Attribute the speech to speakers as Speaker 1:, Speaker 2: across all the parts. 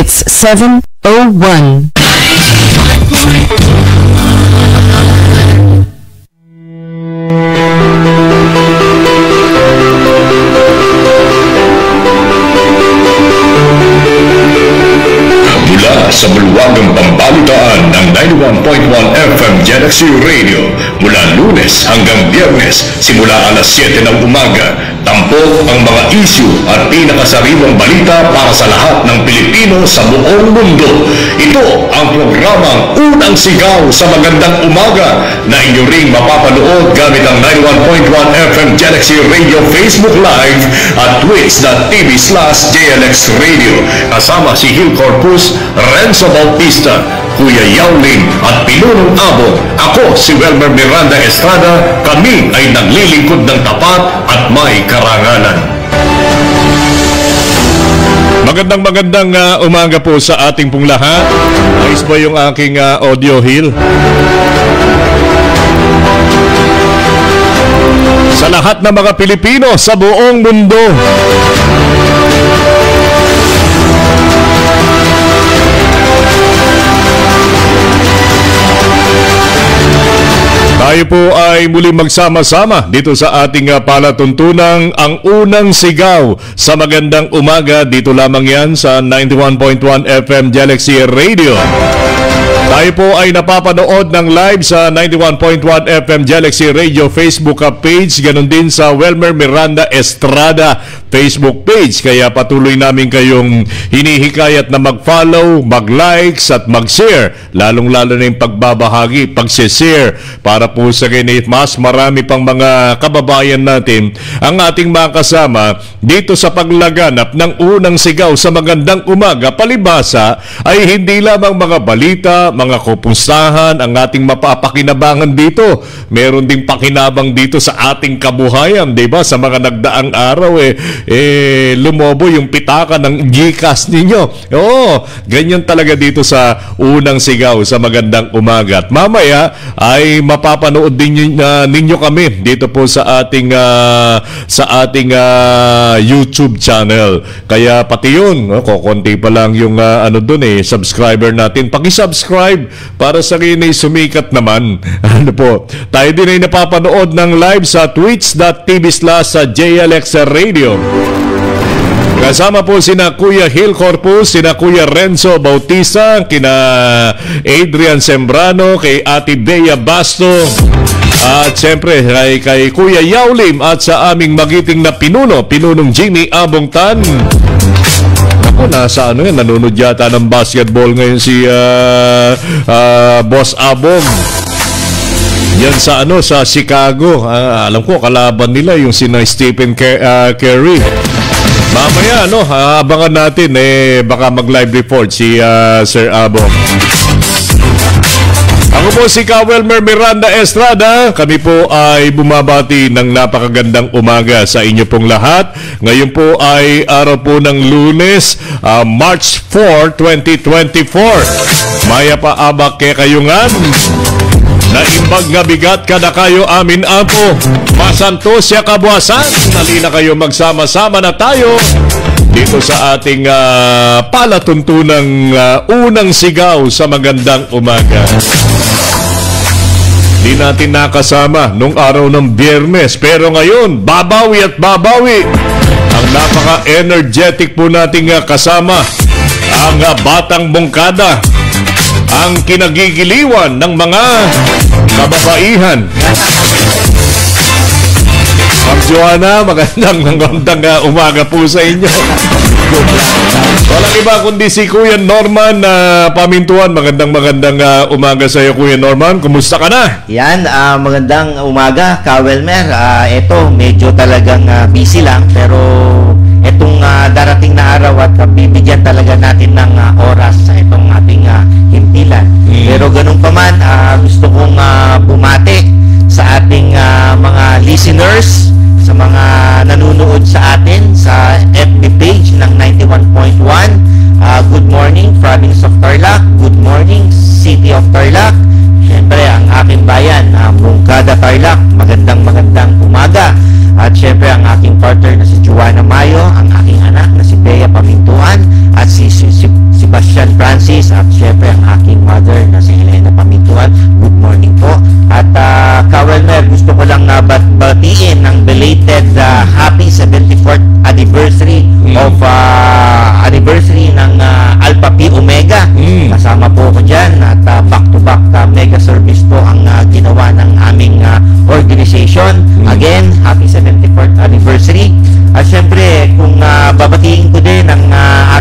Speaker 1: It's 7:01.
Speaker 2: Mula sa bulwagang pambalitaan ng 91.1 FM Galaxy Radio, mula Lunes hanggang Biyernes, simula alas 7 ng umaga, tampok ang mga issue at pinakasariwang balita para sa lahat ng Pilipino sa buong mundo. Ito ang programang Unang Sigaw sa Magandang Umaga na inyo ring mapapanood gamit ang 91.1 FM Galaxy Radio Facebook Live at twitch.tv/JLX Radio. Kasama si Hill Corpus, Renzo Bautista, Kuya Yauling at Pinunong Abo. Ako si Welmer Miranda Estrada. Kami ay naglilingkod ng tapat at may karangalan. Magandang umaga po sa ating pong lahat. Ayos ba yung aking audio, Hill? Sa lahat ng mga Pilipino sa buong mundo, tayo po ay muli magsama-sama dito sa ating palatuntunang Ang Unang Sigaw sa Magandang Umaga. Dito lamang yan sa 91.1 FM Galaxy Radio. Tayo po ay napapanood ng live sa 91.1 FM Galaxy Radio Facebook page, ganun din sa Welmer Miranda Estrada Facebook page. Kaya patuloy namin kayong hinihikayat na mag-follow, mag-likes at mag-share. Lalong-lalo na yung pagbabahagi, pag-share para po sa ganit mas marami pang mga kababayan natin ang ating makasama dito sa paglaganap ng Unang Sigaw sa Magandang Umaga. Palibasa ay hindi lamang mga balita, mga kupustahan ang ating mapapakinabangan dito. Meron ding pakinabang dito sa ating kabuhayan, 'di ba? Sa mga nagdaang araw lumobo yung pitaka ng GCash ninyo. Oo, ganyan talaga dito sa Unang Sigaw sa Magandang Umaga. At mamaya ay mapapanood din ninyo kami dito po sa ating YouTube channel. Kaya pati yun, kukunti pa lang yung subscriber natin. Paki-subscribe para sa rin ay sumikat naman. Ano po? Tayo din ay napapanood ng live sa twitch.tv/JLX Radio. Kasama po sina Kuya Hill Corpus, sina Kuya Renzo Bautista, kina Adrian Sembrano, kay Ate Bea Basto, at siyempre kay Kuya Yaulim at sa aming magiting na Pinunong Jimmy Abongtan. Ako, nasa nanonood yata ng basketball ngayon si Boss Abong. Yan sa sa Chicago. Alam ko kalaban nila yung sina Stephen Curry. Mamaya abangan natin baka mag-live report si Sir Abong. Ako po si Welmer Miranda Estrada. Kami po ay bumabati ng napakagandang umaga sa inyo pong lahat. Ngayon po ay araw po ng Lunes, March 4, 2024. Maya pa abak ke kayungan. Naimbag nga bigat kada kayo amin apo. Masanto siya kabuasan. Nalina kayo magsama-sama na tayo dito sa ating palatuntunang Unang Sigaw sa Magandang Umaga. Di natin nakasama nung araw ng Biyernes, pero ngayon babawi at babawi. Ang napaka-energetic po nating kasama, ang batang bongkada, ang kinagigiliwan ng mga kababaihan. Ma'am Joanna, magandang umaga po sa inyo. Walang iba kundi si Kuya Norman Pamintuan. Magandang umaga sa iyo, Kuya Norman. Kumusta ka na?
Speaker 3: Yan, magandang umaga, Kawelmer. Ito, medyo talagang busy lang, pero itong darating na araw at bibigyan talaga natin ng oras sa itong ating himpilan. Pero ganun pa man, gusto kong bumati sa ating mga listeners, sa mga nanonood sa atin sa FB page ng 91.1. Good morning, Province of Tarlac. Good morning, City of Tarlac. Siyempre, ang aking bayan, Bongkada Tarlac. Magandang umaga. At siyempre, ang aking partner na si Joanna Mayo, ang aking anak na si Bea Pamintuan, at si Francis, at syempre ang aking mother na si Helena Pamintuan. Good morning po. At Kawelmer, gusto ko lang batiin ng belated happy 74th anniversary of anniversary ng Alpha Pi Omega. Kasama po ko dyan at back-to-back mega service po ang ginawa ng aming organization. Again, happy 74th anniversary. At syempre, kung babatiin ko din ang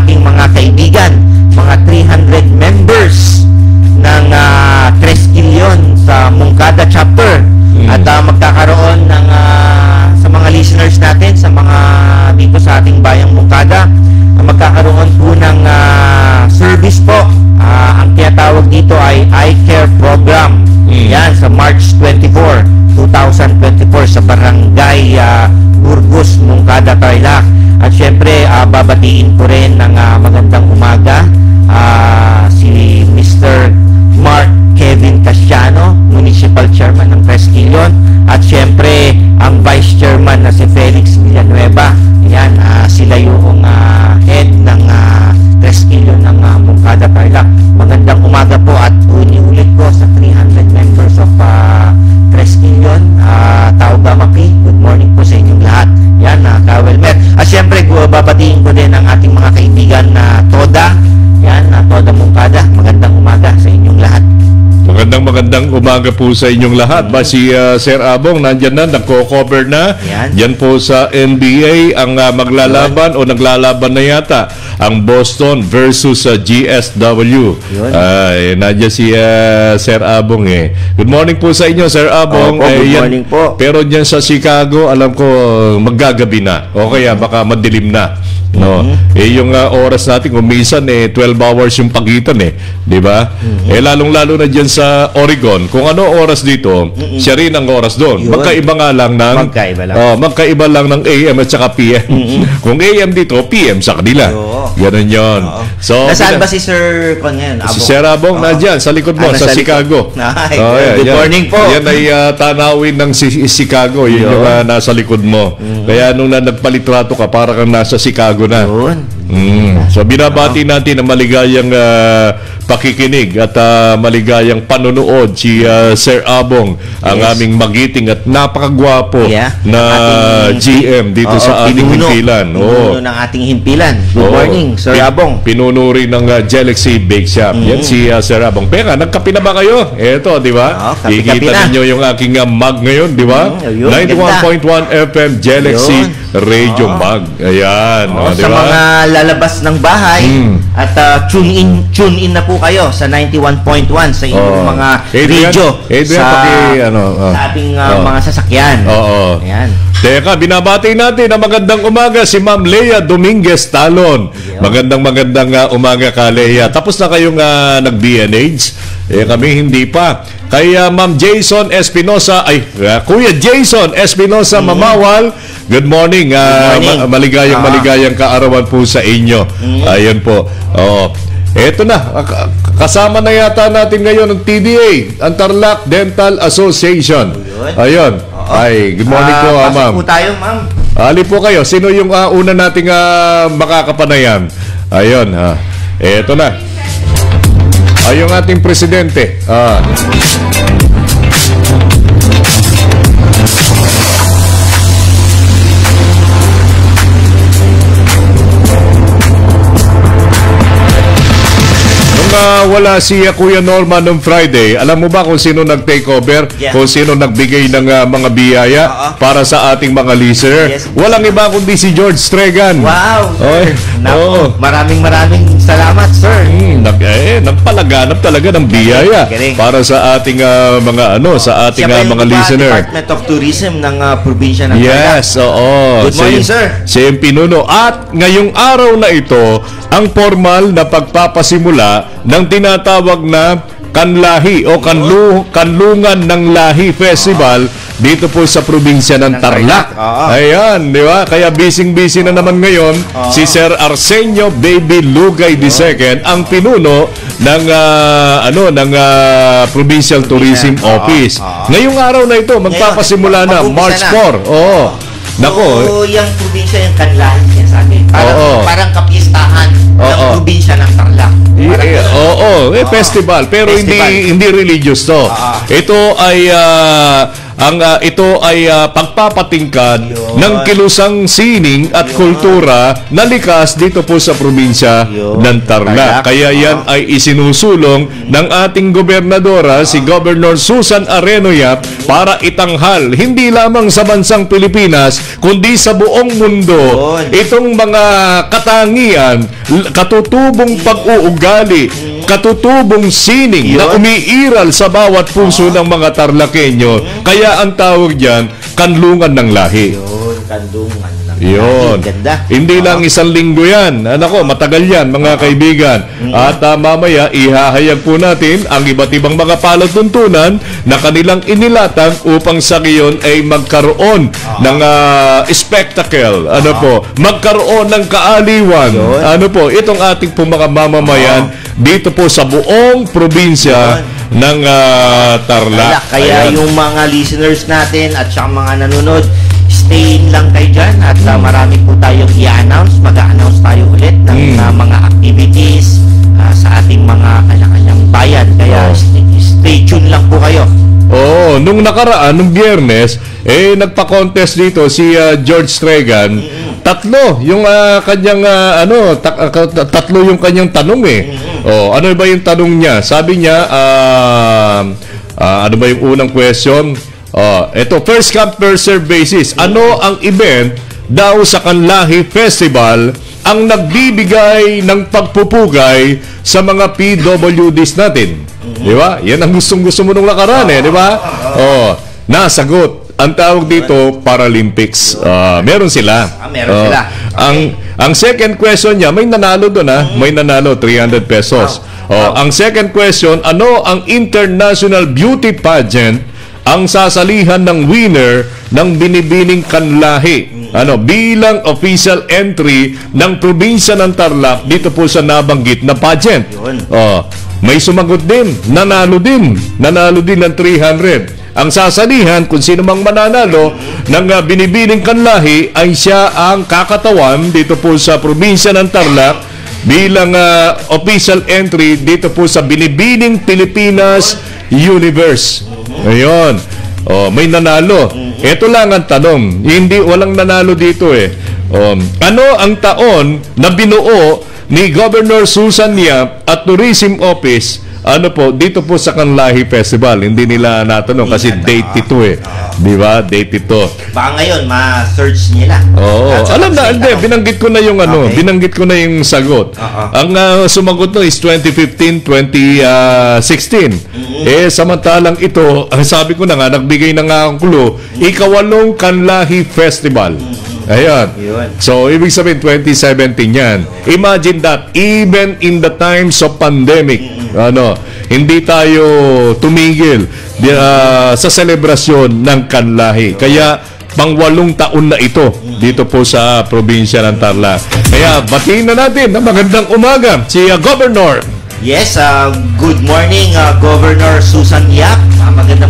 Speaker 3: aking mga kaibigan, mga 300 members ng Treskilyon sa Moncada chapter, at magkakaroon ng sa mga listeners natin sa mga dito sa ating bayang Moncada, magkakaroon po ng service po. Ang tinatawag dito ay Eye Care Program. Yan sa March 24, 2024 sa Barangay Burgos, Moncada, Tarlac. At syempre, babatiin ko rin ng magandang umaga si Mr. Mark Kevin Casiano, Municipal Chairman ng Treskilyon, at syempre ang Vice Chairman na si Felix Villanueva. Yan, sila yung head ng Treskilyon ng Moncada, Tarlac. Magandang umaga po at ulit ko sa 300 members of Treskilyon. Tauga Maki, good morning po sa inyong lahat. Yan, Kawelmer. At syempre, babatiin ko din ang ating mga kaibigan na Toda. Yan, Toda Moncada. Magandang umaga sa inyong lahat.
Speaker 2: Magandang umaga po sa inyong lahat. Si Sir Abong nandyan na, nagko-cover na. Yan po sa NBA ang maglalaban o naglalaban na yata ang Boston versus GSW. Nandiyan si Sir Abong eh. Good morning po sa inyo, Sir Abong.
Speaker 3: Good morning po.
Speaker 2: Pero dyan sa Chicago, alam ko maggagabi na. O kaya baka madilim na. No. Yung oras natin kung minsan 12 hours yung pagitan di ba? Lalong-lalo na diyan sa Oregon, kung ano oras dito, siya rin ang oras doon. Magkaiba nga lang ng magkaiba lang ng AM at saka PM. Kung AM dito, PM sa kanila. Ganun 'yon. So,
Speaker 3: nasaan ba si Sir ngayon?
Speaker 2: Si Sir Abong nandiyan sa likod mo sa Chicago.
Speaker 3: Good morning po.
Speaker 2: Yan ay tanawin ng Chicago, yun yung nasa likod mo. Kaya nung nagpalitrato ka, para kang nasa Chicago na. So binabati natin ang maligayang pakikinig at maligayang panunood si Sir Abong, ang aming magiting at napakagwapo na GM dito sa ating himpilan.
Speaker 3: Pinuno ng ating himpilan. Good morning, Sir Abong.
Speaker 2: Pinuno rin ng Galaxy Bake Shop. Yan si Sir Abong. Peka, nagkape na ba kayo? Eto, di ba? Ikita ninyo yung aking mug ngayon, di ba? 91.1 FM Galaxy Radio Mug. Ayan.
Speaker 3: Sa mga lalabas ng bahay at tune in na po kayo sa 91.1 sa inyong mga radio sa ating mga sasakyan. Ayan.
Speaker 2: Teka, binabati natin na magandang umaga si Ma'am Lea Dominguez Talon. Magandang umaga ka, Lea. Tapos na kayong nag-BNH? Kami hindi pa. Kay Ma'am Jason Espinosa, Kuya Jason Espinosa Mamawal, good morning. Maligayang kaarawan po sa inyo. Ayun po. Eto na, kasama na yata natin ngayon ang TDA, ang Tarlac Dental Association. Ayun. Good morning po, ma'am.
Speaker 3: Pasok po tayo, ma'am.
Speaker 2: Ali po kayo. Sino yung una nating makakapanayan? Ayun. Eto na. Yung ating presidente. Wala si Kuya Norman noong Friday, alam mo ba kung sino nag-take over? Kung sino nagbigay ng mga biyaya para sa ating mga listener? Walang iba kundi si George Stregan.
Speaker 3: Wow! Maraming salamat, sir.
Speaker 2: Nagpalaganap talaga ng biyaya para sa ating mga mga listener.
Speaker 3: Department of Tourism ng probinsya ng
Speaker 2: Tarlac.
Speaker 3: Good morning, sir.
Speaker 2: Siya yung pinuno. At ngayong araw na ito, ang formal na pagpapasimula ng tinatawag na Kanlahi o Kanlungan ng Lahi Festival dito po sa probinsya ng Tarlac. Ayan, di ba? Kaya busy na naman ngayon si Sir Arsenio Baby Lugay II, ang pinuno ng Provincial Tourism Office. Ngayong araw na ito magpapasimula na March 4. Nako.
Speaker 3: So, yung probinsya, yung kanlahan niya sa akin.
Speaker 2: Oo.
Speaker 3: Parang kapistahan ng probinsya ng Tarlac.
Speaker 2: Festival pero
Speaker 3: Festival.
Speaker 2: hindi religious to. Ito ay pagpapatingkad ng kilusang sining at kultura na likas dito po sa probinsya ng Tarlac. Kaya yan ay isinusulong ng ating gobernadora, si Governor Susan Areno Yap, para itanghal hindi lamang sa bansang Pilipinas kundi sa buong mundo itong mga katangian, katutubong pag-uugali, katutubong sining na umiiral sa bawat puso ng mga Tarlakenyo. Kaya ang tawag diyan, kanlungan ng lahi.
Speaker 3: Kanlungan ng
Speaker 2: Yun.
Speaker 3: lahi. Ganda.
Speaker 2: Hindi lang isang linggo yan. Nako, matagal yan, mga kaibigan. At mamaya, ihahayag po natin ang iba't ibang mga palatuntunan na kanilang inilatag upang sa ngayon ay magkaroon ng spectacle. Magkaroon ng kaaliwan. Itong ating po mga mamamayan dito po sa buong probinsya ng Tarlac.
Speaker 3: Kaya yung mga listeners natin at saka mga nanonood, stay in lang kayo dyan at marami po tayong i-announce. Mag-a-announce tayo ulit ng mga activities sa ating mga kanya-kanyang bayan. Kaya stay tuned lang po kayo.
Speaker 2: Nung nakaraan, nung Biyernes, nagpa-contest dito si George Tregan. Tatlo yung kanyang tatlo yung kanyang tanong ano ba yung tanong niya? Sabi niya ano ba yung unang question? Ito, first come first serve basis. Ano ang event daw sa Kanlahi Festival ang nagbibigay ng pagpupugay sa mga PWDs natin? Di ba? Yan ang gustong-gusto mo nung nakaraan di ba? Nasagot. Ang tawag dito, Paralympics. Meron sila.
Speaker 3: Meron sila.
Speaker 2: Ang second question niya, may nanalo doon May nanalo, 300 pesos. Ang second question, ano ang international beauty pageant ang sasalihan ng winner ng Binibining Kanlahi? Bilang official entry ng probinsya ng Tarlac dito po sa nabanggit na pageant. May sumagot din, nanalo din ng 300. Ang sasalihan, kung sino mang mananalo ng Binibining Kanlahi, ay siya ang kakatawan dito po sa probinsya ng Tarlac bilang official entry dito po sa Binibining Pilipinas Universe. Ayun. May nanalo. Ito lang ang tanong. Walang nanalo dito ano ang taon na binuo ni Governor Susan Yap at Tourism Office dito po sa Kanlahi Festival? Hindi nila natanong kasi date ito Di ba? Date ito.
Speaker 3: Baka ngayon, ma-search nila.
Speaker 2: Alam na, hindi. Binanggit ko na yung binanggit ko na yung sagot. Ang sumagot no is 2015, 2016. Samantalang ito, sabi ko na nga, nagbigay na nga ang clue, ika-8 Kanlahi Festival. Ayan. So, ibig sabihin, 2017 yan. Imagine that, even in the times of pandemic, hindi tayo tumigil sa selebrasyon ng Kanlahi. Kaya, pang-8 taon na ito dito po sa probinsya ng Tarlac. Kaya, batiin na natin na magandang umaga si Governor.
Speaker 3: Yes, good morning, Governor Susan Yap. Maganda.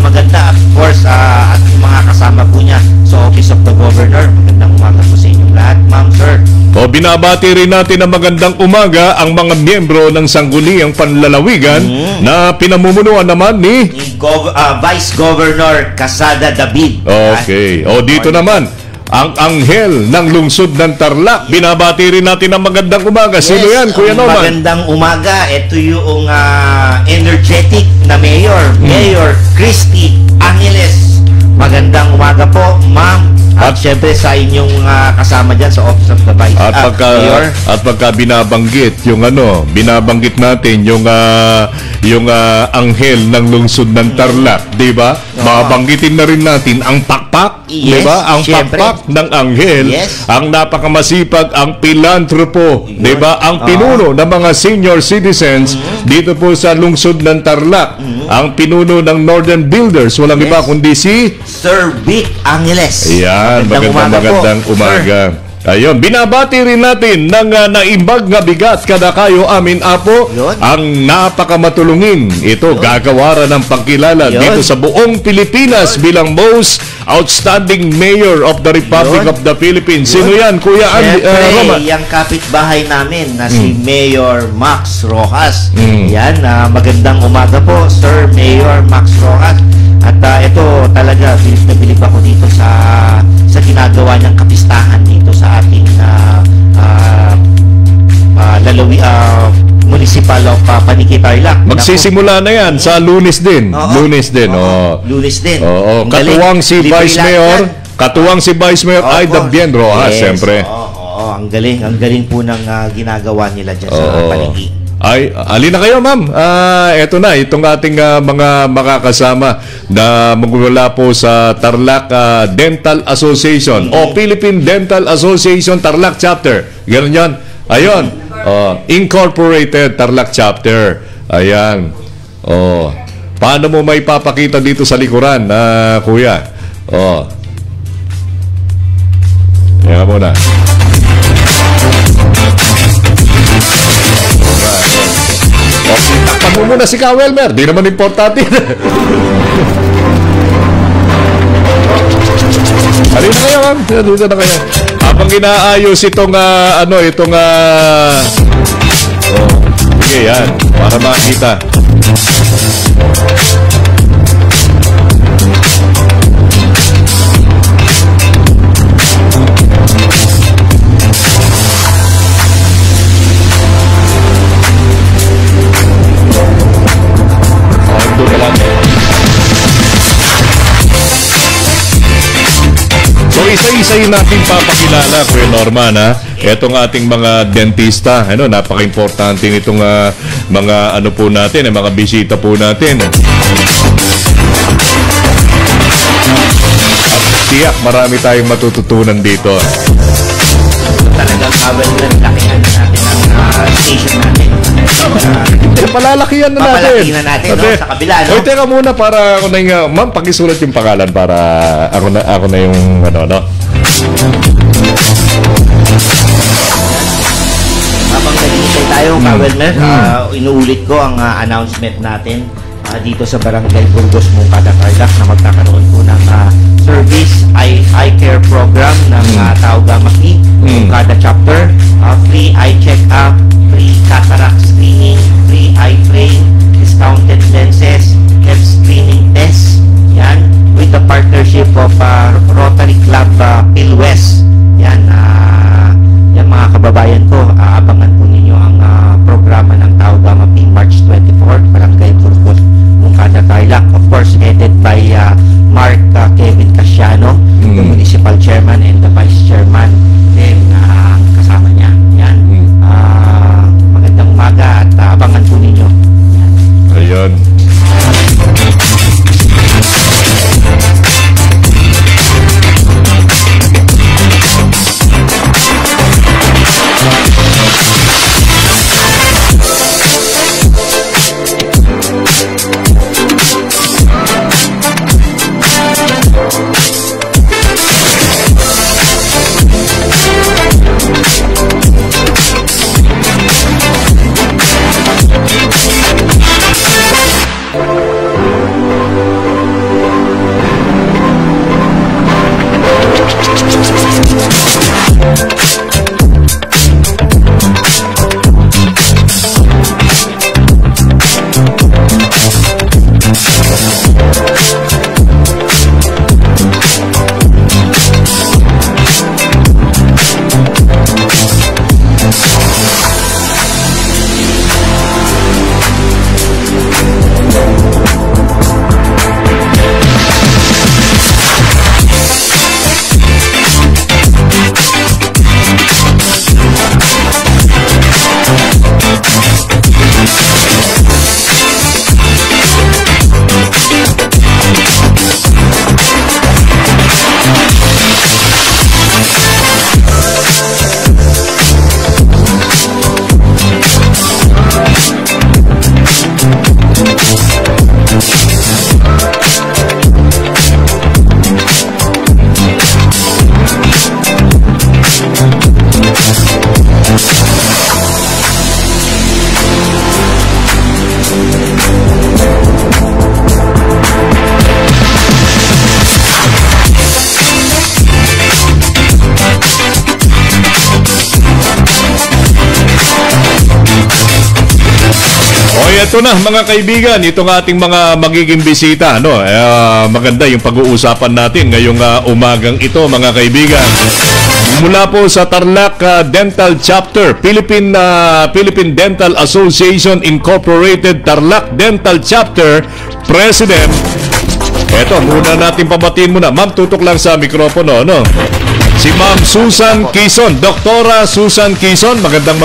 Speaker 3: Of course, at yung mga kasama po niya sa Office of the Governor. Magandang umaga po sa inyong lahat, ma'am, sir.
Speaker 2: Binabati rin natin ng magandang umaga ang mga miyembro ng Sangguniang Panlalawigan na pinamumunuan naman ni
Speaker 3: Vice Governor Casada David.
Speaker 2: Okay. Dito naman, ang anghel ng lungsod ng Tarlac. Binabati rin natin ang magandang umaga. Sino yan, Kuya Norman?
Speaker 3: Magandang umaga. Ito yung energetic na mayor. Mayor Christy Angeles. Magandang umaga po, ma'am. At syempre sa inyong kasama dyan sa Office of the Vice Mayor.
Speaker 2: At pagka binabanggit binabanggit natin yung anghel ng lungsod ng Tarlac, di ba? Babanggitin na rin natin ang pakpak, di ba? Ang pakpak ng anghel, ang napakamasipag, ang pilantropo, di ba? Ang pinuno ng mga senior citizens dito po sa lungsod ng Tarlac. Ang pinuno ng Northern Builders, walang iba kundi si
Speaker 3: Sir Vic Angeles.
Speaker 2: Ayan, magandang umaga. Ayun, binabati rin natin ng naimbag nga bigat kada kayo amin apo
Speaker 3: Yun.
Speaker 2: ang napakamatulungin. Ito, gagawaran ng pagkilala
Speaker 3: Yun.
Speaker 2: dito sa buong Pilipinas bilang most outstanding mayor of the Republic
Speaker 3: Yun.
Speaker 2: of the Philippines. Sino yan, Kuya
Speaker 3: Siyempre,
Speaker 2: Roma?
Speaker 3: yung kapitbahay namin na si Mayor Max Rojas.
Speaker 2: Mm.
Speaker 3: Yan, magandang umaga po, Sir Mayor Max Rojas. At ito talaga, bilib na bilib ako dito sa ginagawa niyang kapistahan dito sa ating municipal of Paniki Tarlac.
Speaker 2: Magsisimula na yan sa Lunes din.
Speaker 3: Oo.
Speaker 2: Lunes din. Oo.
Speaker 3: Lunes din.
Speaker 2: Oo.
Speaker 3: Ang galing.
Speaker 2: Katuwang si
Speaker 3: Libre
Speaker 2: Vice
Speaker 3: lahat
Speaker 2: Mayor.
Speaker 3: yan.
Speaker 2: Katuwang si Vice Mayor Aida
Speaker 3: Opo.
Speaker 2: Bien Rojas,
Speaker 3: Yes,
Speaker 2: siyempre.
Speaker 3: Oo, ang galing. Ang galing po ng ginagawa nila dyan sa
Speaker 2: Oo.
Speaker 3: Paniki.
Speaker 2: Ay, alin na kayo, ma'am. Eto na, itong ating mga makakasama na magmula po sa Tarlac Dental Association o Philippine Dental Association Tarlac Chapter. Ganun yan. Ayun. Incorporated Tarlac Chapter. Ayan. Paano mo may papakita dito sa likuran, kuya? Yan muna. Takpan mo muna si Kawelmer. Di naman importante. Halina na kayo, ma'am. Dito na kayo. Habang inaayos itong, sige, yan. Para makita. So isa-isahin natin papakilala, Kuya Norman, ha? Etong ating mga dentista, napaka-importante nitong mga po natin, mga bisita po natin. At tiyak, marami tayong matututunan dito.
Speaker 3: Talagang Kawelmer, lakihan natin ang station natin.
Speaker 2: Palalakihan na natin.
Speaker 3: Papalaki na natin, no? Sa kabila, no?
Speaker 2: Oy, teka muna para ako na yung, ma'am, pakisulat yung pangalan para ako na yung,
Speaker 3: Habang nag-iisay tayo, Kawelmer, inuulit ko ang announcement natin dito sa Barangay Burgos, Moncada, Tarlac na magkakaroon po ng service eye care program ng Tauga Maki, Moncada Chapter. Free eye check-up, free cataract screening, free eye frame, discounted lenses, health screening test. Yan, with the partnership of Rotary Club PhilWest. Yan, yan mga kababayan ko, abangan po ninyo ang programa ng Tauga Maki March 24, Barangay Burgos, Moncada, Tarlac. Of course, headed by Mark Kevin Casiano, the Municipal Chairman and the Vice Chairman. Then, kasama niya. Yan. Magandang umaga at abangan po ninyo. Yan.
Speaker 2: Eto na mga kaibigan, itong ating mga magiging bisita, no? Maganda yung pag-uusapan natin ngayong umagang ito, mga kaibigan. Mula po sa Tarlac Dental Chapter, Philippine Dental Association Incorporated Tarlac Dental Chapter President. Eto, muna natin pabatiin muna. Ma'am, tutok lang sa mikropono, no? Si Ma'am Susan Quezon, Doktora Susan Quezon. Magandang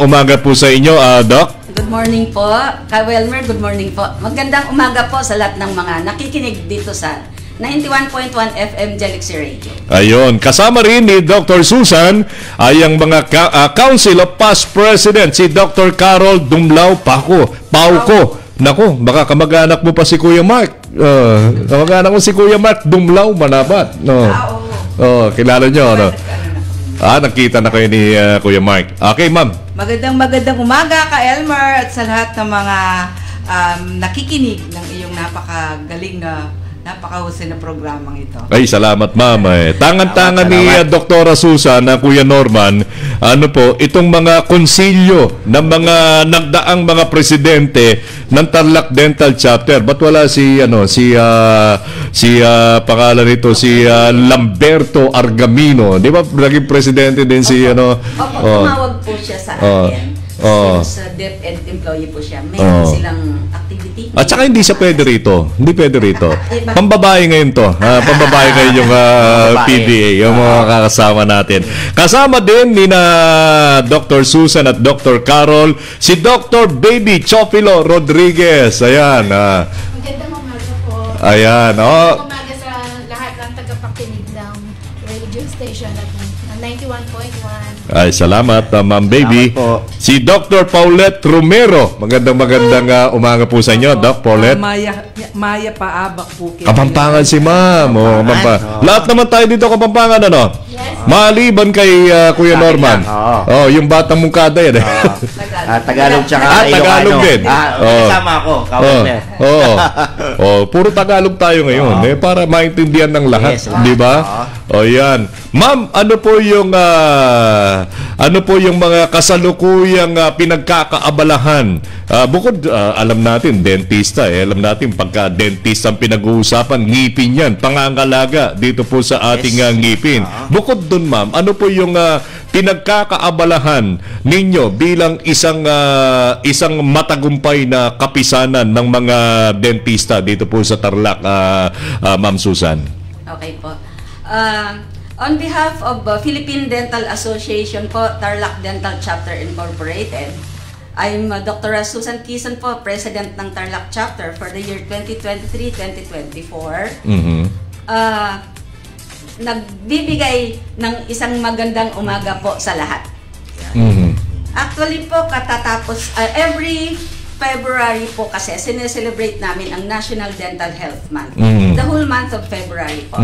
Speaker 2: umaga po sa inyo, Doc.
Speaker 4: Good morning po, Ka-Welmer, good morning po. Magandang umaga po sa lahat ng mga nakikinig dito sa 91.1 FM Galaxy Radio.
Speaker 2: Ayun, kasama rin ni Dr. Susan ay ang mga Council of Past President, si Dr. Carol Dumlao Pauco. Nako, baka kamag-anak mo pa si Kuya Mark. Kamag-anak mo si Kuya Mark Dumlao Manabat. No. Oh, kilala nyo, no? Nakita na kayo ni Kuya Mark. Okay, ma'am.
Speaker 5: Magandang umaga, Ka-Elmer, at sa lahat ng mga nakikinig ng iyong napakagaling na napakahusay na programang ito.
Speaker 2: Ay, salamat, ma'am. Tangan-tangan ni Doktora Susan na Kuya Norman, itong mga konsilyo ng mga nagdaang mga presidente ng Tarlac Dental Chapter. Ba't wala pangalan nito, si Lamberto Argamino. Di ba naging presidente din si
Speaker 4: Tumawag po siya sa akin. Since DepEd employee po siya, meron silang activity.
Speaker 2: At saka hindi siya pwede rito. Hindi pwede rito. Pambabae ngayon to. Pambabae ngayon yung PDA, yung mga kakasama natin. Kasama din ni na Dr. Susan at Dr. Carol, si Dr. Baby Chofilo Rodriguez. Ayan.
Speaker 6: Magandang umaga po.
Speaker 2: Ayan.
Speaker 6: Magandang umaga sa lahat ng tagapakinig ng radio station at 91.1.
Speaker 2: Ay, salamat, Ma'am Baby. Si Dr. Paulette Romero. Magandang umaga po sa inyo, Doc Paulette.
Speaker 5: Maya Paabak po.
Speaker 2: Kapampangan si Ma'am. Lahat naman tayo dito Kapampangan, ano?
Speaker 6: Yes.
Speaker 2: Maliban kay Kuya Norman. Yung batang mungkada yan.
Speaker 3: Tagalog tsaka
Speaker 2: Tagalog din.
Speaker 3: Kasama ako, Ka-Welmer.
Speaker 2: Puro Tagalog tayo ngayon, para maintindihan ng lahat, di ba? Yan. Ma'am, ano po yung mga kasalukuyang pinagkakaabalahan? Bukod, alam natin, dentista. Alam natin, pagka dentista ang pinag-uusapan, ngipin yan. Pangangalaga dito po sa ating ngipin. Bukod dun, ma'am, ano po yung pinagkakaabalahan ninyo bilang isang matagumpay na kapisanan ng mga dentista dito po sa Tarlac, Ma'am Susan?
Speaker 4: Okay po. On behalf of Philippine Dental Association po, Tarlac Dental Chapter Incorporated, I'm Dr. Susan Quezon po, President ng Tarlac Chapter for the year 2023-2024. Nagbibigay ng isang magandang umaga po sa lahat. Actually po, katatapos, every February po kasi, sineselebrate namin ang National Dental Health Month. The whole month of February po.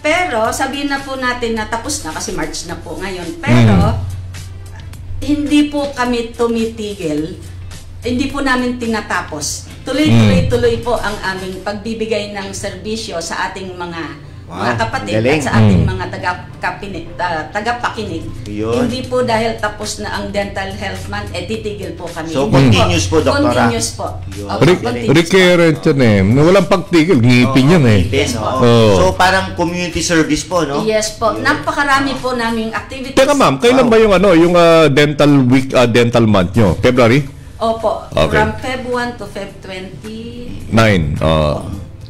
Speaker 4: Pero, sabihin na po natin na tapos na kasi March na po ngayon. Pero, hindi po kami tumitigil. Hindi po namin tinatapos. Tuloy-tuloy po ang aming pagbibigay ng serbisyo sa ating mga kapatid at sa ating mga tagapakinig. Hindi po dahil tapos na ang Dental Health Month, titigil po kami.
Speaker 3: So, continuous po, Doktora?
Speaker 4: Continuous po.
Speaker 2: Recurrent yan walang pagtigil. Ngipin yan
Speaker 3: So, parang community service po, no?
Speaker 4: Yes po. Napakarami po naming activities.
Speaker 2: Teka ma'am, kailan ba yung dental week, dental month nyo? February?
Speaker 4: Opo.
Speaker 2: Okay.
Speaker 4: From Feb 1 to Feb 20.
Speaker 2: 9.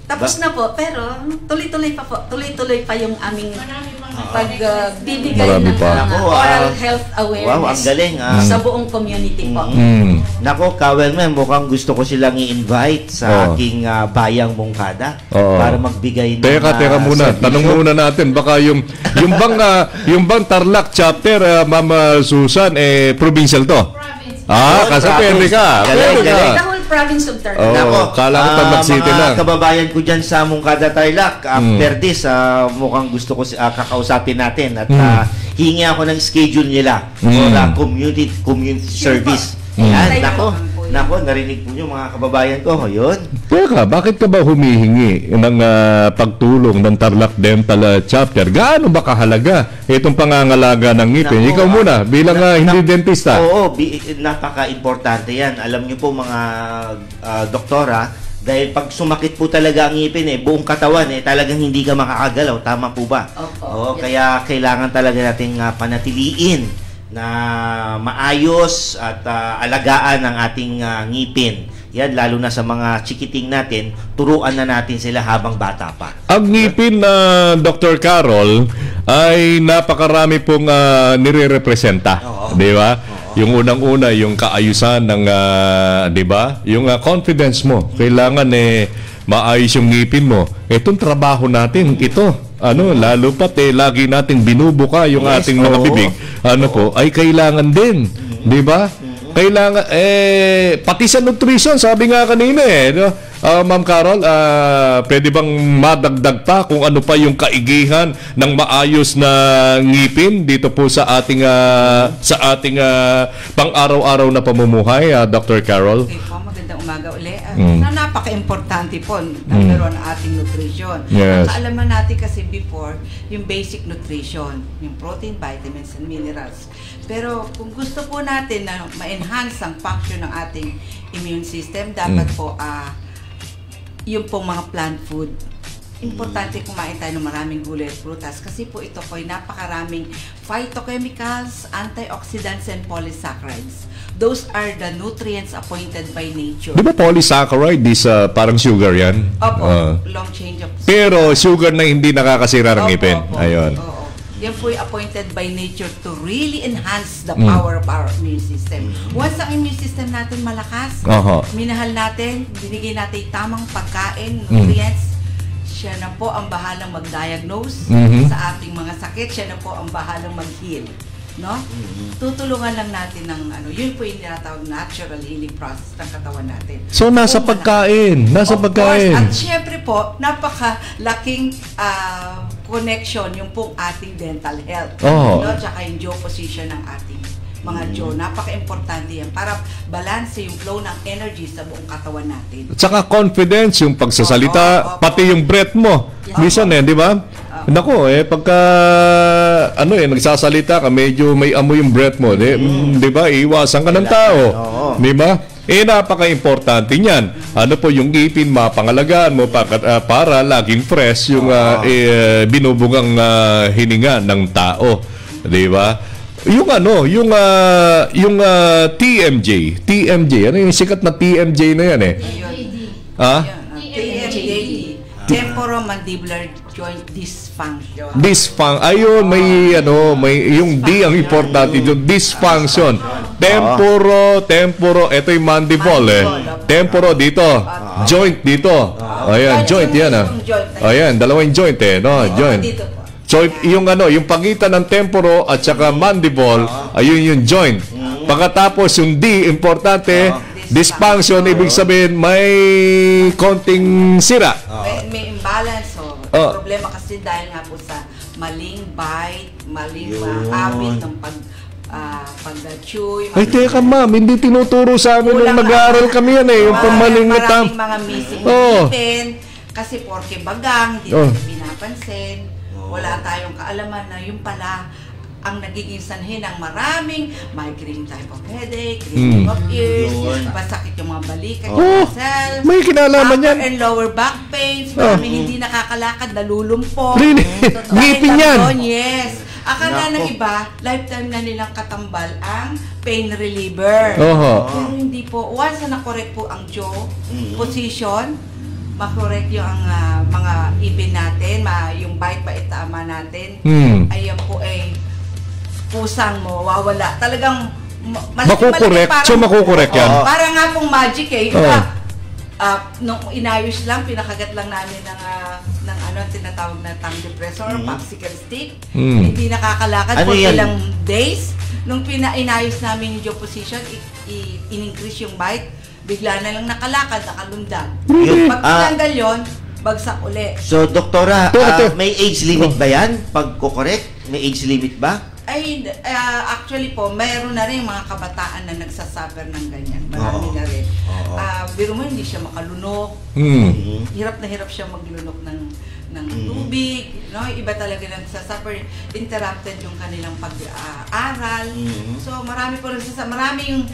Speaker 4: Tapos na po, pero tuloy-tuloy pa po. Tuloy-tuloy pa yung aming pagbibigay ng mga oral health awareness.
Speaker 3: Ang galing.
Speaker 4: Sa buong community po.
Speaker 3: Nako, Ka-Welmer, mukhang gusto ko silang i-invite sa aking bayang Mungkada para magbigay ng
Speaker 2: Teka muna.
Speaker 3: service.
Speaker 2: Tanong muna natin. Baka yung bang Tarlac Chapter, Ma'am Susan, provincial to? Kasi pwede ka.
Speaker 4: The whole province of Tarlac.
Speaker 2: Kala ko Tarlac City lang.
Speaker 3: Mga kababayan ko dyan sa Mungkada, Tarlac, after this, mukhang gusto ko kakausapin natin at hingi ako ng schedule nila for community service. Yan, nako.
Speaker 5: po yan.
Speaker 3: Nako, narinig po nyo mga kababayan ko. Yun.
Speaker 2: Teka, bakit ka ba humihingi ng pagtulong ng Tarlac Dental Chapter? Gaano ba kahalaga itong pangangalaga ng ngipin?
Speaker 3: Nako,
Speaker 2: Ikaw muna, bilang hindi dentista.
Speaker 3: Oo, napaka-importante yan. Alam nyo po mga doktora, dahil pag sumakit po talaga ang ngipin, buong katawan, talagang hindi ka makakagalaw. Tama po ba?
Speaker 4: Opo.
Speaker 3: Oo, kaya kailangan talaga nating panatiliin na maayos at alagaan ang ating ngipin. Yan, lalo na sa mga chikiting natin, turuan na natin sila habang bata pa.
Speaker 2: Ang ngipin na Dr. Carol ay napakarami pong nire-representa.
Speaker 3: Oo.
Speaker 2: Di ba? Yung unang-una, yung kaayusan ng, di ba? Yung confidence mo. Kailangan maayos yung ngipin mo. Itong trabaho natin, ito. Lalo pat lagi nating binubuka yung
Speaker 3: Yes,
Speaker 2: ating mga
Speaker 3: oo.
Speaker 2: bibig. Ay kailangan din. Di ba? Kailangan, pati sa nutrition, sabi nga kanina no? Ma'am Carol, pwede bang madagdag pa kung ano pa yung kaigihan ng maayos na ngipin dito po sa ating pang-araw-araw na pamumuhay, Dr. Carol?
Speaker 5: Okay po, magandang umaga uli. Napaka-importante po, number one, ating nutrition.
Speaker 2: Yes.
Speaker 5: Kaalaman natin kasi before, yung basic nutrition, yung protein, vitamins, and minerals. Pero kung gusto po natin na ma-enhance ang function ng ating immune system, dapat po, yung pong mga plant food. Importante kumain tayo ng maraming gulay at prutas kasi po ito po ay napakaraming phytochemicals, antioxidants, and polysaccharides. Those are the nutrients appointed by nature.
Speaker 2: Di ba polysaccharide is parang sugar yan?
Speaker 5: Opo, long change of
Speaker 2: Pero sugar na hindi nakakasira ng
Speaker 5: Opo,
Speaker 2: ngipin.
Speaker 5: opo,
Speaker 2: Ayun.
Speaker 5: oo. Yan po ay appointed by nature to really enhance the power of our immune system. Once ang immune system natin malakas, minahal natin, binigay natin tamang pagkain, nutrients, siya na po ang bahalang mag-diagnose sa ating mga sakit, siya na po ang bahalang mag-heal. No? Tutulungan lang natin ng yun po yung tinatawag natural healing process ng katawan natin.
Speaker 2: So nasa
Speaker 5: Kung
Speaker 2: pagkain, nasa
Speaker 5: Of
Speaker 2: pagkain.
Speaker 5: course. At syempre po, napakalaking connection yung pong ating dental health.
Speaker 2: Oo.
Speaker 5: No? Tsaka yung jaw position ng ating mga jaw. Napaka-importante yan para balance yung flow ng energy sa buong katawan natin.
Speaker 2: At saka confidence, yung pagsasalita,
Speaker 5: Oo,
Speaker 2: pati yung breath mo.
Speaker 5: Yes.
Speaker 2: Minsan di ba? Nako, pagka nagsasalita ka, medyo may amoy yung breath mo, di ba? Iwasan ka ng tao.
Speaker 3: Oo.
Speaker 2: Di ba? Napaka-importante niyan. Ano po yung ngipin, mapangalagaan mo para laging fresh yung binubugang hininga ng tao. Di ba? Yung TMJ, ano yung sikat na TMJ na yan
Speaker 5: TMJ, temporomandibular joint dysfunction.
Speaker 2: Ayun, may yung D ang importante yung dysfunction. Temporo, ito yung mandible Temporo dito, joint dito. Ayan, joint yan Ayan, dalawang joint no, joint. So yung yung pagitan ng temporo at saka mandible, ayun yung joint. Pagkatapos yung D, importante, dysfunction, ibig sabihin may konting sira.
Speaker 5: May imbalance. Problema kasi dahil nga po sa maling bite, maling habit ng pag-chew.
Speaker 2: Ay, teka ma'am, hindi tinuturo sa amin nung nag-aaral kami yan yung pamaling na
Speaker 5: maraming mga missing ngipin. Kasi porke bagang, hindi natin pinapansin. Wala tayong kaalaman na yung pala ang nagiging sanhi ng maraming migraine type of headache, ringing of ears, masakit yung mga balikat, yung muscles,
Speaker 2: may kinalaman yan.
Speaker 5: upper and lower back pains, maraming hindi nakakalakad, nalulumpo.
Speaker 2: Ngipin yan.
Speaker 5: Yes. Akala ng iba, lifetime na nilang katambal ang pain reliever. Pero hindi po. Once na na-correct po ang jaw position, makorek yung mga ipin natin, yung bite pa itama natin, ayan po ay pusang mo, wawala. Talagang
Speaker 2: makukorek. So makukorek yan.
Speaker 5: Para nga pong magic nung inayos lang, pinakagat lang namin ng tinatawag na tongue depressor or popsicle stick. Hindi nakakalakad for ilang days. Nung inayos namin yung jaw position, in-increase yung bite, bigla na lang nakalakad, nakalundag. Pag tinanggal yun, bagsak uli.
Speaker 3: So, doktora, may age limit ba yan? Pag-correct, may age limit ba?
Speaker 5: Actually po, mayroon na rin mga kabataan na nagsasuffer ng ganyan. Marami na rin. Biro mo, hindi siya makalunok. Hirap na hirap siya maglunok ng tubig. No? Iba talaga nagsasuffer. Interrupted yung kanilang pag-aaral. So, marami po maraming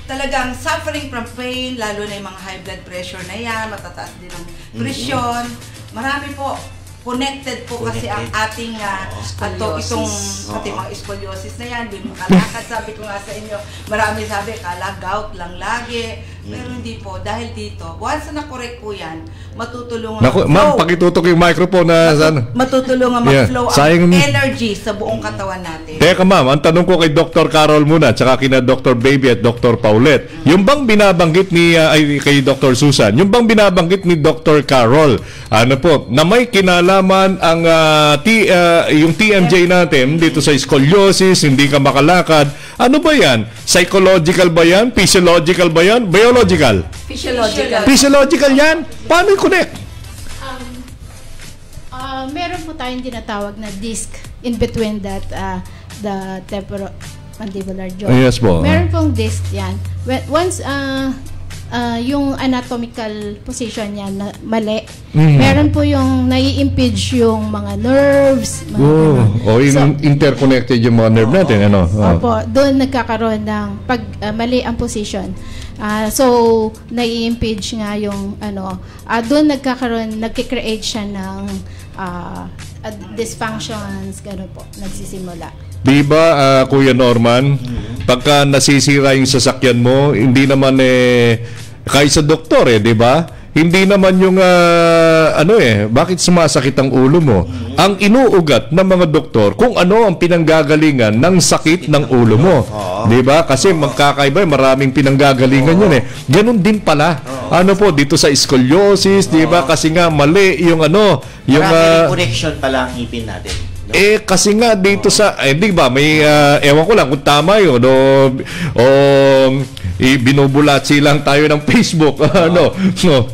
Speaker 5: talagang suffering from pain, lalo na yung mga high blood pressure na yan, matataas din ang presyon. Marami po. Connected po kasi ang ating itong ating mga scoliosis na yan, di makalakad. Sabi ko nga sa inyo, marami sabi, kala gout lang lagi. Pero hindi po, dahil dito, once na correct po yan, matutulungan
Speaker 2: Ma'am, pakitutok yung microphone na
Speaker 5: matutulungan mag-flow ang energy sa buong katawan natin.
Speaker 2: Teka ma'am, ang tanong ko kay Dr. Carol muna, tsaka kina Dr. Baby at Dr. Paulette. Yung bang binabanggit kay Dr. Susan, yung bang binabanggit ni Dr. Carol, ano po, na may kinalaman ang yung TMJ natin dito sa scoliosis, hindi ka makalakad, ano ba yan? Psychological ba yan? Physiological ba yan? Biological? Physiological yan? Paano i-connect?
Speaker 6: Meron po tayong tinatawag na disc in between that the temporomandibular joint.
Speaker 2: Yes po.
Speaker 6: Meron pong disc yan. Once yung anatomical position niya na mali, meron po yung nai-impinge yung mga nerves.
Speaker 2: Interconnected yung mga nerve natin.
Speaker 6: Opo, doon nagkakaroon ng pag mali ang position. So, nai-impinge nga yung doon nagkikreate siya ng dysfunctions, gano'n po, nagsisimula.
Speaker 2: Di ba, Kuya Norman, pagka nasisira yung sasakyan mo, hindi naman kahit sa doktor di ba? Hindi naman yung bakit sumasakit ang ulo mo? Ang inuugat ng mga doktor kung ano ang pinanggagalingan ng sakit ng ulo mo. Di ba? Kasi magkakaiba, maraming pinanggagalingan yun Ganun din pala. Ano po dito sa scoliosis, di ba? Kasi nga mali yung
Speaker 3: maraming connection pala ang ngipin natin.
Speaker 2: Kasi nga dito sa di ba may ewan ko lang kung tama yun binubulat silang tayo ng Facebook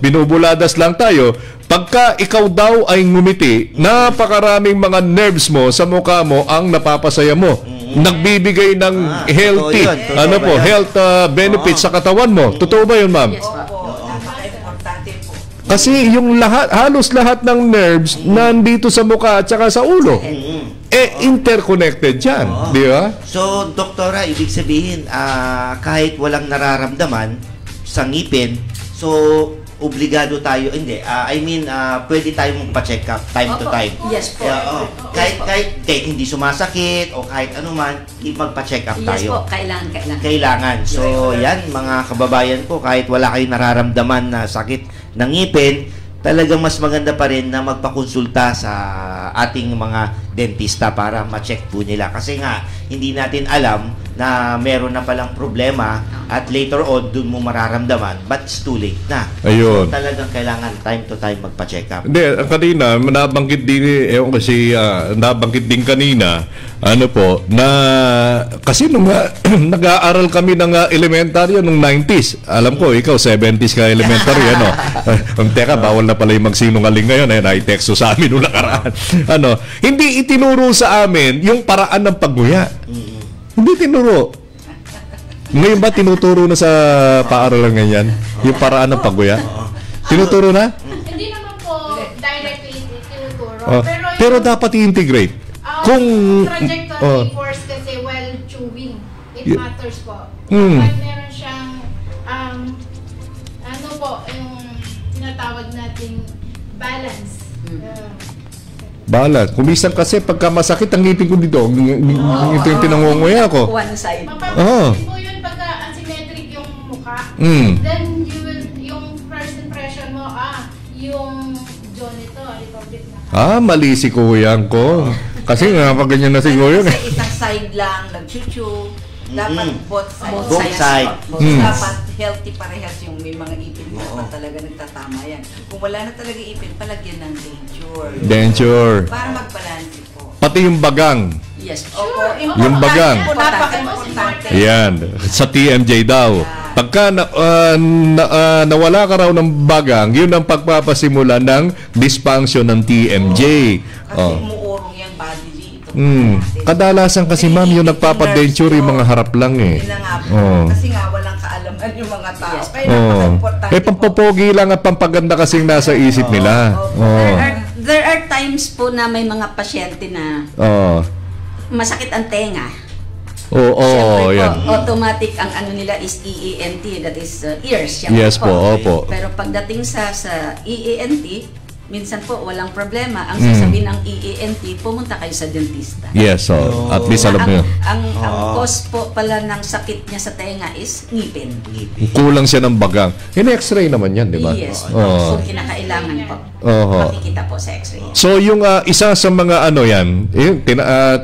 Speaker 2: binubuladas lang tayo. Pagka ikaw daw ay ngumiti, napakaraming mga nerves mo sa mukha mo ang napapasaya mo. Nagbibigay ng healthy health benefits sa katawan mo. Totoo ba yun, ma'am?
Speaker 5: Yes, napaka-importante po.
Speaker 2: Kasi yung halos lahat ng nerves nandito sa mukha at saka sa ulo. Interconnected yan. Di ba?
Speaker 3: So, doktora, ibig sabihin, kahit walang nararamdaman sa ngipin, so, obligado tayo, pwede tayong magpa-check up time to time.
Speaker 4: Yes po.
Speaker 3: Kahit hindi sumasakit o kahit anuman, magpa-check up tayo.
Speaker 4: Yes po, kailangan.
Speaker 3: Kailangan. So, yan, mga kababayan ko, kahit wala kayong nararamdaman na sakit ng ngipin, talagang mas maganda pa rin na magpakonsulta sa ating mga dentista para ma-check po nila. Kasi nga, hindi natin alam na meron na palang problema at later on, dun mo mararamdaman, but it's too late na.
Speaker 2: Ayun.
Speaker 3: So, talagang kailangan time to time magpa-check up.
Speaker 2: Hindi, kanina, nabanggit din kanina, na kasi nung nag-aaral kami ng elementary nung 90s. Alam ko, ikaw 70s ka elementary, Teka, bawal na pala yung magsinungaling ngayon, na-texto sa amin nung nakaraan. Hindi itinuro sa amin yung paraan ng pagguya. Hindi tinuro. Ngayon ba tinuturo na sa paaralan ngayon yung paraan ng pagguya? Tinuturo na?
Speaker 6: Hindi naman po directly tinuturo.
Speaker 2: Pero dapat i-integrate. Kung
Speaker 6: trajectory force kasi while chewing, it matters po. Dapat meron siyang yung tinatawag nating balance.
Speaker 2: Balance. Kumisan kasi pagka masakit ang ngipin ko dito, ito yung pinangunguya ko.
Speaker 4: One side.
Speaker 6: Mapapansin po yun pagka asymmetric yung mukha. Then yung first impression mo, yung jaw nito, republic na.
Speaker 2: Mali si kuyang ko. Kasi nga, pag ganyan na si kuyang.
Speaker 5: Kasi isang side lang, nag-chuchu. Dapat both
Speaker 3: sides.
Speaker 5: Dapat healthy parehas yung may mga ipin. Dapat talaga nagtatama yan. Kung wala na talaga ipin, palagyan ng
Speaker 2: denture.
Speaker 5: Para magbalanse po.
Speaker 2: Pati yung bagang.
Speaker 4: Yes.
Speaker 2: Yung bagang.
Speaker 5: Napaka-importante.
Speaker 2: Yan. Sa TMJ daw. Pagka nawala ka raw ng bagang, yun ang pagpapasimula ng dysfunction ng TMJ.
Speaker 5: Kasi umuurong yung bodily. Ito
Speaker 2: Kadalasan kasi ma'am yung nagpapadenture yung mga harap lang eh.
Speaker 5: Yun na nga po.
Speaker 2: Oo.
Speaker 5: Kasi nga walang kaalaman yung mga tao.
Speaker 4: Yes.
Speaker 5: Kaya
Speaker 2: Oh.
Speaker 5: napaka-importante
Speaker 2: Eh pampopogi lang at pampaganda kasing nasa isip nila. Oh.
Speaker 4: There are times po na may mga pasyente na
Speaker 2: Oh.
Speaker 4: masakit ang tenga.
Speaker 2: Oo,
Speaker 4: Siyempre
Speaker 2: yan.
Speaker 4: po, automatic ang ano nila is EENT, that is ears. Siyempre
Speaker 2: Yes po, opo.
Speaker 4: Pero pagdating sa EENT, minsan po walang problema. Ang sasabihin ng EENT, pumunta kayo sa dentista.
Speaker 2: Yes, so at least alam mo yun.
Speaker 4: Ang cause po pala ng sakit niya sa tenga is ngipin.
Speaker 2: Kulang siya ng bagang. In-x-ray naman yan, di ba?
Speaker 4: Yes.
Speaker 2: Oo.
Speaker 4: So, kinakailangan po.
Speaker 2: Oo.
Speaker 4: Makikita po sa x-ray.
Speaker 2: So yung isa sa mga ano yan, yung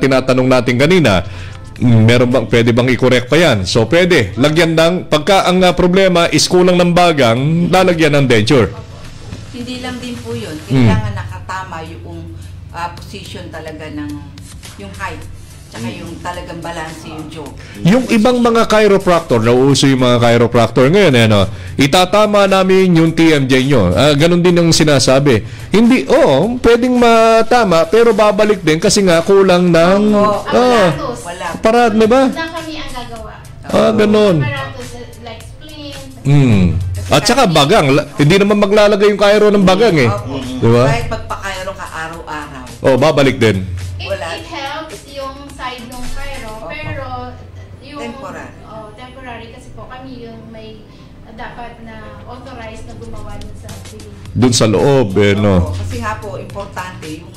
Speaker 2: tinatanong natin kanina, pwede bang i-correct pa yan? So pwede, lagyan ng, pagka ang problema is kulang ng bagang, lalagyan ng denture.
Speaker 5: Hindi lang din po yun. Kailangan nakatama yung position talaga ng yung height. Tsaka yung talagang balance yung jaw.
Speaker 2: Yung ibang mga chiropractor, nauuso yung mga chiropractor ngayon, itatama namin yung TMJ nyo. Ganon din yung sinasabi. Hindi, pwedeng matama, pero babalik din kasi nga kulang ng...
Speaker 6: Apparatus.
Speaker 5: Wala.
Speaker 2: Para, di ba?
Speaker 6: Na kami ang gagawa.
Speaker 2: Ganon.
Speaker 6: Apparatus like splint.
Speaker 2: At saka bagang, hindi naman maglalagay yung chiro ng bagang eh.
Speaker 5: Opo.
Speaker 2: Di ba?
Speaker 5: Kahit magpakairo ka araw-araw.
Speaker 2: Babalik din.
Speaker 5: Wala.
Speaker 6: It helps yung side ng chiro, pero yung temporary kasi po kami yung may dapat na authorized na gumawa dun sa clinic.
Speaker 2: Dun sa loob, no?
Speaker 5: Kasi nga po, importante yung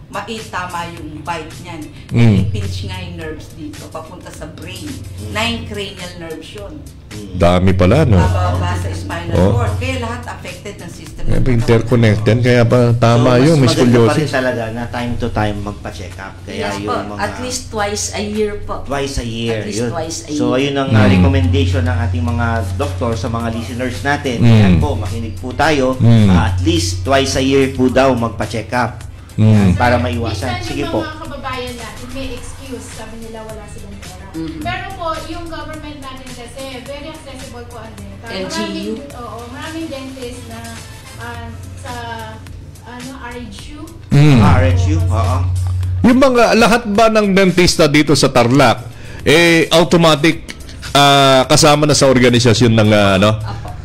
Speaker 5: maitama yung bite niyan. I-pinch nga yung nerves dito, papunta sa brain. 9 cranial nerves yun.
Speaker 2: Dami pala, no?
Speaker 5: Bababa sa spinal cord. Kaya lahat affected ng system.
Speaker 2: Interconnected, kaya ba tama yun, may
Speaker 3: mas maganda pa rin
Speaker 2: scoliosis.
Speaker 3: talaga na time to time magpa-check up. Kaya
Speaker 4: Yes po,
Speaker 3: yung mga...
Speaker 4: at least twice a year po.
Speaker 3: Twice a year.
Speaker 4: At least
Speaker 3: Yun.
Speaker 4: twice a
Speaker 3: So,
Speaker 4: year.
Speaker 3: ayun ang recommendation ng ating mga doktor sa mga listeners natin. Yan po, makinig po tayo. At least twice a year po daw magpa-check up. Yan, para maiwasan.
Speaker 6: Minsan
Speaker 3: Sige
Speaker 6: yung
Speaker 3: po.
Speaker 6: mga kababayan natin may excuse, sabi nila wala silang pera. Pero po, yung government natin kasi, very accessible po ang denta.
Speaker 4: LGU?
Speaker 6: Maraming dentist na sa RHU.
Speaker 3: RHU, oo.
Speaker 2: Yung mga, lahat ba ng dentista dito sa Tarlac, automatic kasama na sa organisasyon ng,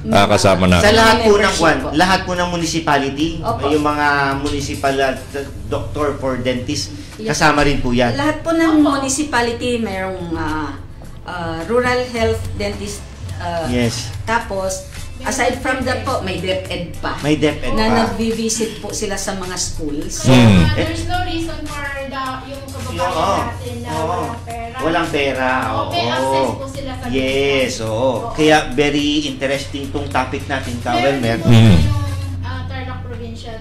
Speaker 2: kasama na.
Speaker 3: Sa lahat po ng
Speaker 4: Membership po.
Speaker 3: lahat po ng municipality,
Speaker 4: Opo.
Speaker 3: yung mga municipal doctor for dentist, kasama rin po yan.
Speaker 4: Lahat po ng municipality mayroong rural health dentist.
Speaker 3: Yes.
Speaker 4: Tapos, aside from that po, may DepEd pa.
Speaker 3: May DepEd
Speaker 4: na
Speaker 3: pa.
Speaker 4: nagvi-visit po sila sa mga schools.
Speaker 6: There's no reason for yung kababayan natin na walang pera.
Speaker 3: Walang pera.
Speaker 6: May access po sila sa
Speaker 3: Yes, oo. Kaya very interesting tong topic natin, Kawelmer.
Speaker 6: Meron po yung Tarlac Provincial,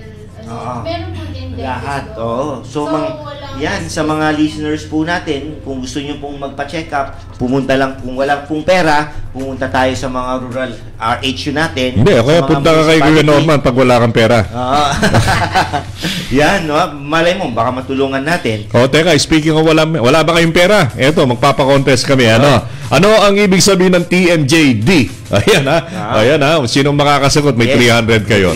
Speaker 6: meron po din dentist
Speaker 3: Lahat,
Speaker 6: doon.
Speaker 3: So,
Speaker 6: walang
Speaker 3: yan, sa mga listeners po natin, kung gusto nyo pong magpa-check up, pumunta lang, kung wala pong pera, pumunta tayo sa mga rural RHU natin.
Speaker 2: Hindi,
Speaker 3: sa
Speaker 2: kaya
Speaker 3: mga
Speaker 2: punta ka kay Kuya
Speaker 3: municipality.
Speaker 2: Norman pag wala kang pera.
Speaker 3: Yan, no? Malay mo, baka matulungan natin.
Speaker 2: Teka, speaking of wala ba kayong pera? Eto, magpapa-contest kami, Ano ang ibig sabihin ng TMJD? Ayan, Ayan, Sinong makakasagot? May 300 kayo.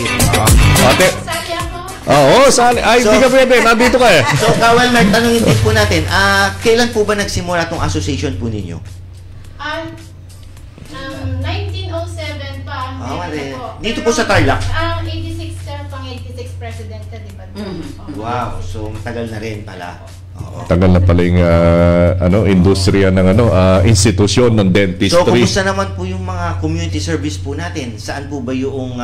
Speaker 2: Ate,
Speaker 6: Sali ako.
Speaker 2: sali. Ay, hindi ka pwede. Nandito ka eh.
Speaker 3: So, Kawelmer, tanungin din po natin, kailan po ba nagsimula tong association po ninyo?
Speaker 6: 1907 pa. meron po.
Speaker 3: Dito po sa Tarlac?
Speaker 6: 86 term pang 86 president na, di ba?
Speaker 3: Wow, so matagal na rin pala. Oo.
Speaker 2: Tagal na pala yung industriya ng institusyon ng dentistry.
Speaker 3: So, kumusta naman po yung mga community service po natin? Saan po ba yung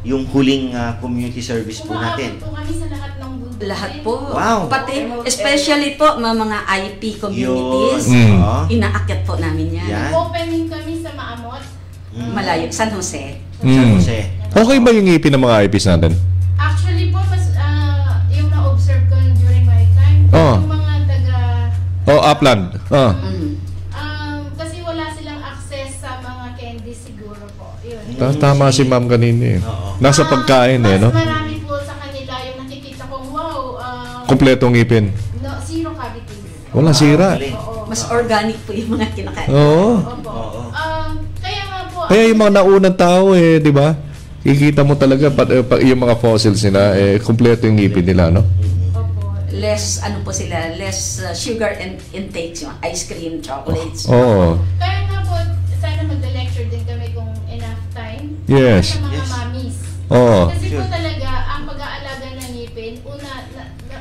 Speaker 3: huling community service po natin?
Speaker 6: Umaabot po kami sa lahat ng bundo.
Speaker 4: Lahat po.
Speaker 3: Wow.
Speaker 4: Pati, especially po, mga IP communities.
Speaker 3: Oo.
Speaker 4: Inaakyat po namin yan.
Speaker 3: Yan.
Speaker 6: Opening kami sa Maamot.
Speaker 4: Malayo, San Jose.
Speaker 3: San Jose.
Speaker 2: Okay ba yung ngipin ng mga IPs natin?
Speaker 6: Actually po, mas yung na-observe ko during my time, yung mga taga...
Speaker 2: Upland.
Speaker 6: Kasi wala silang access sa mga candies siguro po. Yun.
Speaker 2: Tama si ma'am kanina eh. Nasa pagkain eh, no?
Speaker 6: Mas marami po sa kanila yung nakikita kong, wow,
Speaker 2: Kompletong ngipin.
Speaker 6: no, zero cavities.
Speaker 2: Walang sira.
Speaker 6: Oo.
Speaker 4: Mas organic po yung mga kinakain.
Speaker 2: Oo.
Speaker 6: Opo. Kaya nga po,
Speaker 2: Kaya yung mga naunang tao di ba? Kikita mo talaga yung mga fossils nila, kompleto yung ngipin nila, no?
Speaker 6: opo.
Speaker 4: less ano po sila, less sugar intakes, yung ice cream, chocolates.
Speaker 2: Oo.
Speaker 6: Kaya nga po, sana magda-lecture din kami kung enough time.
Speaker 2: Yes.
Speaker 6: Sa mga
Speaker 3: Yes.
Speaker 6: mommies.
Speaker 2: Oo.
Speaker 6: Kasi po
Speaker 3: Sure.
Speaker 6: talaga, ang pag-aalaga ng ngipin,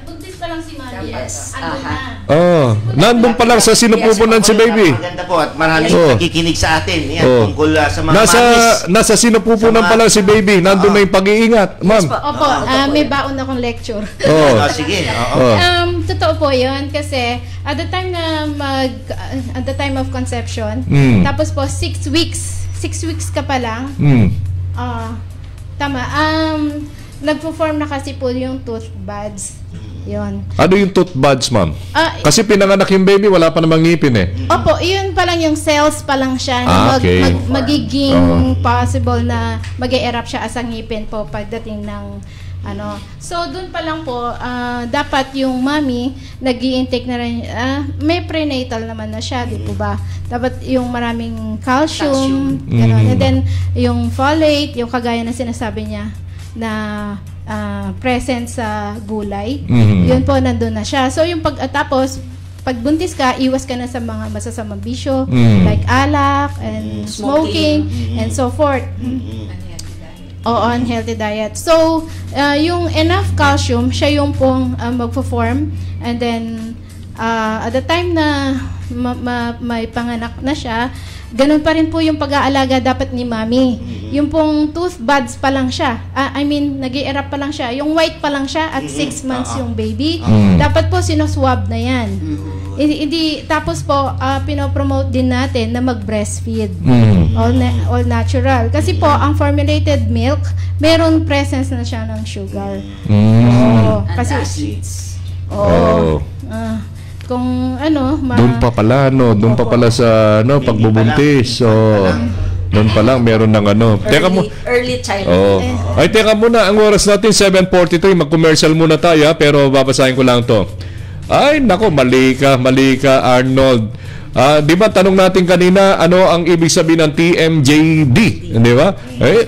Speaker 6: buntis pa lang si mami.
Speaker 4: Yes.
Speaker 6: Andun
Speaker 4: Aha.
Speaker 6: na.
Speaker 2: Oh, nandun pa lang sa sinupupunan si baby.
Speaker 3: Maganda po at maraming
Speaker 2: Oh.
Speaker 3: nakikinig sa atin. Yan,
Speaker 2: Oh.
Speaker 3: tungkol sa mga
Speaker 2: Nasa
Speaker 3: mamis.
Speaker 2: nasa sinupupunan
Speaker 3: Sa mga-
Speaker 2: pa lang si baby. Nandun na yung pag-iingat, ma'am.
Speaker 4: po.
Speaker 6: Opo, may baon akong lecture.
Speaker 2: Oh.
Speaker 3: Sige. Oo.
Speaker 2: Oh.
Speaker 6: Totoo po 'yun kasi at the time na at the time of conception,
Speaker 2: Mm.
Speaker 6: tapos po 6 weeks ka pa lang.
Speaker 2: Mm.
Speaker 6: Tama. Nagpo-form na kasi po yung tooth buds. 'Yon.
Speaker 2: Ano yung tooth buds, ma'am?
Speaker 6: Ah,
Speaker 2: Kasi pinanganak yung baby, wala pa namang ngipin eh.
Speaker 6: Opo, yun pa lang yung cells pa lang siya na
Speaker 2: Okay.
Speaker 6: magiging
Speaker 2: Oo.
Speaker 6: possible na mag-e-erupt siya as a ngipin po pagdating ng ano. So, dun pa lang po, dapat yung mommy nag-i-intake na rin, may prenatal naman na siya, di po ba? Dapat yung maraming calcium, gano'n. And then, yung folate, yung kagaya na sinasabi niya, na present sa gulay, yun po, nandun na siya. So, yung tapos, pag buntis ka, iwas ka na sa mga masasamang bisyo, like alak, and smoking, and so forth. Oo, unhealthy diet. So, yung enough calcium, siya yung pong magpo-form. And then, at the time na may panganak na siya, ganun pa rin po yung pag-aalaga dapat ni mami. Yung pong tooth buds pa lang siya. Nag-i-erupt pa lang siya. Yung white pa lang siya at 6 months yung baby. Dapat po sinoswab na yan. Tapos po, pinopromote din natin na mag-breastfeed. All natural. Kasi po, ang formulated milk, meron presence na siya ng sugar. Oo. Kasi,
Speaker 2: Oh.
Speaker 6: kung ano,
Speaker 2: Doon pa pala, no? Doon pa pala sa pagbubuntis. So, doon pa lang meron ng ano. Teka mo.
Speaker 4: Early childhood.
Speaker 2: Oh. Ay, teka muna. Ang oras natin, 7:43. Mag-commercial muna tayo, pero babasahin ko lang to. Ay, nako, mali ka, Arnold. Di ba tanong natin kanina ano ang ibig sabihin ng TMJD, di ba?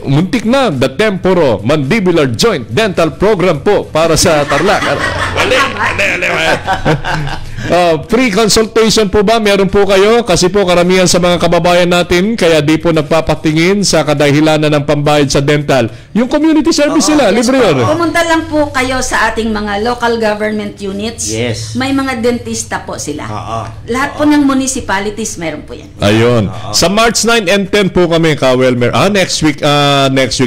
Speaker 2: Muntik na, the Temporomandibular Joint Dental Program po para sa Tarlac. Mali. Free consultation po ba? Meron po kayo? Kasi po karamihan sa mga kababayan natin kaya di po nagpapatingin sa kadahilanan ng pambayad sa dental. Yung community service sila, libre yun.
Speaker 4: Pumunta lang po kayo sa ating mga local government units.
Speaker 3: Yes.
Speaker 4: May mga dentista po sila. Lahat po ng municipalities meron po yan.
Speaker 2: Ayun. Sa March 9 and 10 po kami, Ka-Welmer. Next week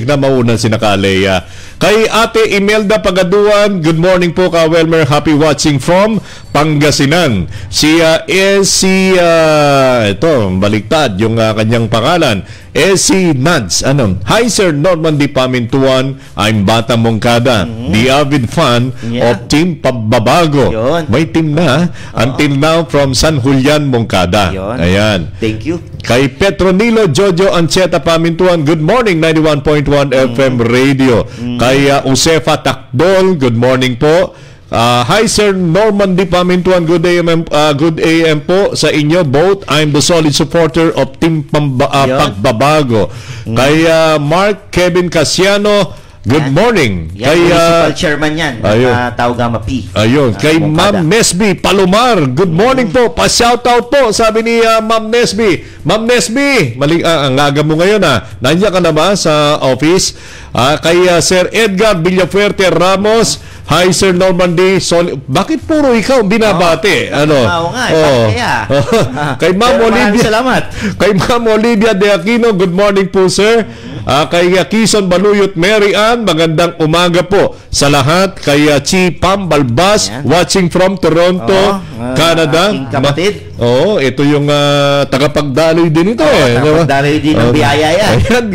Speaker 2: na mauna si Nakaleya. Kay Ate Imelda Pagaduan, good morning po, Ka-Welmer. Happy watching from Pangasinan. Siya is ito, baliktad yung kanyang pangalan. Si Nads. Hi Sir Norman Di Pamintuan, I'm Bata Mongkada, the avid fan of Team Pabbabago.
Speaker 3: Yun.
Speaker 2: May team na until now from San Julian Mongkada.
Speaker 3: Yun.
Speaker 2: Ayan.
Speaker 3: Thank you.
Speaker 2: Kay Petronilo Jojo Ancheta Pamintuan, good morning, 91.1 FM Radio. Kay Josefa Takdol, good morning po. Hi Sir Norman Di Pamintuan, good AM po sa inyo both. I'm the solid supporter of Team Pagbabago. Kay Mark Kevin Casiano, good morning.
Speaker 3: Yan,
Speaker 2: Kay
Speaker 3: municipal chairman yan.
Speaker 2: ayun.
Speaker 3: Taugama P.
Speaker 2: Ayun, kay
Speaker 3: Mongkada.
Speaker 2: Ma'am Nesby Palomar. Good morning po. Pa-shoutout po, sabi ni Ma'am Nesby. Ma'am Nesby, ang aga mo ngayon nandiyan ka na ba sa office? Kay Sir Edgar Villafuerte Ramos. Hi Sir Norman D. Bakit puro ikaw binabati?
Speaker 3: Oo nga, kaya.
Speaker 2: Kay Ma'am
Speaker 3: Pero maraming
Speaker 2: Olivia.
Speaker 3: salamat.
Speaker 2: Kay Ma'am Olivia De Aquino, good morning po sir. Kay Kison Baluyot Mary Ann, magandang umaga po sa lahat. Kay Chi Pam Balbas, watching from Toronto, Canada.
Speaker 3: Aking kapatid.
Speaker 2: Ito yung tagapagdaloy din ito.
Speaker 3: Tagapagdaloy din ng biyaya yan.
Speaker 2: Ayan.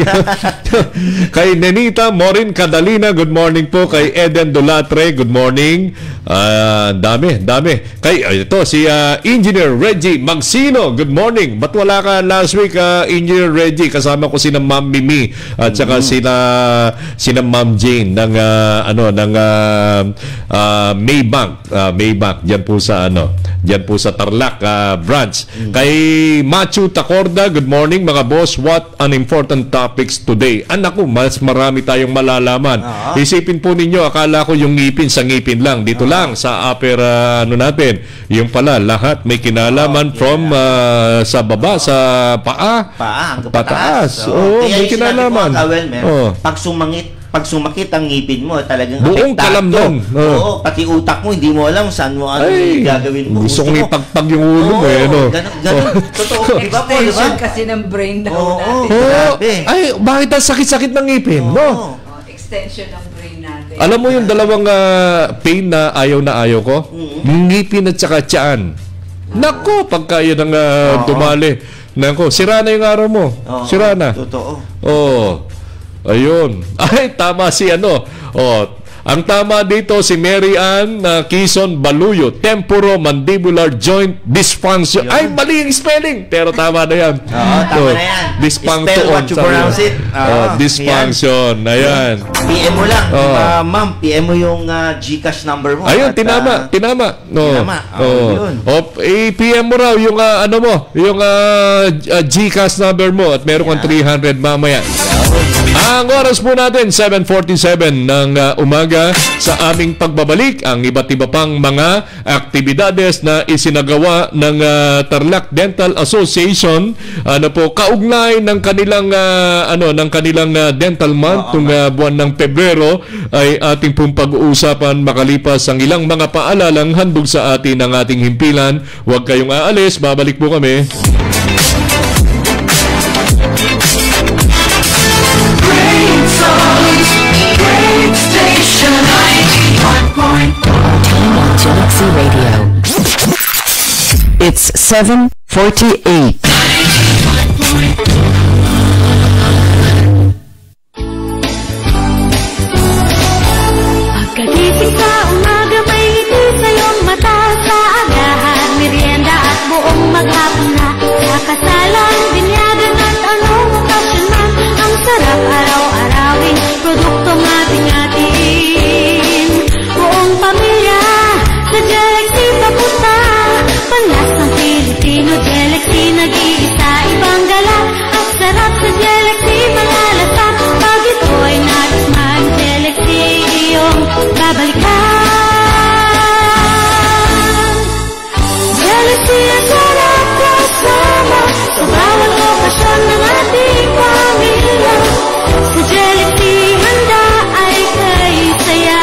Speaker 2: Kay Nenita Morin Cadalina, good morning po. Kay Eden Dolatre, good morning. Dami. Kay ito si Engineer Reggie Magsino, good morning. Ba't wala ka last week, Engineer Reggie? Kasama ko si Ma'am Mimi at saka sina Ma'am Jane ng Maybank diyan po sa Tarlac branch. Kay Machu Tacorda, good morning mga boss. What an important topics today. Naku, mas marami tayong malalaman. Isipin po ninyo, akala ko yung ngipin sa ngipin lang. Dito lang sa upper natin. Yung pala, lahat may kinalaman from sa baba, sa paa. Pataas. May kinalaman.
Speaker 3: Pag sumakit ang ngipin mo, talagang
Speaker 2: buong kalamnan.
Speaker 3: Oo, pati utak mo, hindi mo alam saan mo gagawin mo.
Speaker 2: Gusto kong ipagpag yung ulo mo.
Speaker 3: Ganun. Totoo. Diba po,
Speaker 5: Extension kasi ng brain daw natin.
Speaker 2: Ay, bakit ang sakit-sakit ng ngipin? No?
Speaker 5: Extension ng brain natin.
Speaker 2: Alam mo yung dalawang pain na ayaw ko? Ngipin at saka tiyan. Nako, pagka yun ang dumali. Nako, sira na yung araw mo. Sira na.
Speaker 3: Totoo.
Speaker 2: Ayun. Ay, tama si ang tama dito si Mary Ann Quezon Baluyo, temporomandibular joint dysfunction. Ay, mali yung spelling, pero tama na yan.
Speaker 3: Tama na yan.
Speaker 2: Dysfunction.
Speaker 3: Spell what you pronounce it.
Speaker 2: Dysfunction. Ayan.
Speaker 3: PM mo lang. Ma'am, PM mo yung GCash number mo.
Speaker 2: Ayun, tinama. PM mo raw yung yung GCash number mo at meron kang 300 mamaya. Ang oras po natin 7:47 ng umaga sa aming pagbabalik ang iba't iba pang mga aktibidades na isinagawa ng Tarlac Dental Association kaugnay ng kanilang dental month tung buwan ng Pebrero ay ating pong pag-uusapan makalipas ang ilang mga paalalang handog sa atin ng ating himpilan. Huwag kayong aalis, babalik po kami.
Speaker 1: Galaxy Radio. It's 7:48.
Speaker 7: Pagkagising sa umaga may ngiti sa iyong mata. Sa agahan, merienda at buong maghapon na. Nakasalang binyagan at anong okasyon man. Ang sarap araw-arawin, produktong ating-ating. Buong pamilya sa Galaxy papunta. Panlasang Pilipino, Galaxy nag-iisa, ibang gala. Ang sarap sa Galaxy, malalasan. Pag ito ay natisman, Galaxy iyong babalikan. Galaxy ang sarap kasama sa bawat okasyon ng ating pamilya. Sa Galaxy handa ay kay saya.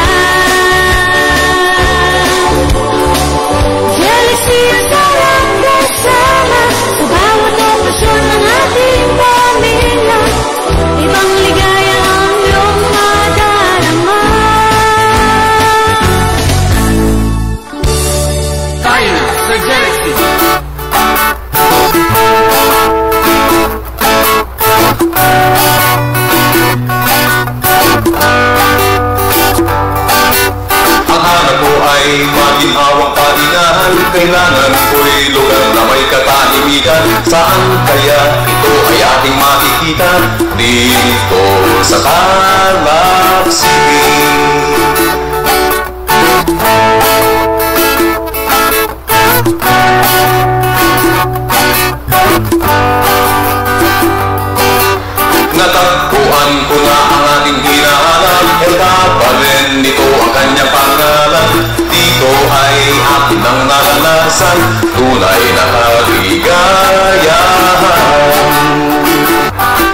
Speaker 7: Galaxy ang sarap kasama sa bawat okasyon ng ating pamilya. Ibang ligaya ang iyong madarama.
Speaker 8: Tayo na sa Galaxy.
Speaker 9: Ang hanap ko ay maginhawang pahingahan. Kailangan ko'y lugar na may katahimikan. Saan kaya ito ay ating makikita? Dito sa Tarlac City. Natagpuan ko na ang ating hinahanap. Elkabalen, nito ang kanyang pangalan. Dito ay akin ang naranasan, tunay na kaligayahan.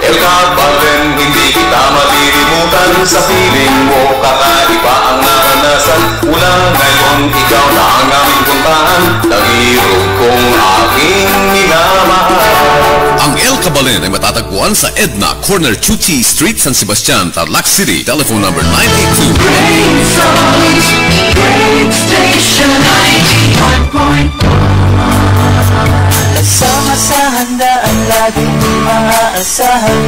Speaker 9: Elkabalen, hindi kita malilimutan. Sa piling mo, kakaiba ang naranasan. Mula ngayon, ikaw na ang aming puntahan. Nag-irog kong aking minamahal.
Speaker 10: Ang El Cabalin ay matatagpuan sa Edna, Corner Chuchi Street, San Sebastian, Tarlac City. Telephone number 982.
Speaker 8: Great songs, great station 91.1.
Speaker 11: Kasama sa handaan, laging maaasahan.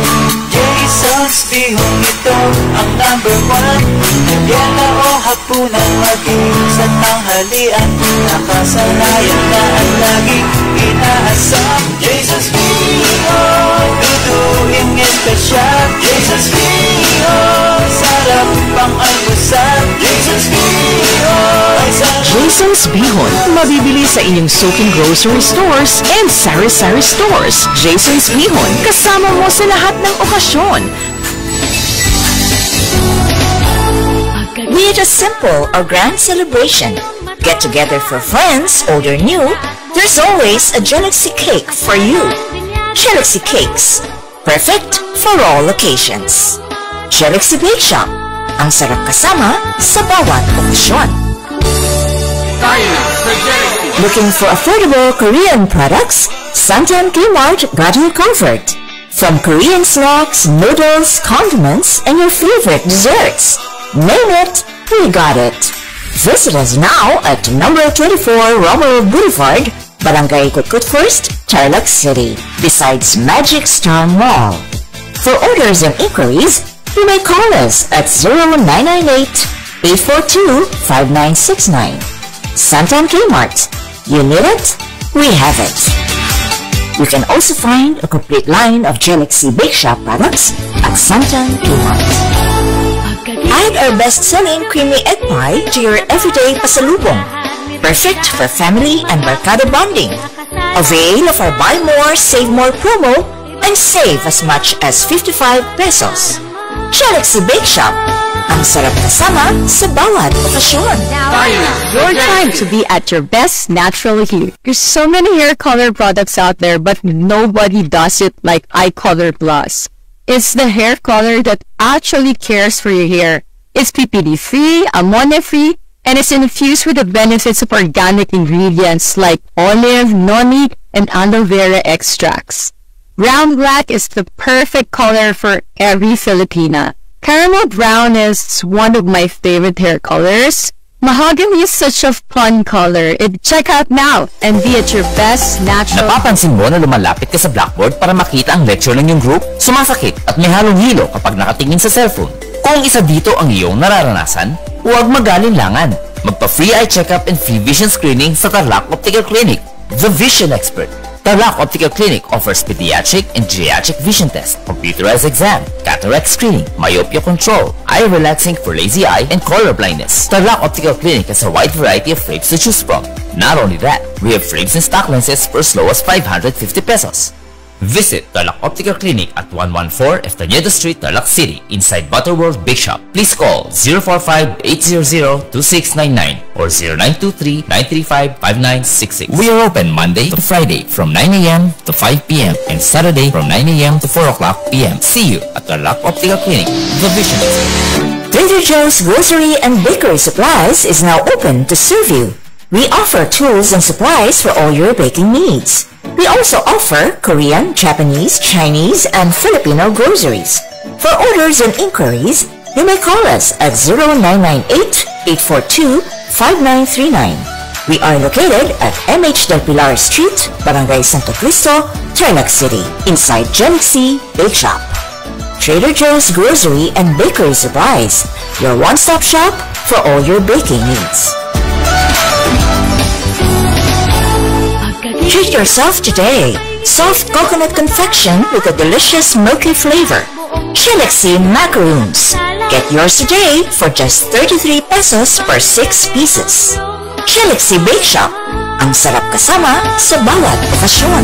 Speaker 11: Jason's bihong ito ang number 1. Merienda o hapunan, maging sa tanghalian. Nakasanayan na ang laging inaasam. Jason's bihong, siguraduhin espesyal. Jason's Bihon, sarap pang almusal. Jason's Bihon,
Speaker 1: Jason's Bihon, mabibili sa inyong Soaking Grocery Stores and Sari-Sari Stores. Jason's Bihon, kasama mo sa lahat ng okasyon.
Speaker 12: Be it a simple or grand celebration, get together for friends, old or new, there's always a Galaxy cake for you. Galaxy Cakes, perfect for all occasions. Galaxy Bake Shop, ang sarap kasama sa bawat okasyon. Looking for affordable Korean products? Santan Kmart got you covered. From Korean snacks, noodles, condiments, and your favorite desserts. Name it, we got it. Visit us now at number 24 Romero Boulevard, Barangay Kutkut First, Tarlac City, besides Magic Star Mall. For orders and inquiries, you may call us at 0998-842-5969. Santan Kmart. You need it, we have it. You can also find a complete line of Galaxy Bake Shop products at Santan Kmart. Add our best-selling creamy egg pie to your everyday pasalubong. Perfect for family and barkada bonding. Avail of our Buy More, Save More promo and save as much as 55 pesos. Galaxy Bake Shop. Ang sarap kasama sa bawat okasyon.
Speaker 13: Your time to be at your best naturally here. There's so many hair color products out there, but nobody does it like iColor Plus. It's the hair color that actually cares for your hair. It's PPD-free, ammonia-free, and it's infused with the benefits of organic ingredients like olive, noni, and aloe vera extracts. Brown black is the perfect color for every Filipina. Caramel brown is one of my favorite hair colors. Mahogany is such a fun color. Check out now and be at your best natural...
Speaker 14: Napapansin mo na lumalapit ka sa blackboard para makita ang lecture ng iyong group? Sumasakit at may halong hilo kapag nakatingin sa cellphone. Kung isa dito ang iyong nararanasan, huwag magalinlangan. Magpa-free eye checkup and free vision screening sa Tarlac Optical Clinic, the vision expert. Tarlac Optical Clinic offers pediatric and geriatric vision tests, computerized exam, cataract screening, myopia control, eye relaxing for lazy eye, and color blindness. Tarlac Optical Clinic has a wide variety of frames to choose from. Not only that, we have frames and stock lenses for as low as 550 pesos. Visit Tarlac Optical Clinic at 114 Estañeda Street, Tarlac City, inside Butterworld Big Shop. Please call 045-800-2699 or 0923-935-5966. We are open Monday to Friday from 9 a.m. to 5 p.m. and Saturday from 9 a.m. to 4 o'clock p.m. See you at Tarlac Optical Clinic, the vision.
Speaker 12: Trader Joe's Grocery and Bakery Supplies is now open to serve you. We offer tools and supplies for all your baking needs. We also offer Korean, Japanese, Chinese, and Filipino groceries. For orders and inquiries, you may call us at 0998-842-5939. We are located at MH Del Pilar Street, Barangay Santo Cristo, Tarlac City, inside Galaxy Bake Shop. Trader Joe's Grocery and Bakery Supplies, your one-stop shop for all your baking needs. Treat yourself today. Soft coconut confection with a delicious milky flavor. Galaxy Macaroons. Get yours today for just 33 pesos per 6 pieces. Galaxy Bake Shop. Ang sarap kasama sa bawat okasyon.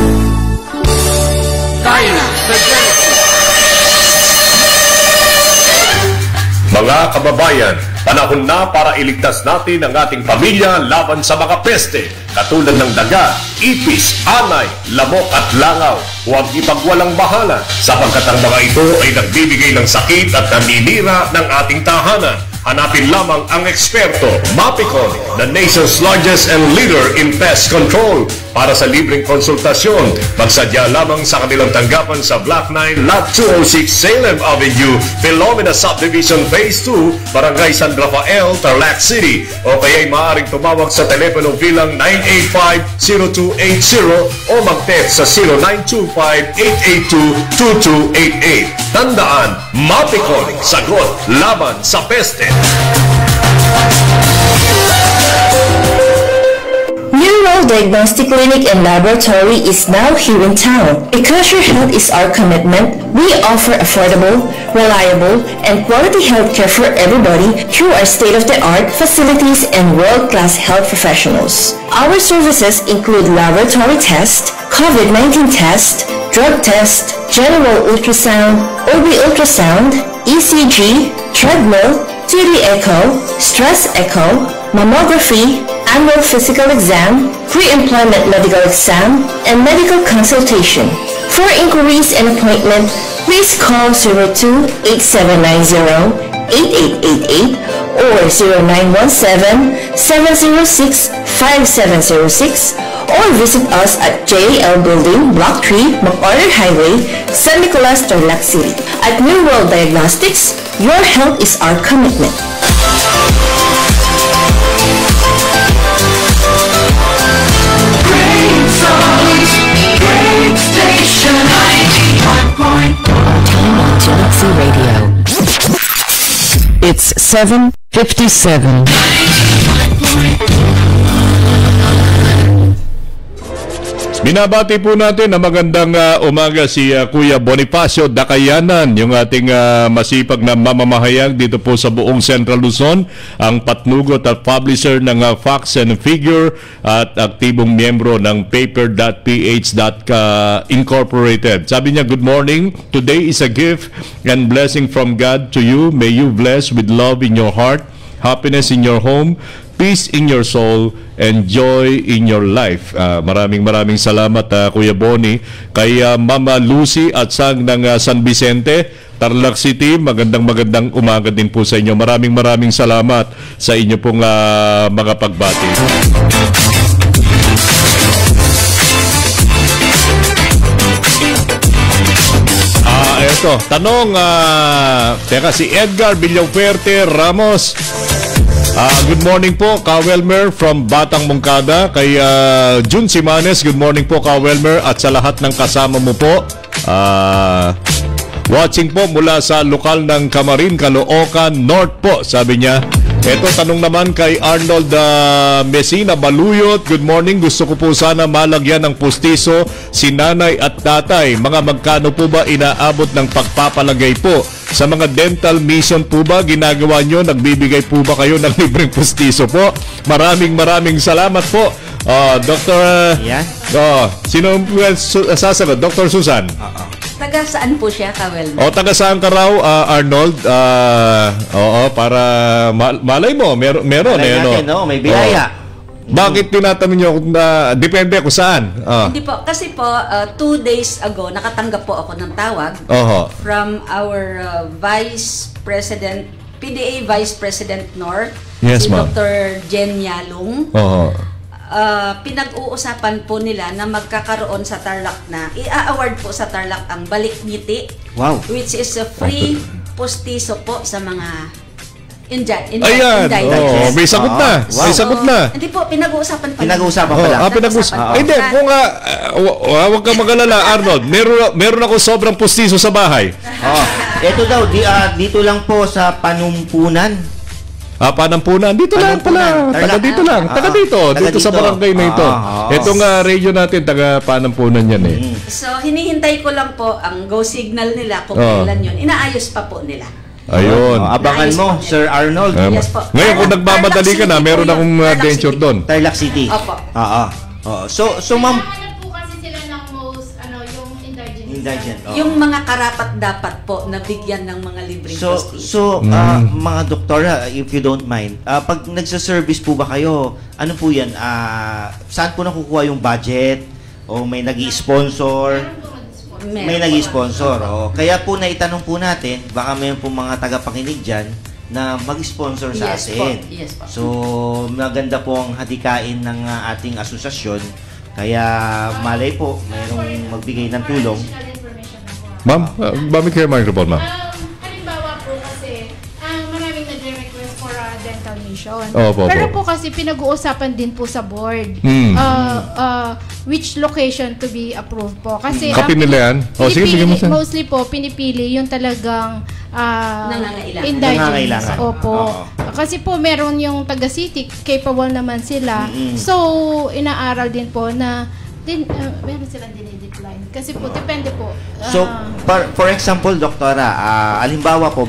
Speaker 2: Mga kababayan, panahon na para iligtas natin ang ating pamilya laban sa mga peste katulad ng daga, ipis, anay, lamok at langaw. Huwag ipagwalang bahala sapagkat ang mga ito ay nagbibigay ng sakit at naninira ng ating tahanan. Hanapin lamang ang eksperto, Mapicon, the nation's largest and leader in pest control. Para sa libreng konsultasyon, magsadya lamang sa kanilang tanggapan sa Block 9, Lot 206 Salem Avenue, Philomena Subdivision Phase 2, Barangay San Rafael, Tarlac City. O kaya'y maaaring tumawag sa telepono bilang 985-0280 o mag-text sa 0925-882-2288. Tandaan, Mapicon, sagot laban sa peste.
Speaker 1: New
Speaker 12: World Diagnostic Clinic and Laboratory is now here in town. Because your health is our commitment, we offer affordable, reliable, and quality healthcare for everybody through our state-of-the-art facilities and world-class health professionals. Our services include laboratory test, COVID-19 test, drug test, general ultrasound, OB ultrasound, ECG, treadmill, 3D echo, stress echo, mammography, annual physical exam, pre-employment medical exam, and medical consultation. For inquiries and appointment, please call 02-8790-8888 or 0917-706-5706 or visit us at JL Building, Block 3, MacArthur Highway, San Nicolas, Tarlac City. At New World Diagnostics, your health is our commitment.
Speaker 8: Great songs, great station 91.1
Speaker 1: Time on Galaxy Radio. It's 7:57.
Speaker 2: Binabati po natin na magandang umaga si Kuya Bonifacio Dakayanan, yung ating masipag na mamamahayag dito po sa buong Central Luzon, ang patnugot at publisher ng Facts and Figure at aktibong miyembro ng Paper.ph Incorporated. Sabi niya, good morning. Today is a gift and blessing from God to you. May you bless with love in your heart, happiness in your home, peace in your soul, and joy in your life. Maraming salamat Kuya Boni. Kay Mama Lucy at Sang ng San Vicente, Tarlac City, magandang umaga din po sa inyo. Maraming salamat sa inyo pong mga pagbati. Eto, tanong, teka, si Edgar Villafuerte Ramos. Good morning po, Kawelmer from Batang Mongkada. Kay Jun Simanes, good morning po, Kawelmer, at sa lahat ng kasama mo po. Watching po mula sa lokal ng Camarin, Caloocan North po, sabi niya. Ito, tanong naman kay Arnold Messina Baluyot. Good morning, gusto ko po sana malagyan ng pustiso si nanay at tatay. Mga magkano po ba inaabot ng pagpapalagay po? Sa mga dental mission po ba ginagawa nyo? Nagbibigay po ba kayo ng libreng pustiso po? Maraming salamat po. Dr. Sino sasagot? Dr. Susan?
Speaker 4: Taga saan po siya, Kawel?
Speaker 2: Taga saan ka raw, Arnold? Oo, para malay mo, meron
Speaker 3: malay natin, no? May biyaya.
Speaker 2: Bakit tinatanong nyo na depende ako saan?
Speaker 4: Hindi po, kasi po 2 days ago nakatanggap po ako ng tawag from our Vice President, PDA Vice President North, si Dr. Jen Yalong. Pinag-uusapan po nila na magkakaroon sa Tarlac na i-award po sa Tarlac ang Balik Ngiti, which is a free postiso po sa mga
Speaker 2: Ayan, may sagot na. May sagot na.
Speaker 4: Hindi po, pinag-uusapan pa.
Speaker 3: Pinag-uusapan pa lang.
Speaker 2: Hindi, kung huwag kang mag-alala, Arnold. Meron ako sobrang pustiso sa bahay.
Speaker 3: Ito daw, dito lang po sa Panumpunan.
Speaker 2: Panampunan. Dito lang pala. Taga dito lang. Taga dito sa barangay na ito. Itong radio natin, taga Panampunan yan eh.
Speaker 4: So, hinihintay ko lang po ang go signal nila kung kailan yun. Inaayos pa po nila.
Speaker 2: Ayun.
Speaker 3: Abangan mo, Sir Arnold.
Speaker 4: Yes po.
Speaker 2: Ngayon, kung nagmamadali ka na, meron akong venture doon.
Speaker 3: Tarlac City.
Speaker 4: Opo.
Speaker 3: So ma'am,
Speaker 6: po kasi sila ng most, yung indigent.
Speaker 4: Yung mga karapat dapat po na bigyan ng mga libreng
Speaker 3: So, mga doktor, if you don't mind, pag nagsa-service po ba kayo, ano po yan? Saan po nakukuha yung budget? O may nag-i-sponsor? May nag-i-sponsor. Kaya po naitanong po natin, baka mayroon po mga tagapakinig dyan na mag-sponsor sa atin.
Speaker 4: Yes po.
Speaker 3: So, maganda po ang hadikain ng ating asosasyon. Kaya malay po, mayroong magbigay ng tulong.
Speaker 2: Ma'am, bakit kayo microphone, ma'am?
Speaker 6: Halimbawa po kasi, maraming nag-request for a dental mission.
Speaker 2: Pero
Speaker 6: po kasi pinag-uusapan din po sa board. Which location to be approved po. Kasi
Speaker 2: kapin nila yan?
Speaker 6: mostly po, pinipili yung talagang
Speaker 4: Nangangailangan.
Speaker 6: indigents.
Speaker 3: Nangangailangan.
Speaker 6: Opo.
Speaker 3: Oo.
Speaker 6: Kasi po meron yung taga-city, capable naman sila. So, inaaral din po na meron silang dinidecline. Kasi po, depende po.
Speaker 3: So, for example, doktora, alimbawa po,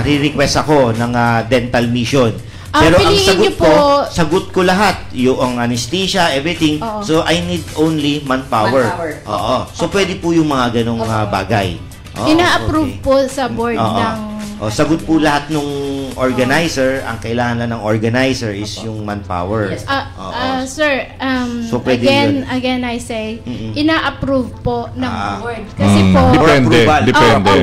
Speaker 3: re-request ako ng dental mission. Pero ang sagot ko lahat, yung anesthesia, everything. So, I need only manpower. Oo. So, pwede po yung mga ganong bagay.
Speaker 6: Ina-approve po sa board ng...
Speaker 3: sagot po lahat nung organizer. Ang kailangan lang ng organizer is yung manpower.
Speaker 4: Yes.
Speaker 6: Sir,
Speaker 3: So, pwede
Speaker 6: again I say, ina-approve po ng board. Kasi po,
Speaker 2: Depende.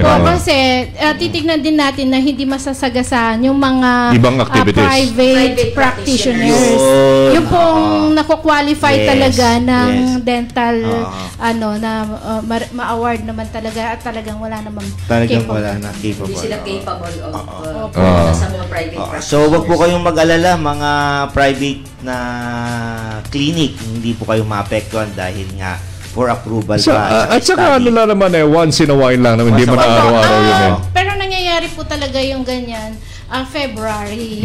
Speaker 6: Kasi titignan din natin na hindi masasagasaan yung mga
Speaker 2: ibang activities.
Speaker 6: Private practitioners. Yung pong nako-qualify talaga ng dental na ma-award naman talaga at talagang wala namang
Speaker 3: wala na capable.
Speaker 4: Hindi sila capable of sa mga private practice.
Speaker 3: So, wag po kayong mag-alala, mga private na clinic, hindi po kayo maapektuhan dahil nga for approval
Speaker 2: So,
Speaker 3: pa.
Speaker 2: at saka ano lang naman once in a while lang naman, hindi mo na araw-araw yun
Speaker 6: Pero nangyayari po talaga yung ganyan, February.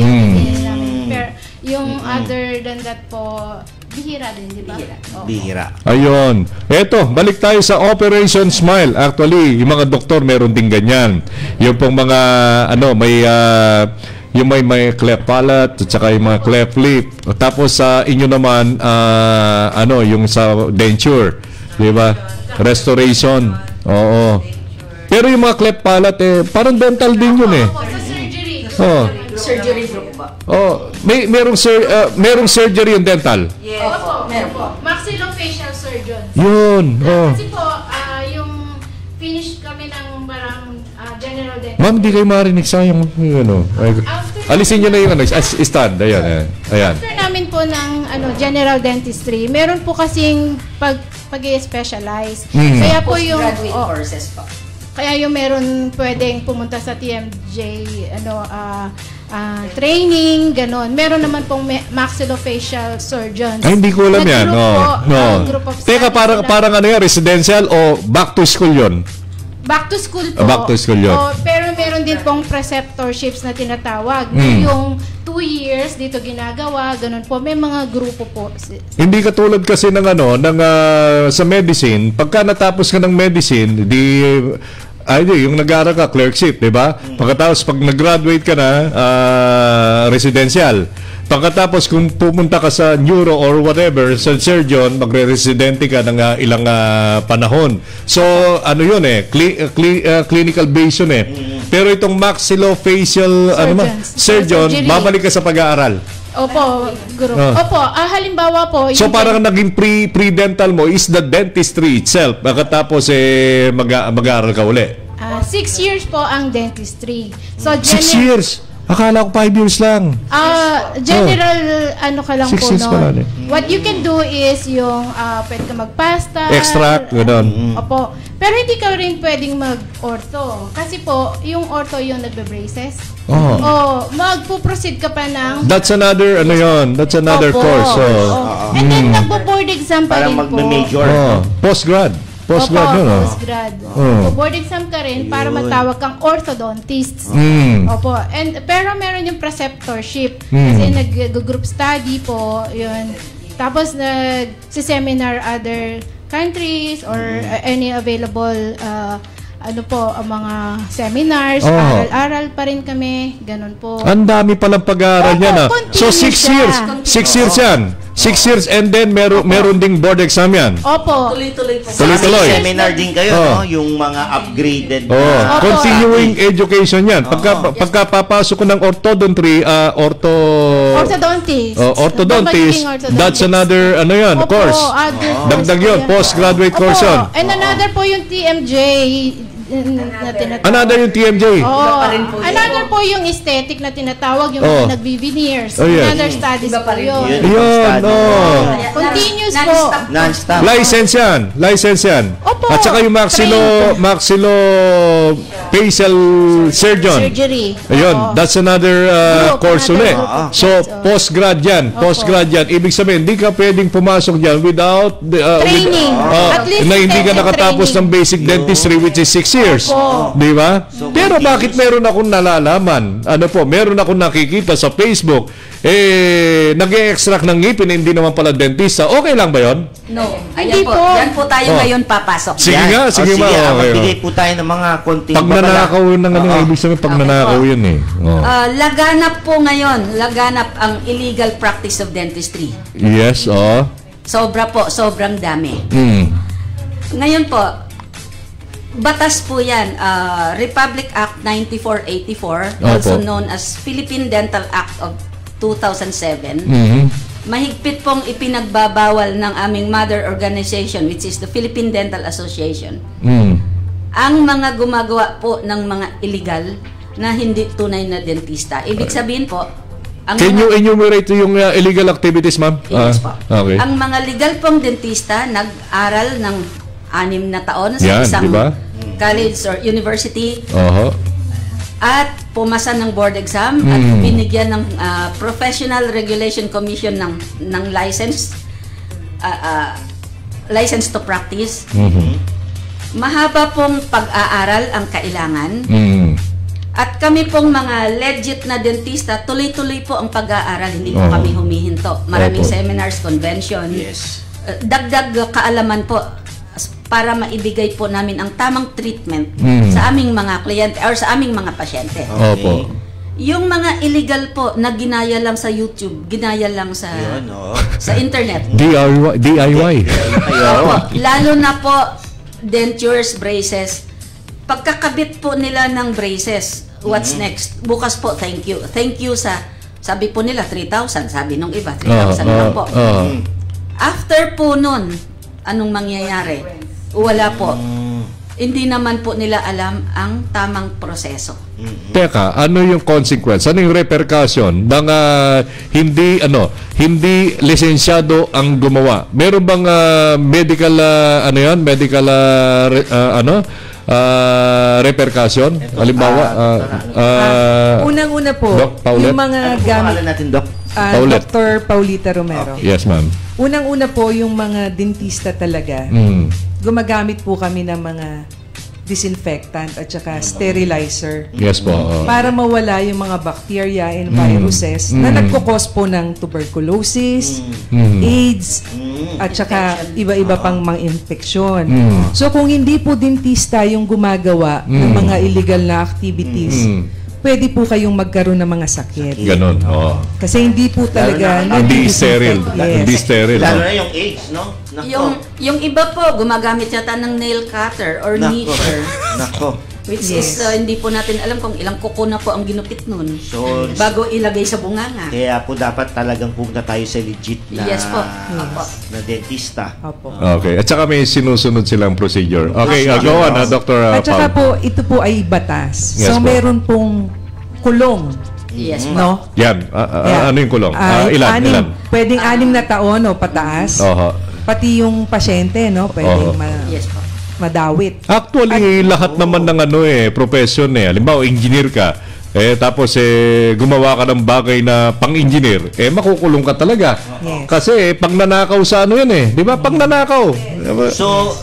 Speaker 6: Pero yung other than that po, bihira din, di ba?
Speaker 3: Bihira.
Speaker 2: Ayun. Eto, balik tayo sa Operation Smile. Actually, yung mga doktor meron din ganyan. Yung pong mga, yung may cleft palate at saka yung mga cleft lip. Tapos sa inyo naman, yung sa denture. Di ba? Restoration. Oo. Pero yung mga cleft palate, parang dental din yun eh.
Speaker 6: Sa surgery.
Speaker 4: Surgery group ba?
Speaker 2: Merong surgery yung dental.
Speaker 4: Yes. Meron po.
Speaker 6: Maxillofacial surgeons.
Speaker 2: Yun.
Speaker 6: Kasi po, yung finish kami ng parang general dental.
Speaker 2: Ma'am, di kayo marinig sa yung alisin nyo na yung stand. Ayan.
Speaker 6: After namin po ng general dentistry, meron po kasing pag-i-specialize. Kaya po yung
Speaker 4: postgraduate courses po.
Speaker 6: Kaya yung meron pwedeng pumunta sa TMJ training, ganon. Meron naman pong maxillofacial surgeons.
Speaker 2: Ay, hindi ko alam yan.
Speaker 6: Group of
Speaker 2: Teka, parang ano yan, residential o back to school yun?
Speaker 6: Back to school po.
Speaker 2: Back to school yun.
Speaker 6: Pero meron din pong preceptorships na tinatawag. Yung 2 years dito ginagawa, ganun po. May mga grupo po.
Speaker 2: Hindi katulad kasi ng sa medicine, pagka natapos ka ng medicine, yung nag-aaral ka, clerkship, di ba? Pagkatapos, pag nag-graduate ka na, residential. Pagkatapos, kung pumunta ka sa neuro or whatever, sa surgeon, magre-residente ka ng ilang panahon. So, clinical base yun eh. Pero itong maxillofacial surgeon, babalik ka sa pag-aaral.
Speaker 6: Opo, group. Opo, halimbawa po.
Speaker 2: So parang naging pre-dental mo is the dentistry itself. Pagkatapos mag-aaral ka uli.
Speaker 6: 6 years po ang dentistry. So
Speaker 2: 6 years? Akala ko 5 years lang.
Speaker 6: General ka lang
Speaker 2: 6
Speaker 6: po
Speaker 2: years pa lang eh.
Speaker 6: What you can do is yung pwede ka magpasta.
Speaker 2: Extract, gano'n.
Speaker 6: Opo. Pero hindi ka rin pwedeng mag-ortho. Kasi po, yung ortho yung nagbe-braces. Magpo-proceed ka pa ng...
Speaker 2: That's another, That's another course.
Speaker 6: And then, magpo-board exam pa rin po.
Speaker 3: Parang mag-major.
Speaker 2: Postgrad. Postgrad yun,
Speaker 6: postgrad. Board exam ka rin para matawag kang orthodontist. Opo. Pero meron yung preceptorship. Kasi nag-group study po, yun. Tapos nag-seminar other countries or any available mga seminars, aral-aral pa rin kami, ganun po.
Speaker 2: Ang dami palang pag-aaral yan. So 6 years. 6 years yan. 6 years and then meron ding board exam yan.
Speaker 6: Opo.
Speaker 4: Tuloy-tuloy po.
Speaker 2: Tuloy-tuloy.
Speaker 3: Seminar din kayo, no? Yung mga upgraded
Speaker 2: continuing education yan. Pagka papasok ko ng orthodontry, orthodontist, that's another course. Dagdag yun, postgraduate course yun.
Speaker 6: And another po yung TMJ na tinatawag.
Speaker 2: Another yung TMJ.
Speaker 6: Another po yung aesthetic na tinatawag, yung mga nagvi-veneers. Another studies po yun. Continuous po.
Speaker 3: Non-stop.
Speaker 2: License yan. At saka yung maxillofacial surgery. Ayun, that's another course ulit. So, postgrad yan. Ibig sabihin, hindi ka pwedeng pumasok dyan without
Speaker 6: training.
Speaker 2: At least na hindi ka nakatapos ng basic dentistry which is 6 years. Di ba? Pero bakit meron akong nalalaman? Meron akong nakikita sa Facebook, nag-e-extract ng ngipin, hindi naman pala dentista. Okay lang ba yon?
Speaker 4: No. Ayan po. Yan po tayo ngayon papasok.
Speaker 2: Sige nga, sige ma.
Speaker 3: Magbigay po tayo ng mga konting
Speaker 2: pag nanakaw ng ibig sabihin pag nanakaw yun eh.
Speaker 4: Laganap po ngayon. Laganap ang illegal practice of dentistry.
Speaker 2: Yes,
Speaker 4: Sobrang dami. Ngayon po, batas po yan, Republic Act 9484, also known as Philippine Dental Act of 2007. Mahigpit pong ipinagbabawal ng aming mother organization, which is the Philippine Dental Association, ang mga gumagawa po ng mga illegal na hindi tunay na dentista. Ibig sabihin po,
Speaker 2: can you enumerate yung illegal activities, ma'am?
Speaker 4: Yes po.
Speaker 2: Okay.
Speaker 4: Ang mga legal pong dentista nag-aral ng 6 na taon sa isang college or university at pumasa ng board exam at binigyan ng Professional Regulation Commission ng license to practice. Mahaba pong pag-aaral ang kailangan. At kami pong mga legit na dentista, tuloy-tuloy po ang pag-aaral, hindi po kami humihinto. Maraming seminars, convention, dagdag kaalaman po para maibigay po namin ang tamang treatment sa aming mga kliyente or sa aming mga pasyente. Yung mga illegal po na ginaya lang sa YouTube, ginaya lang sa internet.
Speaker 2: DIY.
Speaker 4: Lalo na po dentures, braces. Pagkakabit po nila ng braces, what's next? Bukas po, thank you. Thank you sa, sabi po nila 3,000, sabi nung iba 3,000 lang po. After po nun, anong mangyayari? Wala po. Hindi naman po nila alam ang tamang proseso.
Speaker 2: Teka, ano yung consequence? Ano yung repercussion ng hindi lisensyado ang gumawa? Meron bang medical repercussion? Halimbawa,
Speaker 15: unang-una po,
Speaker 2: Doc,
Speaker 15: yung mga gamit
Speaker 3: natin, Doc?
Speaker 15: Dr. Paulita Romero.
Speaker 2: Yes, ma'am.
Speaker 15: Unang-una po, yung mga dentista talaga, gumagamit po kami ng mga disinfectant at saka sterilizer.
Speaker 2: Yes po.
Speaker 15: Para mawala yung mga bacteria and viruses na nagkukos po ng tuberculosis, AIDS, at saka iba-iba pang mga infeksyon. So kung hindi po dentista yung gumagawa ng mga illegal na activities, pwede po kayong magkaroon ng mga sakit.
Speaker 2: Ganon,
Speaker 15: Kasi hindi po talaga
Speaker 2: hindi sterile. Hindi sterile.
Speaker 3: Lalo na yung AIDS, no?
Speaker 4: Yung iba po, gumagamit yata ng nail cutter or nicher. Which is, hindi po natin alam kung ilang kuko na po ang ginupit nun bago ilagay sa bunganga.
Speaker 3: Kaya po dapat talagang pumunta tayo sa legit na, na dentista.
Speaker 2: Okay. At saka may sinusunod silang procedure. Okay, go on, Dr.
Speaker 15: At saka po, ito po ay batas. So, meron pong kulong.
Speaker 4: Yes,
Speaker 15: no?
Speaker 2: Yan. Ano yung kulong? Ilan?
Speaker 15: Pwedeng 6 na taon o pataas. Pati yung pasyente, no? Pwedeng madawit.
Speaker 2: Actually, lahat naman ng profession halimbawa, engineer ka, tapos gumawa ka ng bagay na pang-engineer, makukulong ka talaga. Kasi pag nanakaw sa di ba? Pag nanakaw.
Speaker 3: So,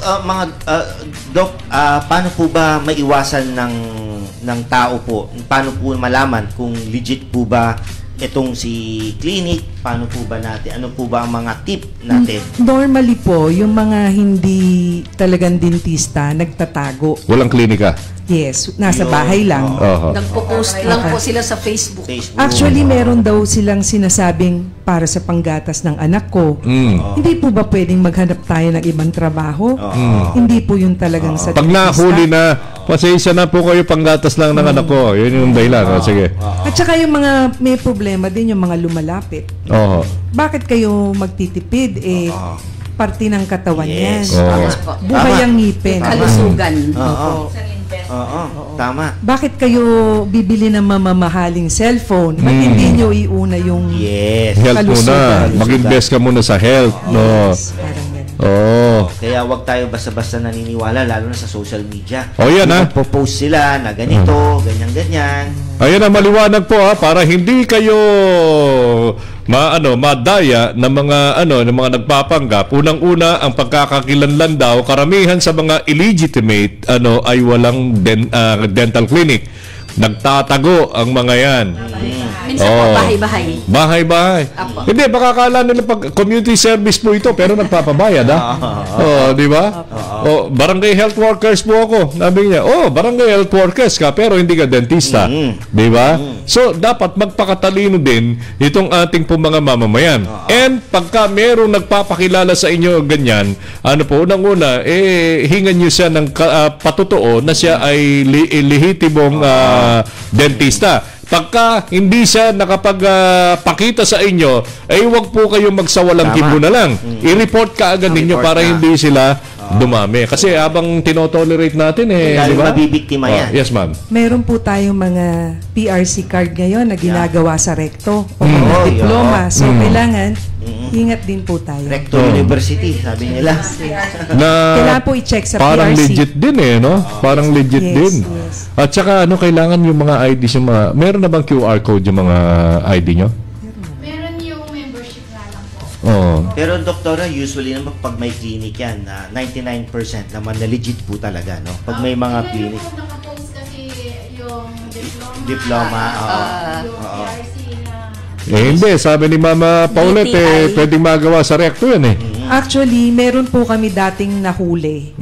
Speaker 3: Doc, paano po ba maiwasan ng tao po? Paano po malaman kung legit po ba itong si clinic? Paano po ba natin? Ano po ba ang mga tip natin?
Speaker 15: Normally po, yung mga hindi talagang dentista, nagtatago.
Speaker 2: Walang klinika?
Speaker 15: Yes, nasa bahay lang.
Speaker 4: Nagpo-post lang po sila sa Facebook.
Speaker 15: Actually, meron daw silang sinasabing para sa panggatas ng anak ko. Hindi po ba pwedeng maghanap tayo ng ibang trabaho? Hindi po yun talagang sa
Speaker 2: pag nahuli na, pasensya na po kayo, panggatas lang ng anak ko. Yun yung dahilan. Sige.
Speaker 15: At saka yung mga may problema din, yung mga lumalapit. Bakit kayo magtitipid? Parte ng katawan yan. Buhay ang ngipin.
Speaker 4: Kalusugan.
Speaker 3: Tama.
Speaker 15: Bakit kayo bibili ng mamamahaling cellphone? Ba't hindi nyo iuna yung
Speaker 2: health muna. Mag-invest ka muna sa health.
Speaker 3: Kaya wag tayo basta-basta naniniwala, lalo na sa social media.
Speaker 2: Yan
Speaker 3: Post sila na ganito, ganyan-ganyan.
Speaker 2: Ayan na, maliwanag po para hindi kayo madaya ng mga nagpapanggap. Unang-una, ang pagkakakilanlan daw, karamihan sa mga illegitimate ay walang dental clinic. Nagtatago ang mga yan.
Speaker 4: Minsan po bahay-bahay.
Speaker 2: Bahay-bahay. Hindi, baka akala nila pag community service po ito, pero nagpapabayad, di ba? Barangay health workers po ako. Sabi niya, barangay health workers ka, pero hindi ka dentista. Di ba? So, dapat magpakatalino din itong ating po mga mamamayan. And pagka merong nagpapakilala sa inyo ganyan, unang-una, hingan nyo siya ng patutuo na siya ay lehitimong dentista. Pagka hindi siya nakapagpakita sa inyo, huwag po kayong magsawalang kibo na lang. I-report ka agad ninyo para hindi sila dumami. Kasi habang tinotolerate natin, di ba?
Speaker 3: Mabibiktima yan.
Speaker 2: Yes, ma'am.
Speaker 15: Meron po tayong mga PRC card ngayon na ginagawa sa recto o mga diploma. So, kailangan ingat din po tayo.
Speaker 3: Recto University, sabi nila.
Speaker 15: Kailangan po i-check sa
Speaker 2: parang
Speaker 15: PRC.
Speaker 2: legit din no? Parang legit din. At saka kailangan yung mga ID yung mga, meron na bang QR code yung mga ID nyo?
Speaker 6: Meron yung membership na lang po.
Speaker 3: Pero doktora, usually naman pag may clinic yan, 99% naman na legit po talaga, no? Pag may mga clinic.
Speaker 6: Nakapost kasi yung
Speaker 3: Diploma.
Speaker 6: yung PRC na
Speaker 2: Hindi, sabi ni Mama Paulette, pwedeng magawa sa recto yan
Speaker 15: Actually, meron po kami dating nahuli.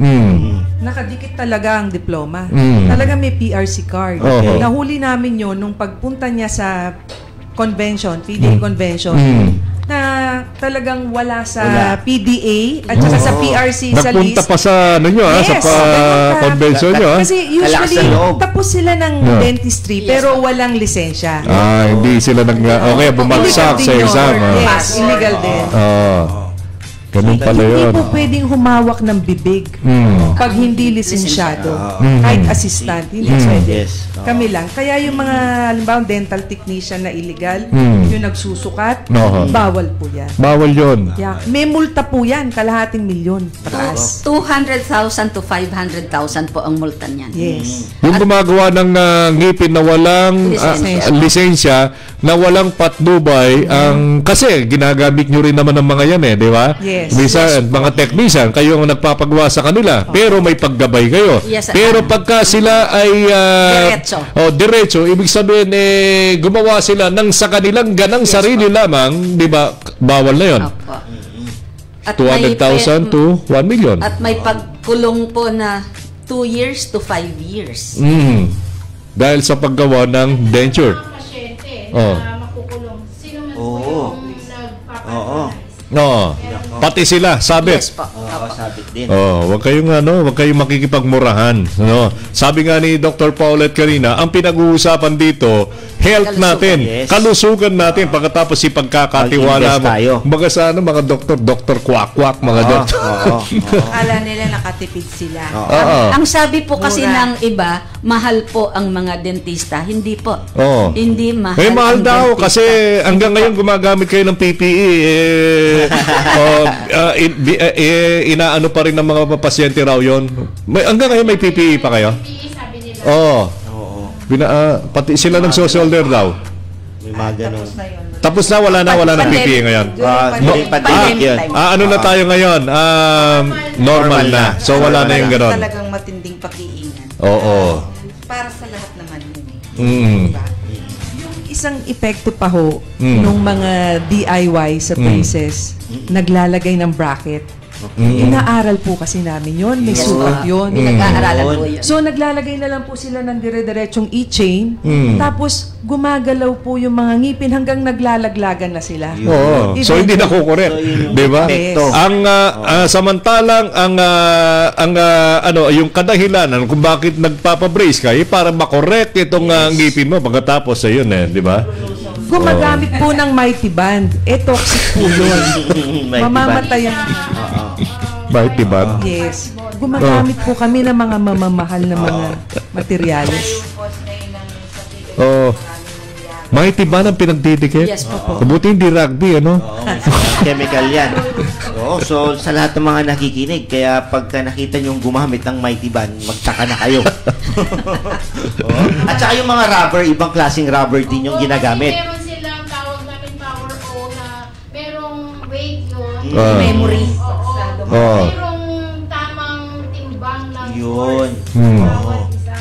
Speaker 15: Nakadikit talaga ang diploma. Talaga may PRC card. Nahuli namin yon nung pagpunta niya sa convention, PDA convention, na talagang wala sa PDA at saka sa PRC sa list.
Speaker 2: Nagpunta pa sa sa convention nyo.
Speaker 15: Kasi usually, tapos sila ng dentistry pero walang lisensya.
Speaker 2: Hindi sila bumagsak sa exam.
Speaker 15: Yes, illegal din.
Speaker 2: Ganun pala yun.
Speaker 15: Hindi po pwedeng humawak ng bibig pag hindi lisensyado. Kahit assistant, hindi pwede. Kami lang. Kaya yung mga, halimbawa, dental technician na illegal, yung nagsusukat, bawal po yan.
Speaker 2: Bawal yun.
Speaker 15: May multa po yan, kalahating milyon. Pataas.
Speaker 4: 200,000 to 500,000 po ang multa niyan.
Speaker 15: Yes.
Speaker 2: Yung gumagawa ng ngipin na walang lisensya, na walang patnubay, kasi ginagamit nyo rin naman ng mga yan di ba?
Speaker 15: Yes.
Speaker 2: Minsan, mga technician, kayo ang nagpapagawa sa kanila, pero may paggabay kayo. Pero pagka sila ay diretso, ibig sabihin gumawa sila ng sa kanilang ganang sarili lamang, di ba? Bawal na yun. 200,000 to 1 million.
Speaker 4: At may pagkulong po na 2 years to 5 years.
Speaker 2: Dahil sa paggawa ng denture.
Speaker 6: makukulong. Sino man po yung
Speaker 2: Pati sila, sabit.
Speaker 3: Yes po. Sabit din.
Speaker 2: Wag kayong makikipagmurahan, Sabi nga ni Dr. Paulette kanina, ang pinag-uusapan dito, health natin, kalusugan natin, pagkatapos ipagkakatiwala mo. Mga mga doktor kwak-kwak, mga doktor.
Speaker 5: Akala nila nakatipid sila.
Speaker 4: Ang sabi po kasi ng iba, mahal po ang mga dentista. Hindi po. Hindi mahal.
Speaker 2: Mahal daw kasi hanggang ngayon gumagamit kayo ng PPE. Inaano pa rin ng mga pasyente raw yun. Hanggang ngayon may PPE pa kayo? Pati sila nagsosolder daw.
Speaker 3: May mga ganun.
Speaker 2: Tapos na, wala na PPE ngayon. Ano na tayo ngayon? Normal na. So wala na yung gano'n.
Speaker 5: Talagang matinding pag-iingat. Para sa lahat naman yun diba?
Speaker 15: Isang epekto pa ho nung mga DIY sa braces, naglalagay ng bracket. Inaaral po kasi namin yun. May sukat yun.
Speaker 4: Nag-aaralan po yun.
Speaker 15: So, naglalagay na lang po sila ng dire-diretsong e-chain. Tapos, gumagalaw po yung mga ngipin hanggang naglalaglagan na sila.
Speaker 2: So, hindi na kukorek. Diba? Ang samantalang yung kadahilanan kung bakit nagpapabrace ka para makorek itong ngipin mo pagkatapos ayun diba?
Speaker 15: Gumagamit po ng Mighty Band. Toxic po yun. Mamamatay ang...
Speaker 2: Mighty Band?
Speaker 15: Yes. Gumagamit po kami ng mga mamamahal na mga materyales.
Speaker 2: Mighty Band ang pinagdidikit?
Speaker 4: Yes po.
Speaker 2: Kabuti hindi rugby,
Speaker 3: Chemical yan. So sa lahat ng mga nakikinig, kaya pagka nakita nyo gumamit ng Mighty Band, magtaka na kayo. At saka yung mga rubber, ibang klaseng rubber din yung ginagamit.
Speaker 6: Meron silang tawag namin power O na
Speaker 4: memory.
Speaker 6: Mayroong tamang timbang ng
Speaker 3: Yun.
Speaker 6: bawat isa.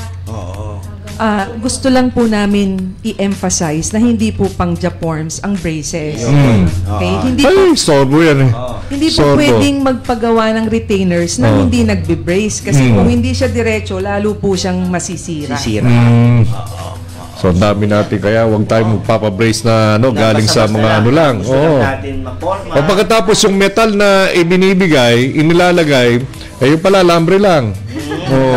Speaker 15: Gusto lang po namin i-emphasize na hindi po pang Japorms ang braces. Okay? Hindi po,
Speaker 2: Ay, sorbo yan eh.
Speaker 15: hindi po
Speaker 2: Sorbo.
Speaker 15: pwedeng magpagawa ng retainers na hindi nagbe-brace kasi kung hindi siya diretso, lalo po siyang masisira.
Speaker 2: So, ang dami natin. Kaya huwag tayo magpapabrace na galing sa mga ano lang.
Speaker 3: Gusto lang natin maporma.
Speaker 2: O pagkatapos yung metal na ibinibigay, inilalagay, yung pala, lambre lang.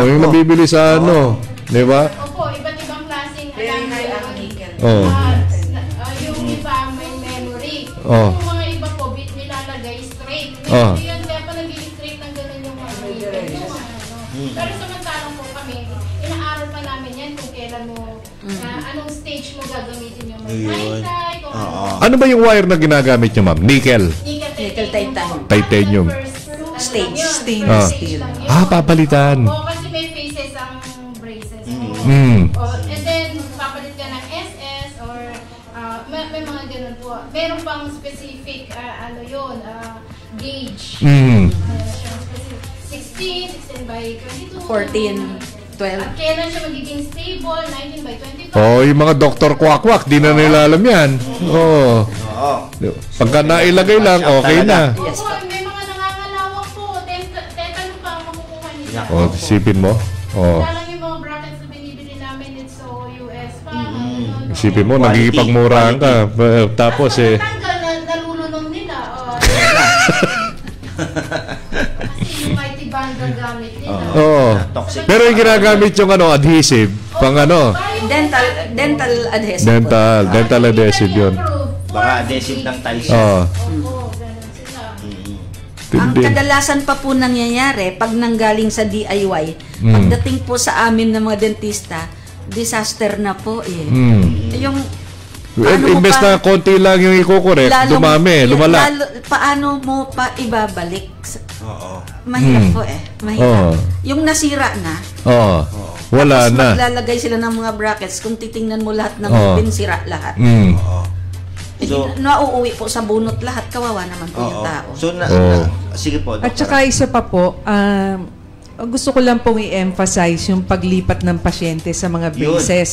Speaker 2: Yung nabibili sa ano. Di ba?
Speaker 6: Opo, iba't ibang klaseng alambre.
Speaker 2: Oh.
Speaker 6: Yung iba may memory.
Speaker 2: Oh.
Speaker 6: Yung mga iba po, nilalagay straight.
Speaker 2: Oh.
Speaker 6: Yun, kaya pa naging straight ng ganun yung mga ngipin. Pero samantalang po kami, inaaral pa namin yan kung kailan mo, anong stage mo gagamitin yung may
Speaker 2: Ano ba yung wire na ginagamit nyo, ma'am? Nickel?
Speaker 4: Nickel titanium.
Speaker 2: Titanium.
Speaker 4: Stage.
Speaker 15: Stainless steel.
Speaker 2: Papalitan.
Speaker 6: Oo, kasi may faces ang braces.
Speaker 2: Mm.
Speaker 6: And then, papalit ka ng SS or may mga ganun po. Meron pang specific, gauge.
Speaker 2: Mm.
Speaker 6: 16 by 22.
Speaker 4: 14. 12.
Speaker 6: At kailan siya magiging stable? 19 by 25.
Speaker 2: Yung mga doktor kwak-kwak, di na nila alam yan. Pagka nailagay lang, okay na.
Speaker 6: Yes, may mga nangangalawak po. Tetano pa ang makukuha nila.
Speaker 2: Isipin mo.
Speaker 6: Dalang yung mga brackets na binibili namin dito sa US pa.
Speaker 2: Isipin mo, nagigipagmurahan ka. Tapos
Speaker 6: Tanggal na nalulunong nila. Kasi yung mighty band ang gamit nila.
Speaker 2: Pero yung ginagamit yung adhesive, pang
Speaker 4: Dental adhesive.
Speaker 2: Dental adhesive yun.
Speaker 3: Baka adhesive ng tiles.
Speaker 4: Ang kadalasan pa po nangyayari pag nanggaling sa DIY, pagdating po sa amin ng mga dentista, disaster na po eh. Yung
Speaker 2: Imbes na konti lang yung ikukorek, dumami, lumala.
Speaker 4: Paano mo pa ibabalik? Mahirap po eh. Mahirap. Yung nasira na,
Speaker 2: wala
Speaker 4: tapos
Speaker 2: na.
Speaker 4: maglalagay sila ng mga brackets, kung titingnan mo lahat ng ngipin, sira lahat. Nauuwi po sa bunot lahat, kawawa naman po yung tao.
Speaker 3: So, sige po.
Speaker 15: At saka isa pa po, gusto ko lang pong i-emphasize yung paglipat ng pasyente sa mga braces.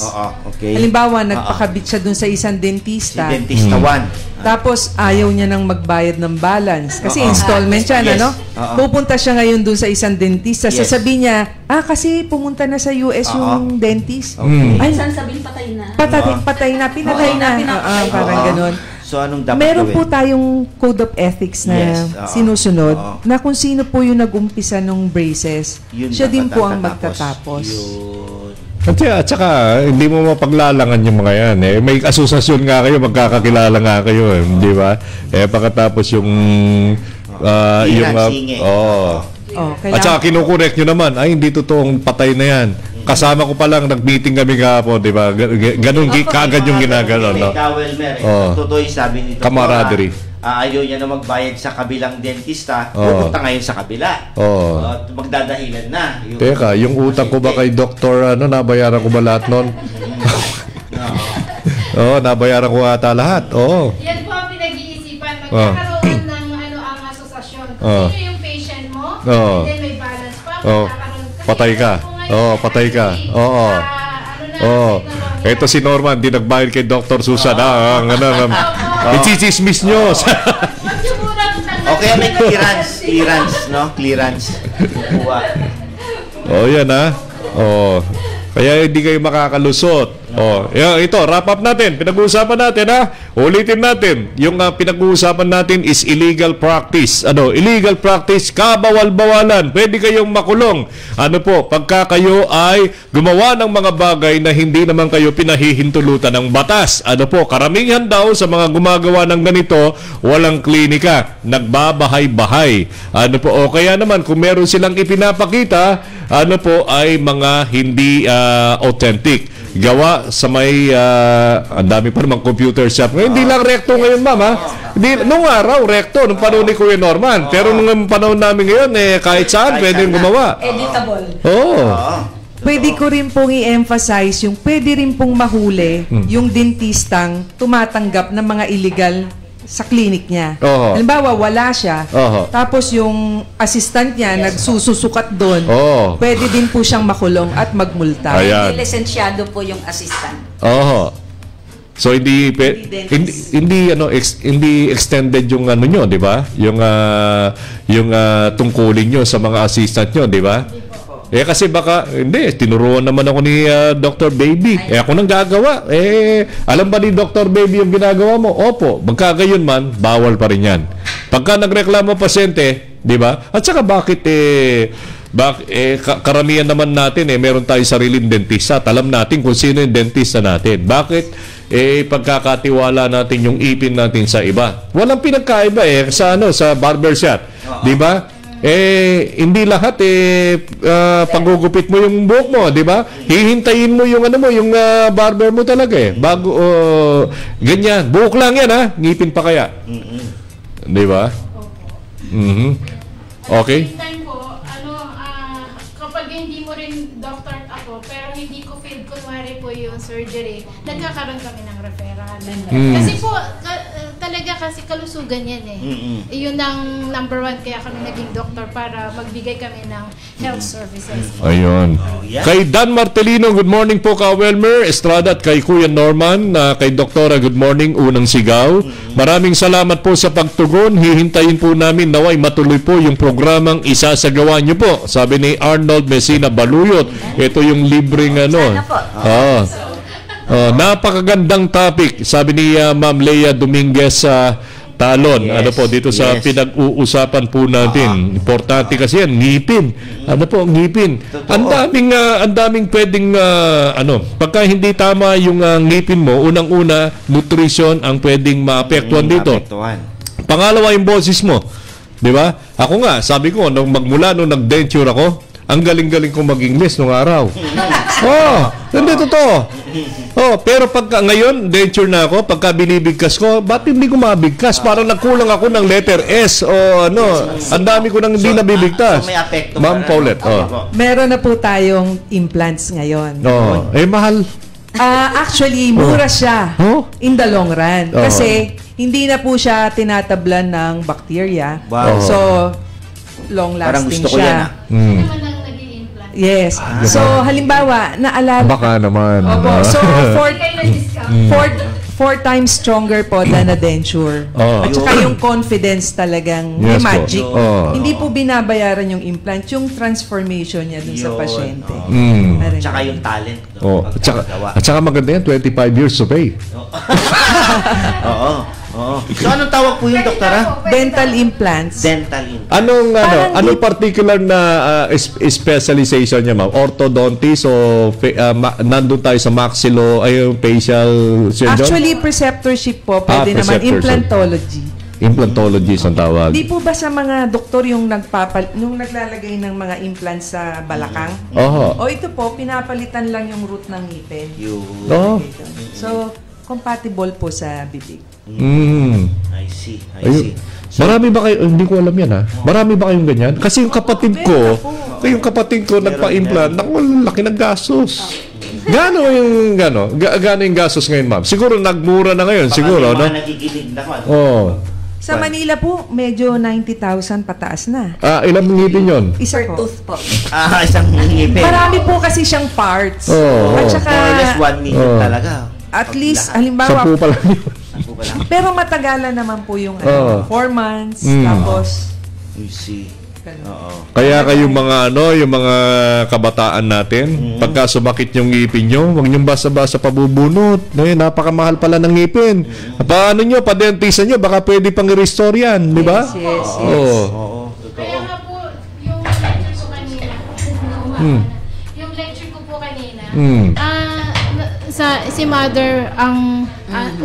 Speaker 3: Okay.
Speaker 15: Halimbawa, nagpakabit siya dun sa isang dentista.
Speaker 3: Si Dentista 1.
Speaker 15: Tapos, ayaw niya nang magbayad ng balance. Kasi installment siya, ano? Pupunta siya ngayon dun sa isang dentista. Sasabihin niya, kasi pumunta na sa US yung dentist.
Speaker 4: Ay, saan sabihin patay na?
Speaker 15: Patay na, pinatay na. Parang ganun.
Speaker 3: So, anong dapat
Speaker 15: Meron
Speaker 3: gawin?
Speaker 15: po tayong code of ethics na sinusunod na kung sino po yung nag-umpisa ng braces, siya din po ang magtatapos.
Speaker 2: At saka, hindi mo mapaglalangan yung mga yan. May asosasyon nga kayo, magkakakilala nga kayo. Di ba? Pagkatapos yung... At saka kinukorek nyo naman, hindi totoong patay na yan. Kasama ko pa lang, nag-meeting kami kahapon, di ba? Ganun, kaagad yung ginagano.
Speaker 3: May Kawelmer, totoo yung sabi nito.
Speaker 2: Camaraderie.
Speaker 3: Ayaw niya na magbayad sa kabilang dentista, pupunta ngayon sa kabila. Magdadahilan na.
Speaker 2: Teka, yung utang ko ba kay doktor, nabayaran ko ba lahat nun? Nabayaran ko ata lahat.
Speaker 6: Yan po ang pinag-iisipan. Magkakaroon ng ang asosasyon. Kung sino yung patient mo, and then may balance pa,
Speaker 2: patay ka. Patay ka. Ito si Norman, di nagbayad kay Dr. Susan. Ichichismis nyo.
Speaker 3: Okay, may clearance, no? Clearance.
Speaker 2: Yan kaya hindi kayo makakalusot. Ito, wrap up natin. Pinag-uusapan natin, ulitin natin. Yung pinag-uusapan natin is illegal practice. Illegal practice, kabawal-bawalan. Pwede kayong makulong. Pagka kayo ay gumawa ng mga bagay na hindi naman kayo pinahihintulutan ng batas. Karamihan daw sa mga gumagawa ng ganito, walang klinika. Nagbabahay-bahay. O kaya naman, kung meron silang ipinapakita, ay mga hindi authentic. Gawa sa may ang dami pa namang computer shop. Ngayon, hindi lang recto ngayon, ma'am, nung araw, recto, nung panahon ni Kuya Norman. Pero nung panahon namin ngayon, kahit saan, pwede gumawa.
Speaker 4: Editable.
Speaker 15: Pwede ko rin pong i-emphasize yung pwede rin pong mahuli yung dentistang tumatanggap ng mga illegal sa clinic niya.
Speaker 2: Oo.
Speaker 15: Halimbawa, wala siya.
Speaker 2: Oo.
Speaker 15: Tapos yung assistant niya nagsususukat doon.
Speaker 2: Oo.
Speaker 15: Pwede din po siyang makulong at magmulta.
Speaker 2: Ayan.
Speaker 4: Hindi lisensyado po yung assistant.
Speaker 2: Oo. So hindi hindi extended yung ano nyo, di ba? Yung tungkulin nyo sa mga assistant nyo, di ba? Kasi baka hindi, tinuruan naman ako ni Dr. Baby. Ako nang gagawa. Alam ba ni Dr. Baby yung ginagawa mo? Opo, magkagayon man, bawal pa rin 'yan. Pagka nagreklamo pasyente, di ba? At saka bakit karamihan naman natin meron tayong sariling dentista. Alam natin kung sino yung dentista natin. Bakit pagkakatiwala natin yung ipin natin sa iba? Walang pinagkaiba sa barber shop, di ba? Hindi lahat paggugupit mo yung buhok mo, di ba? Hihintayin mo yung yung barber mo talaga bago ganyan. Buhok lang yan ngipin pa kaya. Di ba? Okay.
Speaker 6: Kapag hindi mo rin doctor ako, pero hindi ko feel kunwari po yung surgery, nagkakaroon kami ng referral. Kasi po, talaga kasi kalusugan yan Yun ang number 1 kaya kami naging doctor para magbigay kami ng health services.
Speaker 2: Ayun. Kay Dan Martelino, good morning po ka Welmer Estrada at kay Kuya Norman, kay Doktora, good morning, unang sigaw. Maraming salamat po sa pagtugon. Hihintayin po namin naway matuloy po yung programang isasagawa nyo po. Sabi ni Arnold Messina Baluyot. Ito yung libreng napakagandang topic. Sabi ni Ma'am Leia Dominguez Talon. Dito sa pinag-uusapan po natin. Importante kasi yan, ngipin. Ngipin. Ang daming pwedeng pagka hindi tama yung ngipin mo, unang-una, nutrition ang pwedeng maapektuhan dito. Pangalawa, yung boses mo. Di ba? Ako nga, sabi ko, magmula nung nag-denture ako, ang galing-galing kong mag-English nung araw. Hindi totoo. Pero pagka ngayon, denture na ako, pagka binibigkas ko, ba't hindi ko mabigkas? Parang nagkulang ako ng letter S o ang dami ko nang hindi nabibigtas.
Speaker 3: So may apekto.
Speaker 2: Ma'am Paulette.
Speaker 15: Meron na po tayong implants ngayon.
Speaker 2: Mahal.
Speaker 15: Actually, mura siya in the long run. Kasi hindi na po siya tinatablan ng bacteria.
Speaker 3: Wow.
Speaker 15: So, long-lasting siya. Yes. So, halimbawa, naalala...
Speaker 2: Baka naman.
Speaker 15: So, 4 times stronger po than a denture. At saka yung confidence talagang may magic. Hindi po binabayaran yung implant, yung transformation niya dun sa pasyente.
Speaker 3: At saka yung talent.
Speaker 2: At saka maganda yan, 25 years to pay.
Speaker 3: So, anong tawag po yung doktora?
Speaker 15: Dental implants.
Speaker 3: Dental implants.
Speaker 2: Anong particular na specialization niya, ma'am? Orthodontist o nandun tayo sa maxillo, facial surgeon?
Speaker 15: Actually, preceptorship po. Pwede naman implantology.
Speaker 2: Implantologist ang tawag.
Speaker 15: Di po ba sa mga doktor yung naglalagay ng mga implants sa balakang? O ito po, pinapalitan lang yung root ng ngipin. So, compatible po sa bibig.
Speaker 3: I see.
Speaker 2: Marami ba kayo, hindi ko alam yan marami ba kayong ganyan? Kasi yung kapatid ko nagpa-implant, naku, laki ng gastos. Gano yung gastos ngayon, ma'am? Siguro nagmura na ngayon, siguro, no?
Speaker 3: Nagigilig na
Speaker 15: Sa Manila po, medyo 90,000 pataas na.
Speaker 2: Ilang ngipin yun?
Speaker 15: Isa po.
Speaker 4: Tooth po.
Speaker 3: Isang ngipin.
Speaker 15: Marami po kasi siyang parts. At saka,
Speaker 3: more or less 1 million talaga.
Speaker 15: At least, halimbawa,
Speaker 2: 10 pa lang yun.
Speaker 15: Pero matagalan naman po yung 4 months, tapos
Speaker 3: you see.
Speaker 2: Kaya kayong yung mga kabataan natin, pagka sumakit yung ngipin nyo, huwag nyo basta-basta pabubunot. Napakamahal pala ng ngipin. Paano nyo, pa-dentista nyo, baka pwede pang i-restore yan, di ba?
Speaker 15: Yes.
Speaker 6: Kaya nga po, yung lecture ko kanina, si mother ang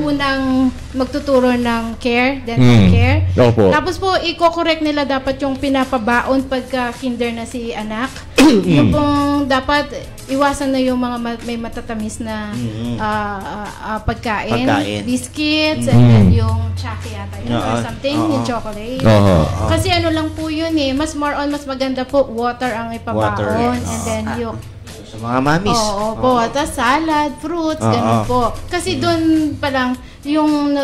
Speaker 6: unang magtuturo ng care, dental care. Tapos po, i-correct nila dapat yung pinapabaon pagka kinder na si anak. Yung pong dapat iwasan na yung mga may matatamis na pagkain. Biscuits, and then yung chocolate yata yun, or something, yung chocolate. Kasi lang po yun mas maganda po, water ang ipabaon, and then yung
Speaker 3: sa mga mamis.
Speaker 6: Po. Tapos salad, fruits, ganun po. Kasi doon pa lang, yung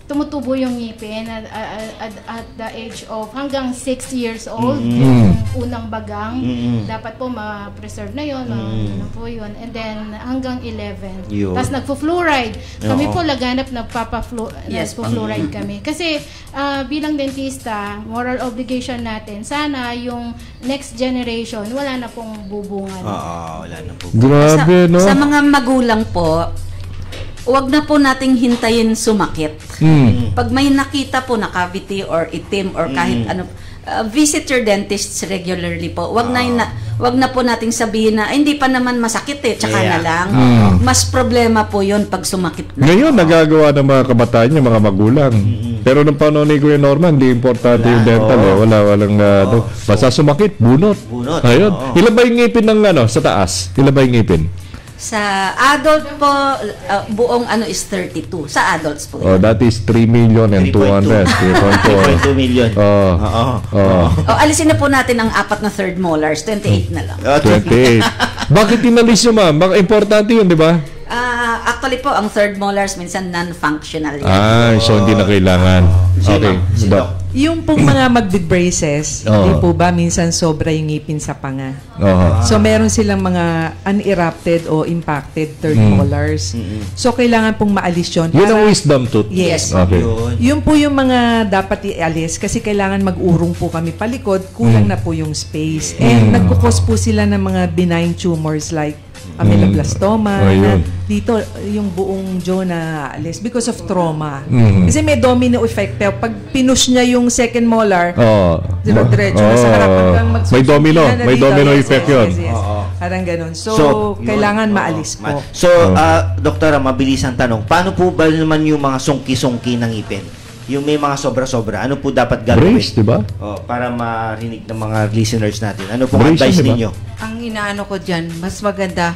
Speaker 6: tumutubo yung ngipin at the age of hanggang 6 years old, yung unang bagang, dapat po ma-preserve na yun, ano po yun, and then hanggang 11. Tapos nagpo-fluoride. Kami po laganap nagpo-fluoride kami. Kasi bilang dentista, moral obligation natin, sana yung next generation, wala na pong bubungan.
Speaker 3: Wala na po.
Speaker 2: Grabe, no?
Speaker 4: Sa mga magulang po, huwag na po nating hintayin sumakit. Pag may nakita po na cavity or itim or kahit ano, visit your dentists regularly po. Wag na po nating sabihin na hindi pa naman masakit tsaka na lang. Mas problema po 'yon pag sumakit na.
Speaker 2: Ngayon nagagawa ng mga kabataan yung mga magulang. Pero nung panahon ni Kuya Norman, hindi importante yung dental walang basta sumakit, bunot. Ayun. Ilan ba yung ngipin ng sa taas? Ilan ba yung ngipin?
Speaker 4: Sa adult po, buong is 32. Sa adults po.
Speaker 2: That is 3 million and 200.
Speaker 3: 3.2 million.
Speaker 4: Alisin na po natin ang 4 na third molars. 28 na lang.
Speaker 2: 28. Bakit inalis nyo, ma'am? Importante yun, di ba?
Speaker 4: Actually po, ang third molars minsan non-functional yan.
Speaker 2: So hindi na kailangan. Okay.
Speaker 15: Yung pong mga magbe-braces, hindi po ba minsan sobra yung ngipin sa panga? So meron silang mga unerupted o impacted third molars. So kailangan pong maalis yun.
Speaker 2: Yun ang wisdom tooth?
Speaker 15: Yes.
Speaker 2: Okay.
Speaker 15: Yun po yung mga dapat ialis kasi kailangan mag-urong po kami palikod, kulang na po yung space. And nagkukos po sila ng mga benign tumors like ameloblastoma. Dito, yung buong jaw na alis because of trauma. Kasi may domino effect. Pero pag pinush niya yung second molar, diretso na sa harap.
Speaker 2: May domino effect yun.
Speaker 15: Parang ganun. So kailangan maalis po.
Speaker 3: So, Doktora, mabilis ang tanong. Paano po ba naman yung mga sungki-sungki ng ngipin? Yung may mga sobra-sobra, ano po dapat gagawin?
Speaker 2: Brace, di ba?
Speaker 3: Para marinig ng mga listeners natin. Ano pong advice ninyo?
Speaker 5: Ang inaano ko dyan, mas maganda,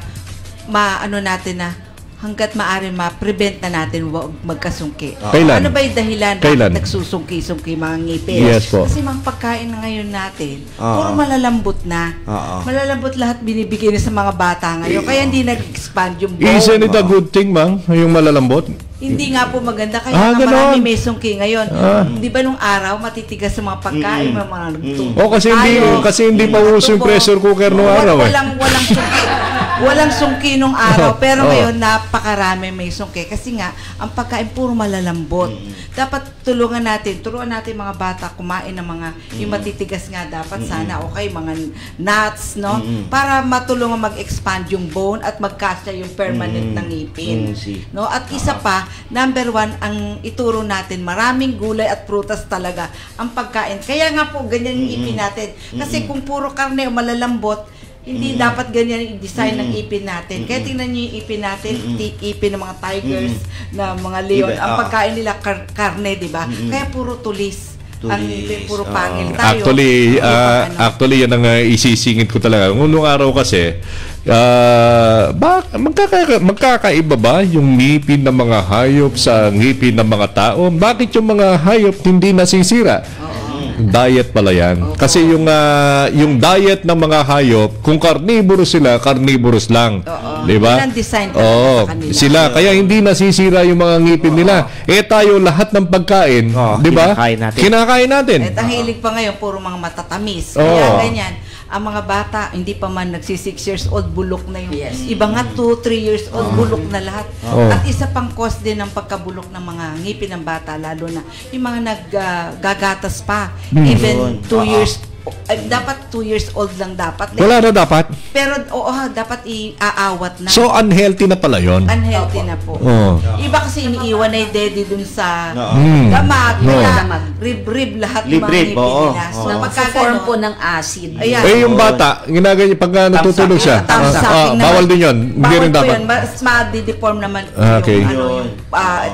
Speaker 5: natin na hanggat maaari ma-prevent na natin huwag magkasungki.
Speaker 2: Kailan?
Speaker 5: Ano ba yung dahilan bakit nagsusungki-sungki mga ngipin?
Speaker 2: Yes po.
Speaker 5: Kasi mga pagkain na ngayon natin, puro malalambot na. Malalambot lahat binibigay na sa mga bata ngayon. Kaya hindi nag-expand yung bone.
Speaker 2: Isn't it a good thing, ma'am? Yung malalambot?
Speaker 5: Hindi nga po maganda. Kaya marami may sungki ngayon. Di ba nung araw, matitigas sa mga pagkain, mga
Speaker 2: kasi hindi pa uso yung pressure cooker nung araw.
Speaker 5: Walang sungki nung araw, pero ngayon napakarami may sungki. Kasi nga, ang pagkain puro malalambot. Dapat turuan natin mga bata kumain ng mga yung matitigas nga dapat sana, mga nuts, no? Para matulungan mag-expand yung bone at magkasya yung permanent na ngipin. No? At isa pa, number 1, ang ituro natin, maraming gulay at prutas talaga ang pagkain. Kaya nga po, ganyan yung ngipin natin. Kasi kung puro karne o malalambot, hindi dapat ganyan yung design ng ipin natin. Kaya tingnan nyo yung ipin natin, ipin ng mga tigers, na mga leon. Ang pagkain nila, karne, di ba? Kaya puro tulis. Ang puro pangil tayo.
Speaker 2: Actually, yan ang isisingit ko talaga. Ngunong araw kasi, magkakaiba ba yung ngipin ng mga hayop sa ngipin ng mga tao? Bakit yung mga hayop hindi nasisira? Diet pala yan. Kasi yung diet ng mga hayop, kung carnivorous sila, carnivorous lang. Di ba? Sila. Kaya hindi nasisira yung mga ngipin nila. Tayo lahat ng pagkain, di ba? Kinakain natin.
Speaker 5: Ang hilig pa ngayon, puro mga matatamis. Kaya ganyan. Ang mga bata, hindi pa man nagsi 6 years old, bulok na yung iba nga 2-3 years old, bulok na lahat. At isa pang cause din ng pagkabulok ng mga ngipin ng bata, lalo na yung mga naggagatas pa. Even 2 years dapat 2 years old lang dapat.
Speaker 2: Wala na dapat?
Speaker 5: Pero dapat iaawat na.
Speaker 2: So unhealthy na pala yon.
Speaker 5: Unhealthy na po. Iba kasi iniiwan na yung daddy dun sa damag, rib lahat ng mga ngipin nila. So
Speaker 4: magka-form po ng acid.
Speaker 2: Yung bata, ginaganyan pag natutulog siya. Bawal din yon. Hindi rin dapat.
Speaker 5: Mas ma-deform naman yung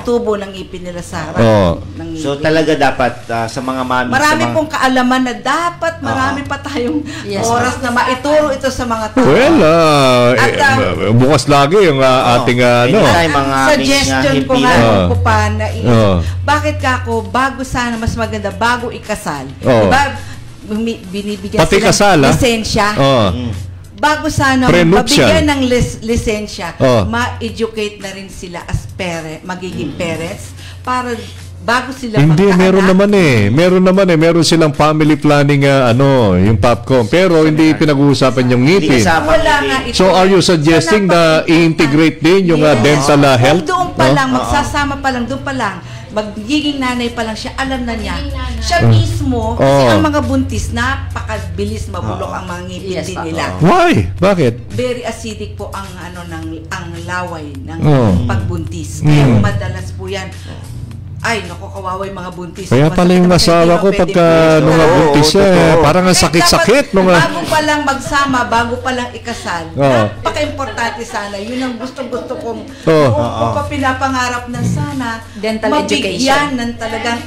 Speaker 5: tubo ng ngipin nila sa harap.
Speaker 3: So talaga dapat sa mga mami.
Speaker 5: Marami pong kaalaman na dapat marami pa tayong oras na maituro ito sa mga tao.
Speaker 2: Bukas lagi yung ating
Speaker 5: suggestion ko nga po pa na bakit ka ako bago ikasal, diba binibigyan sila lisensya, bago sana mabigyan ng lisensya, ma-educate na rin sila as magiging parents para bago sila
Speaker 2: Hindi,
Speaker 5: magkaanak.
Speaker 2: meron naman eh. Meron silang family planning yung Popcom. Pero hindi pinag-uusapan yung ngipin.
Speaker 5: Wala nga ito.
Speaker 2: So are you suggesting na i-integrate din yung dental health?
Speaker 5: Doon pa lang, magsasama pa lang, doon pa lang, magiging nanay pa lang siya, alam na niya. Siya mismo, kasi ang mga buntis, napakabilis mabulok ang mga ngipin din nila.
Speaker 2: Why? Bakit?
Speaker 5: Very acidic po ang ang laway ng pagbuntis. Kaya madalas po yan. Ay, naku, kawawa yung mga buntis.
Speaker 2: Kaya pala yung asawa ko pagka nung buntis siya, parang ang sakit-sakit.
Speaker 5: Bago pa lang magsama, bago pa lang ikasal, napaka-importante sana. Yun ang gusto-gusto kong kung pa pinapangarap na sana
Speaker 4: dental
Speaker 5: mabigyan ng talagang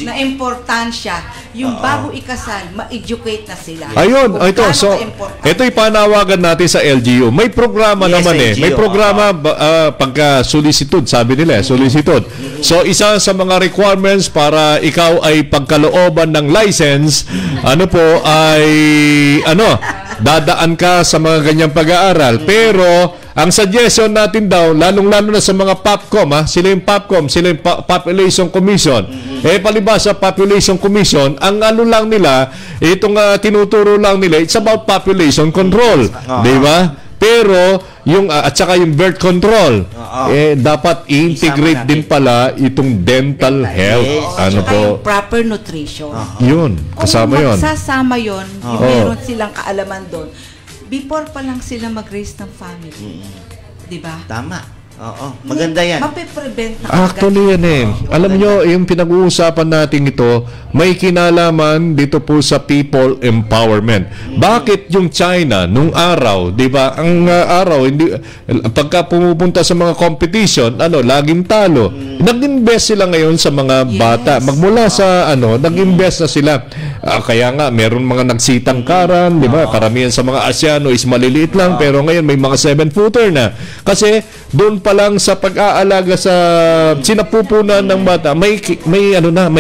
Speaker 5: na importansya. Yung bago ikasal, ma-educate na sila.
Speaker 2: Ayun, ito. So, ito'y panawagan natin sa LGU. May programa naman eh. May programa pagka solicitude, sabi nila, solicitude. So, isa sa mga requirements para ikaw ay pagkalooban ng license, dadaan ka sa mga ganyang pag-aaral. Pero, ang suggestion natin daw, lalong-lalo na sa mga Popcom, sila yung Popcom, sila yung Population Commission. Palibasa Population Commission, ang lang nila, itong tinuturo lang nila, it's about population control. Di ba? Pero, at saka yung birth control, dapat i-integrate din pala itong dental health.
Speaker 5: Yung proper nutrition.
Speaker 2: Yun, kasama yun.
Speaker 5: Kung magsasama yun, yung meron silang kaalaman doon, before pa lang sila mag-raise ng family. Diba?
Speaker 3: Tama. Oo, maganda yan.
Speaker 5: Mapiprevent na
Speaker 2: Actually yan eh. Alam nyo, yung pinag-uusapan natin ito, may kinalaman dito po sa people empowerment. Bakit yung China, nung araw, di ba, ang araw, pagka pumupunta sa mga competition, laging talo. Nag-invest sila ngayon sa mga bata. Magmula sa, nag-invest na sila. Kaya nga, meron mga nagsitangkaran, di ba? Karamihan sa mga Asyano is maliliit lang, pero ngayon may mga 7-footer na. Kasi, doon pa lang sa pag-aalaga sa sinapupunan ng bata, may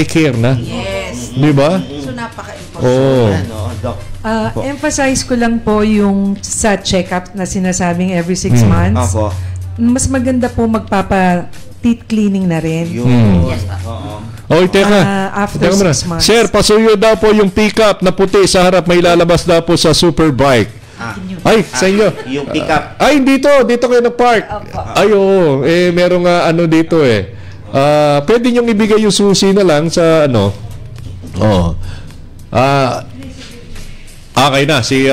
Speaker 2: care na.
Speaker 5: Yes.
Speaker 2: Di ba?
Speaker 5: So, napaka-important.
Speaker 15: Emphasize ko lang po yung sa check-up na sinasabing every 6 months. Mas maganda po magpapa-teeth cleaning na rin.
Speaker 5: Yes,
Speaker 2: teka.
Speaker 15: After 6 months.
Speaker 2: Sir, pasuyo daw po yung pickup na puti sa harap. May lalabas daw po sa Superbike. Ay, sa inyo.
Speaker 3: Yung pickup.
Speaker 2: Ay, dito kayo nag-park. Ay, oo. Merong dito eh. Pwede niyong ibigay yung susi na lang sa okay na. Si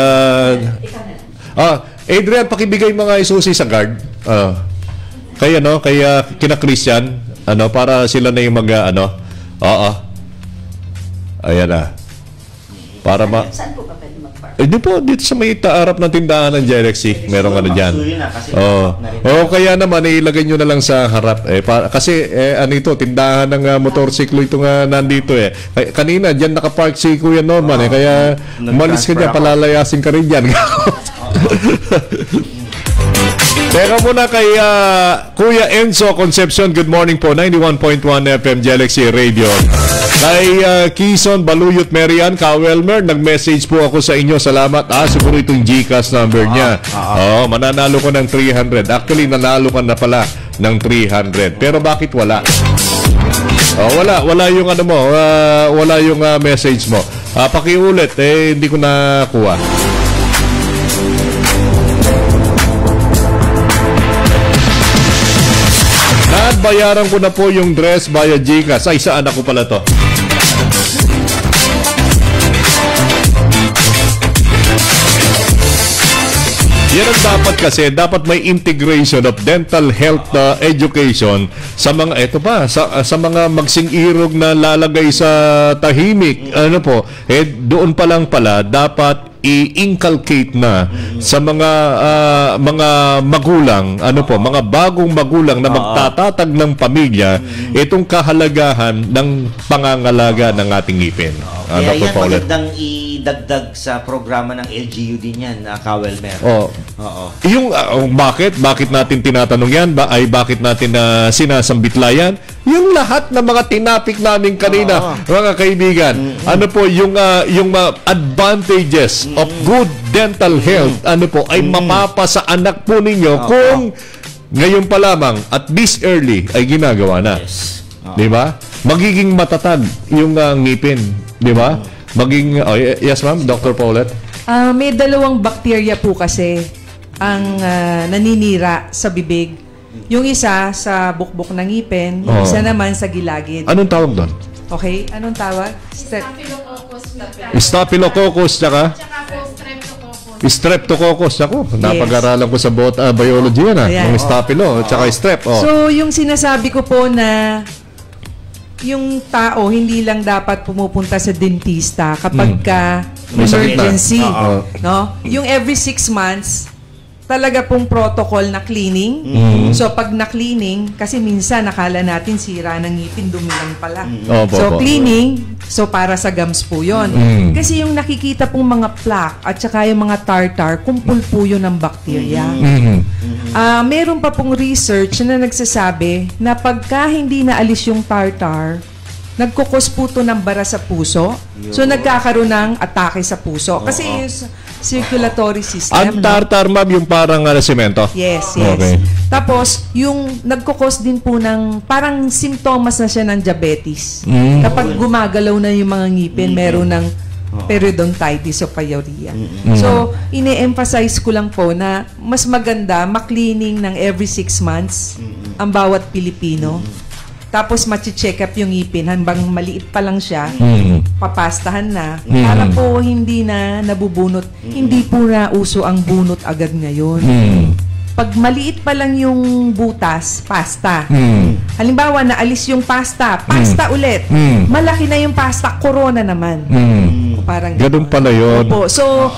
Speaker 2: Adrian, pakibigay mga susi sa guard. Kaya kina Christian, para sila na yung ayan na. Para
Speaker 4: Saan po ba pwede mag-park?
Speaker 2: Di po, dito sa may taarap ng tindahan ng Galaxy. Merong dyan. Kaya naman, ilagay nyo na lang sa harap. Kasi, tindahan ng motorsiklo ito nga nandito eh. Kanina, dyan nakapark si Kuya Norman kaya umalis ka dyan, palalayasin ka rin dyan. Teka muna kay Kuya Enzo Concepcion. Good morning po. 91.1 FM Galaxy Radio. Kay Kison Baluyot Marian Kawelmer, nag-message po ako sa inyo. Salamat. Siguro itong GCash number niya. Mananalo ko ng 300. Actually, nanalo ka na pala ng 300. Pero bakit wala? Wala yung wala yung message mo. Pakiulit, hindi ko nakuha. Bayaran ko na po yung dress via GCash. Ay, saan ako pala to? Yan ang dapat kasi. Dapat may integration of dental health education sa mga, sa mga magsing-irog na lalagay sa tahimik. Doon pa lang pala, dapat i-inculcate na sa mga magulang, mga bagong magulang na magtatatag ng pamilya itong kahalagahan ng pangangalaga ng ating ngipin.
Speaker 3: Kaya yan magandang idagdag sa programa ng LGU din yan, Kawelmer.
Speaker 2: Yung bakit natin tinatanong yan? Bakit natin sinasambitlayan? Yung lahat ng mga tinapik namin kanina, mga kaibigan, yung advantages of good dental health, ay mapapa sa anak po ninyo kung ngayon pa lamang at this early ay ginagawa na.
Speaker 3: Yes.
Speaker 2: Di ba? Magiging matatag yung ngipin. Di ba? Maging, yes ma'am, Dr. Paulette?
Speaker 15: May dalawang bakterya po kasi ang naninira sa bibig. Yung isa sa bukbok ng ngipin, yung isa naman sa gilagid.
Speaker 2: Anong tawag doon?
Speaker 15: Okay, anong tawag?
Speaker 2: Staphylococcus, tsaka? Streptococcus. Ako, napag-aralan ko sa biology yan, yung staphylo, tsaka strep.
Speaker 15: So, yung sinasabi ko po na yung tao hindi lang dapat pumupunta sa dentista kapag emergency, no? Yung every 6 months talaga pong protocol na cleaning. So pag na-cleaning, kasi minsan nakala natin sira ng ngipin, dumi lang pala. So cleaning, so para sa gums po yun. Kasi yung nakikita pong mga plaque at saka yung mga tartar, kumpul po yun ng bakterya. Meron pa pong research na nagsasabi na pagka hindi naalis yung tartar, nagkukos po ito ng bara sa puso. So nagkakaroon ng atake sa puso. Kasi yung circulatory system.
Speaker 2: Ang tartar, ma'am, yung parang semento?
Speaker 15: Yes, yes. Okay. Tapos, yung nagkukos din po ng, parang simptomas na siya ng diabetes. Kapag gumagalaw na yung mga ngipin, meron ng periodontitis o pyorrhea. So, ine-emphasize ko lang po na mas maganda ma-cleaning ng every 6 months ang bawat Pilipino. Tapos machi-check up yung ngipin hanggang maliit pa lang siya, papastahan na, para po hindi na nabubunot. Hindi po na uso ang bunot agad ngayon. Pag maliit pa lang yung butas, pasta. Halimbawa, naalis yung pasta ulit. Malaki na yung pasta, corona naman. Parang
Speaker 2: ganun pala yun.
Speaker 15: Opo. So,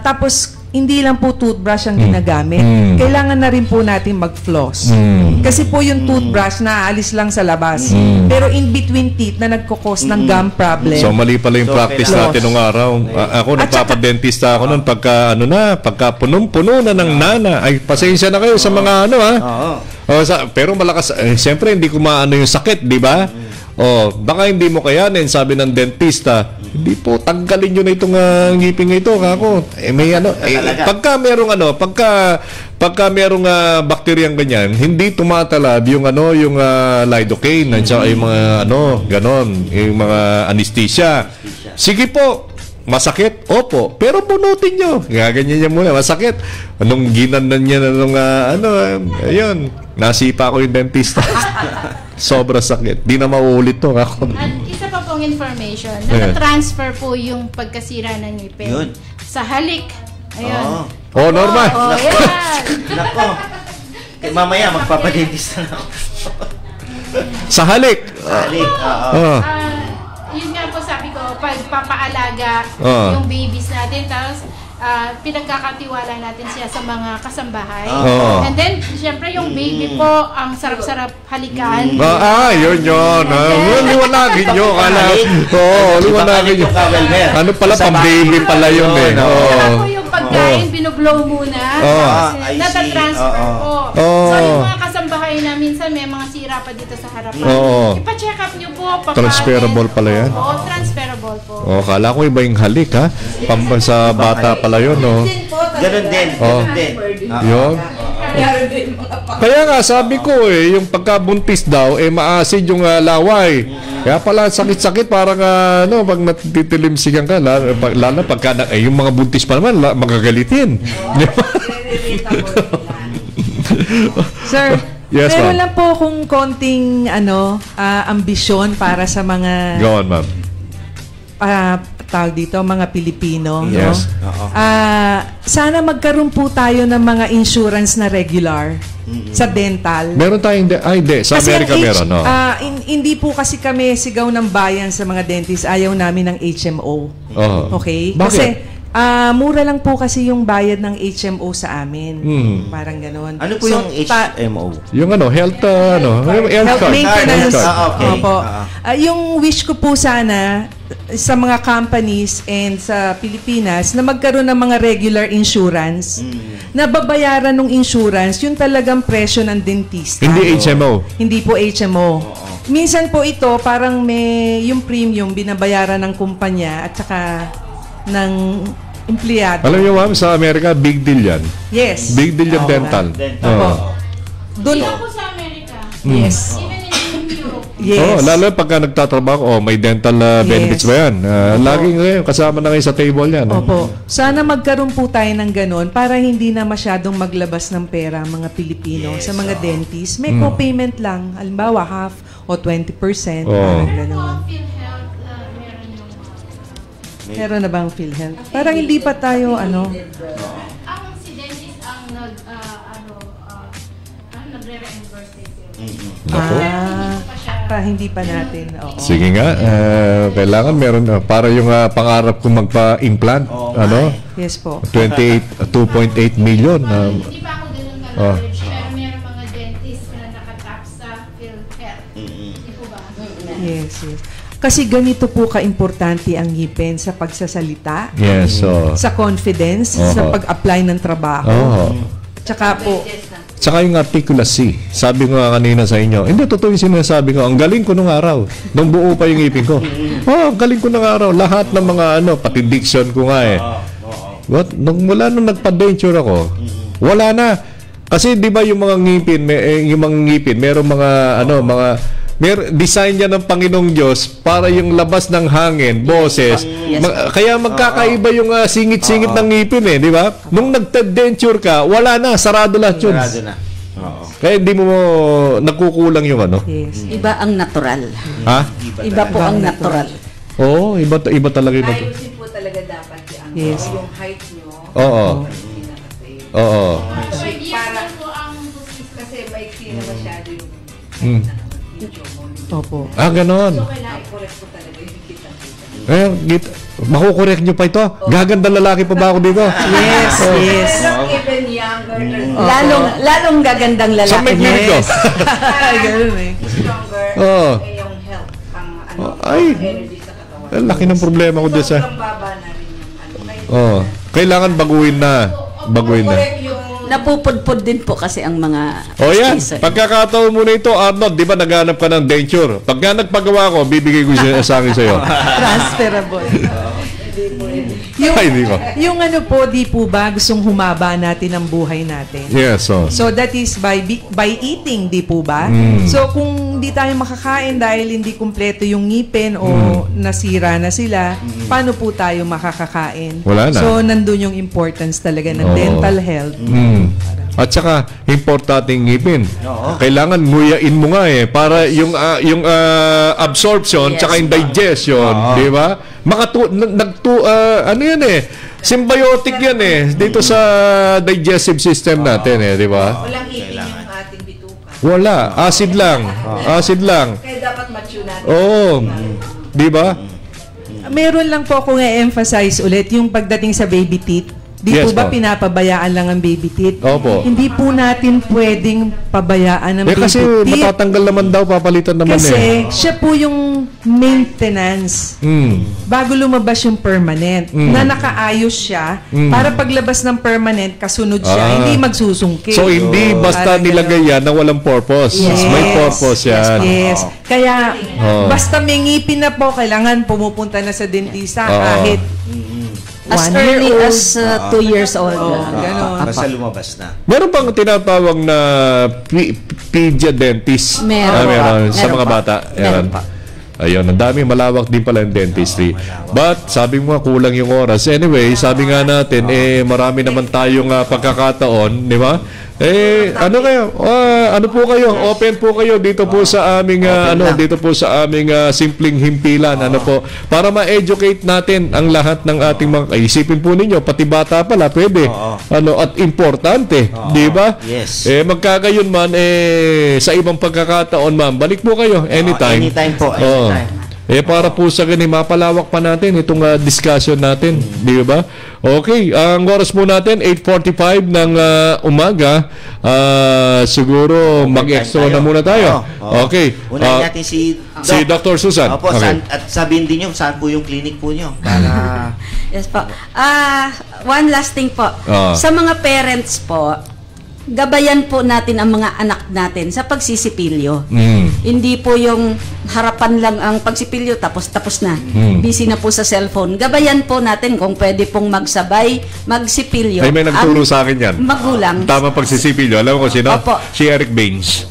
Speaker 15: tapos hindi lang po toothbrush ang ginagamit. Kailangan na rin po natin mag-floss. Kasi po yung toothbrush naaalis lang sa labas. Pero in between teeth na nagkukos ng gum problem.
Speaker 2: So mali pala yung practice natin nung araw. Ako nagpapadentista ako noon pagka punong-puno na ng nana. Ay, pasensya na kayo sa mga pero malakas. Siyempre hindi ko maano yung sakit, di ba? Baka hindi mo kayanin, sabi ng dentista. Hindi po, tanggalin nyo na itong ngipin ito, kako. May pagka merong bakteryang ganyan, hindi tumatalab yung yung lidocaine at saka yung mga ganon, yung mga anesthesia. Sige po, masakit? Opo. Pero bunutin nyo. Gaganyan niya muna. Masakit. Anong ginanan niya ayun. Nasipa ko yung dentista. Sobra sakit. Di na mauulit to. Ako.
Speaker 6: At isa pa pong information. Naka-transfer po yung pagkasira ng ngipin. Sa halik. Ayun.
Speaker 2: Normal.
Speaker 3: Nako. Mamaya, magpapadentista na ako.
Speaker 2: Sa halik.
Speaker 6: Yun nga po sabi ko, pagpapaalaga yung babies natin, tapos pinagkakatiwala natin siya sa mga kasambahay. And then, syempre yung baby po, ang sarap-sarap halikan.
Speaker 2: Yun. Liwanagin nyo. Liwanagin nyo. Ano pala, pang-baby pala yun eh.
Speaker 6: Ako yung pagkain, binublow muna. Nata-transfer po. So, yung mga kasambahay na minsan may mga sira pa dito sa harapan. Ipa-check up nyo po.
Speaker 2: Transferable pala yan?
Speaker 6: Transferable po.
Speaker 2: Kala ko iba yung halik, ha? Sa bata pala yun,
Speaker 3: Ganun din.
Speaker 2: Yun. Kaya nga, sabi ko yung pagkabuntis daw, maasid yung laway. Kaya pala, sakit-sakit, parang pag natitilimsigan ka, lalo pagka, yung mga buntis pa naman, magagalitin.
Speaker 15: Sir,
Speaker 2: yes,
Speaker 15: meron lang po kung konting ambisyon para sa mga
Speaker 2: go on, ma'am.
Speaker 15: Tawag dito, mga Pilipino.
Speaker 2: Yes.
Speaker 15: Sana magkaroon po tayo ng mga insurance na regular sa dental.
Speaker 2: Meron tayong hindi. Sa
Speaker 15: kasi
Speaker 2: Amerika meron,
Speaker 15: hindi po kasi kami sigaw ng bayan sa mga dentist. Ayaw namin ng HMO. Okay?
Speaker 2: Bakit?
Speaker 15: Kasi mura lang po kasi yung bayad ng HMO sa amin. Parang gano'n.
Speaker 3: Ano po yung HMO?
Speaker 2: Yung health,
Speaker 15: health maintenance.
Speaker 3: Okay.
Speaker 15: Opo. Yung wish ko po sana sa mga companies and sa Pilipinas na magkaroon ng mga regular insurance na babayaran ng insurance yung talagang presyo ng dentista.
Speaker 2: Hindi HMO?
Speaker 15: Hindi po HMO. Minsan po ito parang may yung premium binabayaran ng kumpanya at saka ng empleyado.
Speaker 2: Alam niyo, ma'am, sa Amerika, big deal yan.
Speaker 15: Yes.
Speaker 2: Big deal yung dental.
Speaker 15: Doon
Speaker 6: Ako sa Amerika.
Speaker 15: Yes.
Speaker 6: Even in Europe.
Speaker 15: Yes.
Speaker 2: Lalo pagka nagtatrabaho, may dental benefits ba yan? Laging kasama na kayo sa table yan.
Speaker 15: Opo. Sana magkaroon po tayo ng ganun para hindi na masyadong maglabas ng pera mga Pilipino sa mga dentist. May co-payment lang. Halimbawa, half o 20%. Parang ganun. Meron na bang PhilHealth? Parang hindi pa tayo,
Speaker 6: Ang si dentist ang nagre-reimburse
Speaker 15: hindi pa natin. Oo.
Speaker 2: Sige nga, kailangan meron para yung pangarap kong magpa-implant,
Speaker 15: Yes po.
Speaker 2: 2.8 million.
Speaker 6: Hindi pa ako ganun ka-knowledge, pero meron mga dentist na nakatap sa PhilHealth. Hindi po ba?
Speaker 15: Yes. Kasi ganito po ka-importante ang ngipin sa pagsasalita,
Speaker 2: Yes,
Speaker 15: sa confidence, sa pag-apply ng trabaho.
Speaker 2: Tsaka yung articulacy. Sabi ko nga kanina sa inyo, hindi, totoo yung sinasabi ko, ang galing ko nung araw. Nung buo pa yung ngipin ko. Ang galing ko nung araw. Lahat ng mga pati diction ko nga mula nung nagpa-denture ako, wala na. Kasi di ba yung mga ngipin, merong mga design niya ng Panginoong Diyos para yung labas ng hangin, boses. Kaya magkakaiba yung singit-singit ng ngipin di ba? Nung nagta-denture ka, wala na, sarado lahat yun. Kaya hindi mo nagkukulang yung
Speaker 15: Yes.
Speaker 4: Iba ang natural.
Speaker 2: Ha?
Speaker 4: Iba po ang natural.
Speaker 2: Oo, iba talaga yung natural.
Speaker 5: Ayusin po talaga dapat yung height nyo.
Speaker 2: Oo.
Speaker 5: Kasi maiksi na masyado yung
Speaker 15: Opo.
Speaker 2: Ganon.
Speaker 5: So, kailangan correct po talaga yung kita-kita.
Speaker 2: Makukorek nyo pa ito? Gaganda lalaki pa ba ako dito?
Speaker 15: Yes.
Speaker 5: Pero even younger,
Speaker 4: Lalong gagandang lalaki.
Speaker 2: Sa may clinic ko.
Speaker 5: stronger, yung health, energy sa katawan.
Speaker 2: Laki ng problema ko dyan sa...
Speaker 5: Sobrang baba na rin yung
Speaker 2: Kailangan baguhin na.
Speaker 4: Napupudpud din po kasi ang mga
Speaker 2: yan. Pagkakataon mo na ito, Arnold, di ba naghanap ka ng denture? Pagka nagpagawa ko, bibigay ko sa akin sa'yo.
Speaker 15: Transferable. Yung po, di po ba gustong humaba natin ang buhay natin?
Speaker 2: Yes.
Speaker 15: So that is by eating, di po ba? So kung hindi tayo makakain dahil hindi kumpleto yung ngipin o nasira na sila, paano po tayo makakakain?
Speaker 2: Wala na.
Speaker 15: So nandun yung importance talaga ng dental health.
Speaker 2: At saka, importante yung ngipin. Kailangan nguyain mo nga para yung absorption tsaka yung digestion, di ba? Symbiotic yan dito sa digestive system natin di ba?
Speaker 5: Walang ipin yung ating bituka.
Speaker 2: Wala, acid lang.
Speaker 5: Kaya dapat mature natin.
Speaker 2: Di ba?
Speaker 15: Meron lang po akong i-emphasize ulit yung pagdating sa baby teeth. Di po ba pinapabayaan lang ang baby teeth?
Speaker 2: Opo.
Speaker 15: Hindi po natin pwedeng pabayaan ang baby
Speaker 2: kasi
Speaker 15: teeth.
Speaker 2: matatanggal naman daw, papalitan naman
Speaker 15: Kasi siya po yung maintenance. Bago lumabas yung permanent, na nakaayos siya, para paglabas ng permanent, kasunod siya, hindi magsusungkit.
Speaker 2: So, hindi basta nilagay yan na walang purpose.
Speaker 15: Yes.
Speaker 2: May purpose yan.
Speaker 15: Yes. Kaya, basta may ngipin na po, kailangan pumupunta na sa dentista kahit
Speaker 4: as early as 2 years old.
Speaker 15: Ganon.
Speaker 3: Basta lumabas na.
Speaker 2: Meron bang tinatawag na pedia dentist? Meron. Sa mga bata.
Speaker 4: Meron pa.
Speaker 2: Ayun, ang dami, malawak din pala yung dentistry. But, sabi mo nga, kulang yung oras. Anyway, sabi nga natin, marami naman tayong pagkakataon, di ba? Ano kayo? Ano po kayo? Open po kayo dito po sa aming dito po sa aming simpleng himpilan, po, para ma-educate natin ang lahat ng ating mga isipin po ninyo, pati bata pala pwede. At importante, di ba?
Speaker 3: Yes.
Speaker 2: Magkagayon man sa ibang pagkakataon, ma'am, balik po kayo anytime.
Speaker 3: Anytime po, anytime.
Speaker 2: Para po sa ganun, mapalawak pa natin itong discussion natin, di ba? Okay, ang oras po natin 8:45 ng umaga. Siguro mag-extra na muna tayo. Okay.
Speaker 3: Unahin natin si
Speaker 2: Dr. Susan.
Speaker 3: Opo, at sabihin din nyo saan po yung clinic po nyo para
Speaker 4: Yes po. One last thing po. Sa mga parents po, gabayan po natin ang mga anak natin sa pagsisipilyo.
Speaker 2: Mm.
Speaker 4: Hindi po yung harapan lang ang pagsipilyo tapos na. Busy na po sa cellphone. Gabayan po natin kung pwede pong magsabay, magsipilyo.
Speaker 2: Ay, may nagturo sa akin yan.
Speaker 4: Magulang.
Speaker 2: Tama pagsisipilyo. Alam mo ko sino?
Speaker 4: Opo.
Speaker 2: Si Eric Baines.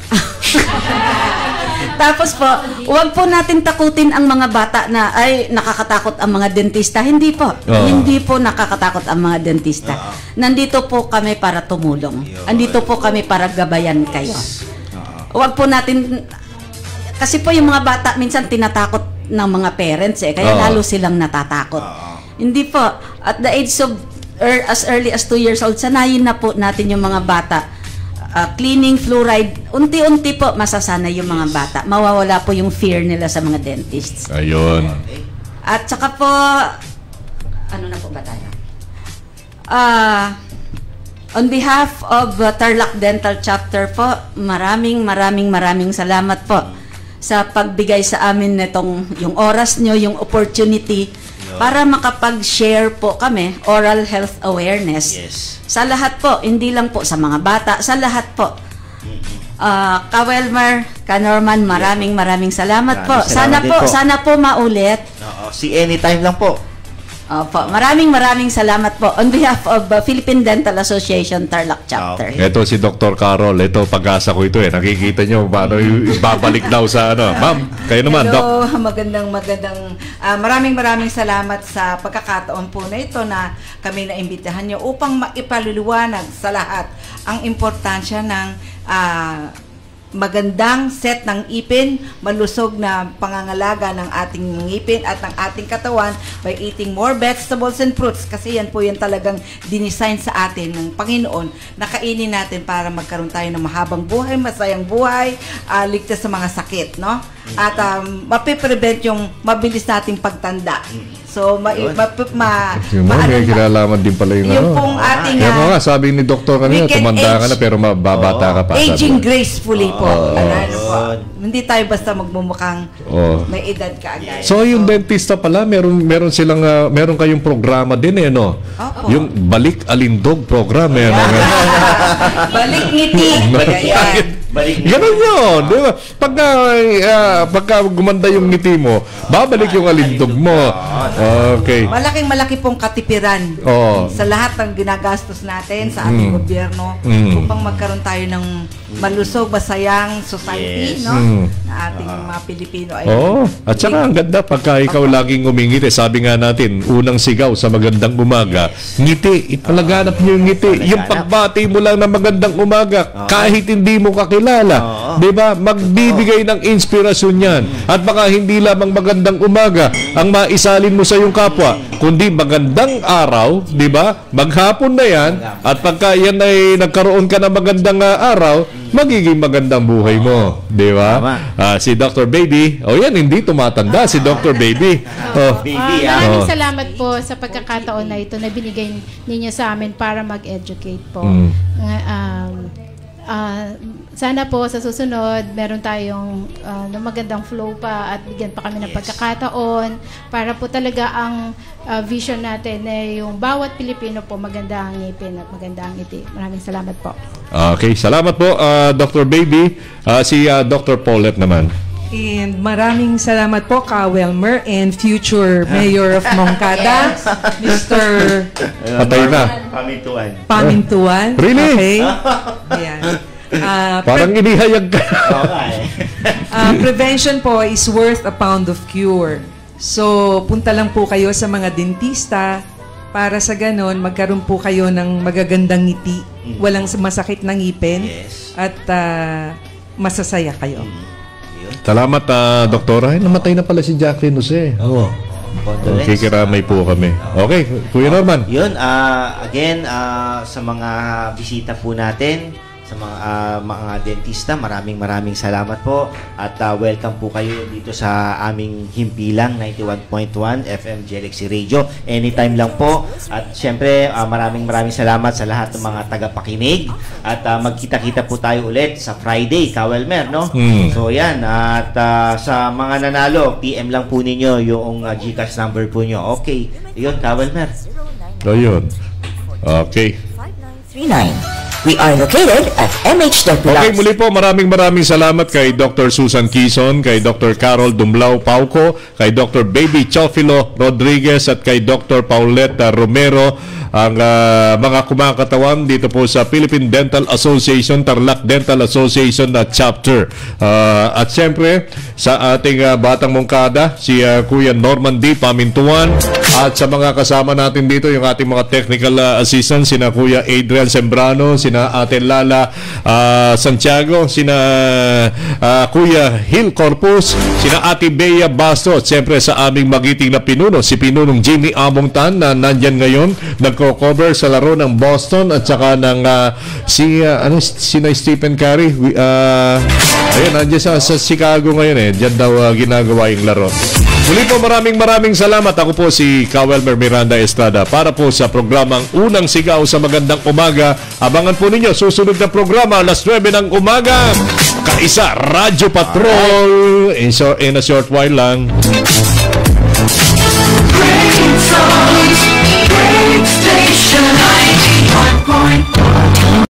Speaker 4: Tapos po, huwag po natin takutin ang mga bata na ay nakakatakot ang mga dentista. Hindi po. Hindi po nakakatakot ang mga dentista. Nandito po kami para tumulong. Nandito po kami para gabayan kayo. Huwag po natin, kasi po yung mga bata minsan tinatakot ng mga parents kaya lalo silang natatakot. Hindi po. At the age of as early as 2 years old, sanayin na po natin yung mga bata. Cleaning, fluoride, unti-unti po masasanay yung mga bata. Mawawala po yung fear nila sa mga dentists.
Speaker 2: Ayun.
Speaker 4: At saka po, ano na po ba tayo? On behalf of Tarlac Dental Chapter po, maraming salamat po sa pagbigay sa amin nitong yung oras nyo, yung opportunity para makapag-share po kami oral health awareness. Sa lahat po, hindi lang po sa mga bata, sa lahat po. Ka-Welmer, Ka-Norman, maraming salamat po. Sana po maulit.
Speaker 3: Si anytime lang po.
Speaker 4: Opo, maraming salamat po on behalf of Philippine Dental Association Tarlac Chapter.
Speaker 2: Ito si Dr. Carol, ito pag-asa ko ito Nakikita nyo paano ibabalik daw sa ano. Ma'am, kayo naman,
Speaker 5: Hello,
Speaker 2: Doc.
Speaker 5: magandang maraming sa pagkakataon po na ito na kami naimbitahan nyo upang maipaliliwanag sa lahat ang importansya ng magandang set ng ipin, malusog na pangangalaga ng ating ngipin at ng ating katawan by eating more vegetables and fruits, kasi yan po yan talagang dinisign sa atin ng Panginoon na kainin natin para magkaroon tayo ng mahabang buhay, masayang buhay, ligtas sa mga sakit, no? At mapiprevent yung mabilis nating pagtanda. So, may
Speaker 2: kinalaman din pala yung
Speaker 5: pong ating
Speaker 2: kaya mo nga, sabi ni Doktor kanina, tumanda ka na pero mababata ka pa.
Speaker 5: Aging gracefully po. Hindi tayo basta magmumukhang may edad ka agad.
Speaker 2: So, yung dentista pala, meron silang, meron kayong programa din no? Yung Balik Alindog program.
Speaker 5: Balik ngiti.
Speaker 2: Ganun yun, di ba? Pagka gumanda yung ngiti mo, babalik yung alindog mo. Okay.
Speaker 5: Malaki pong katipiran sa lahat ng ginagastos natin sa ating gobyerno upang magkaroon tayo ng malusog, masayang society, no? Na ating mga Pilipino ay
Speaker 2: at saka ang ganda pagka ikaw laging umingiti. Sabi nga natin, unang sigaw sa magandang umaga, ngiti, ipalaganap niyo yung ngiti. Yung pagbati mo lang na magandang umaga, kahit hindi mo kakilala, di ba? Magbibigay ng inspirasyon yan. At baka hindi lamang magandang umaga ang maisalin mo sa iyong kapwa, kundi magandang araw, di ba? Maghapon na yan, at pagka yan ay nagkaroon ka ng magandang araw, magiging magandang buhay mo, di ba? Si Dr. Baby, yan, hindi tumatanda si Dr. Baby.
Speaker 6: Maraming salamat po sa pagkakataon na ito na binigay ninyo sa amin para mag-educate po. Sana po sa susunod meron tayong magandang flow pa at bigyan pa kami ng pagkakataon para po talaga ang vision natin na yung bawat Pilipino po maganda ang ngipin at maganda ang ngiti. Maraming salamat po.
Speaker 2: Okay, salamat po Dr. Baby. Si Dr. Paulette naman.
Speaker 15: And maraming salamat po, Ka-Welmer and future Mayor of Moncada, Mr.
Speaker 2: Patay na.
Speaker 15: Pamintuan.
Speaker 2: Really?
Speaker 15: Okay. Ayan.
Speaker 2: Parang inihayag ka.
Speaker 15: Prevention po is worth a pound of cure. So, punta lang po kayo sa mga dentista para sa ganon, magkaroon po kayo ng magagandang ngiti, walang masakit ng ngipin, at masasaya kayo.
Speaker 2: Salamat, Doktora. Namatay na pala si Jacqueline Jose. Okay, kiramay po kami. Okay, Kuya Norman.
Speaker 3: Yun, again, sa mga bisita po natin, sa mga dentista, maraming salamat po at welcome po kayo dito sa aming himpilang 91.1 FM Galaxy Radio. Anytime lang po. At syempre, maraming salamat sa lahat ng mga tagapakinig at magkita-kita po tayo ulit sa Friday, Ka-Welmer, no? So yan, at sa mga nanalo, PM lang po ninyo yung GCash number po nyo. Okay, yun, Ka-Welmer.
Speaker 2: Yun. Okay.
Speaker 12: 5939 We are located at MH
Speaker 2: Okay, muli po, maraming salamat kay Dr. Susan Quizon, kay Dr. Carol Dumlao Pauco, kay Dr. Baby Chofilo Rodriguez at kay Dr. Paulette Romero, ang mga kumakatawan dito po sa Philippine Dental Association, Tarlac Dental Association na chapter. At siyempre, sa ating batang mongkada, si Kuya Norman D. Pamintuan, at sa mga kasama natin dito, yung ating mga technical assistants, sina Kuya Adrian Sembrano, sina Ate Lala Santiago, sina Kuya Hill Corpus, sina Ate Bea Basto, at siyempre sa aming magiting na pinuno, si Pinunong Jimmy Amongtan na nandyan ngayon, nagko-cover sa laro ng Boston at saka ng sina Stephen Curry. Ayun, nandyan sa Chicago ngayon Diyan daw ginagawa yung laro. Muli po, maraming salamat. Ako po si Kawelmer Miranda Estrada para po sa programang Unang Sigaw sa Magandang Umaga. Abangan po ninyo susunod na programa alas 9 ng umaga. Kaisa Radyo Patrol. In a short while lang.
Speaker 8: Great songs, great station 91.1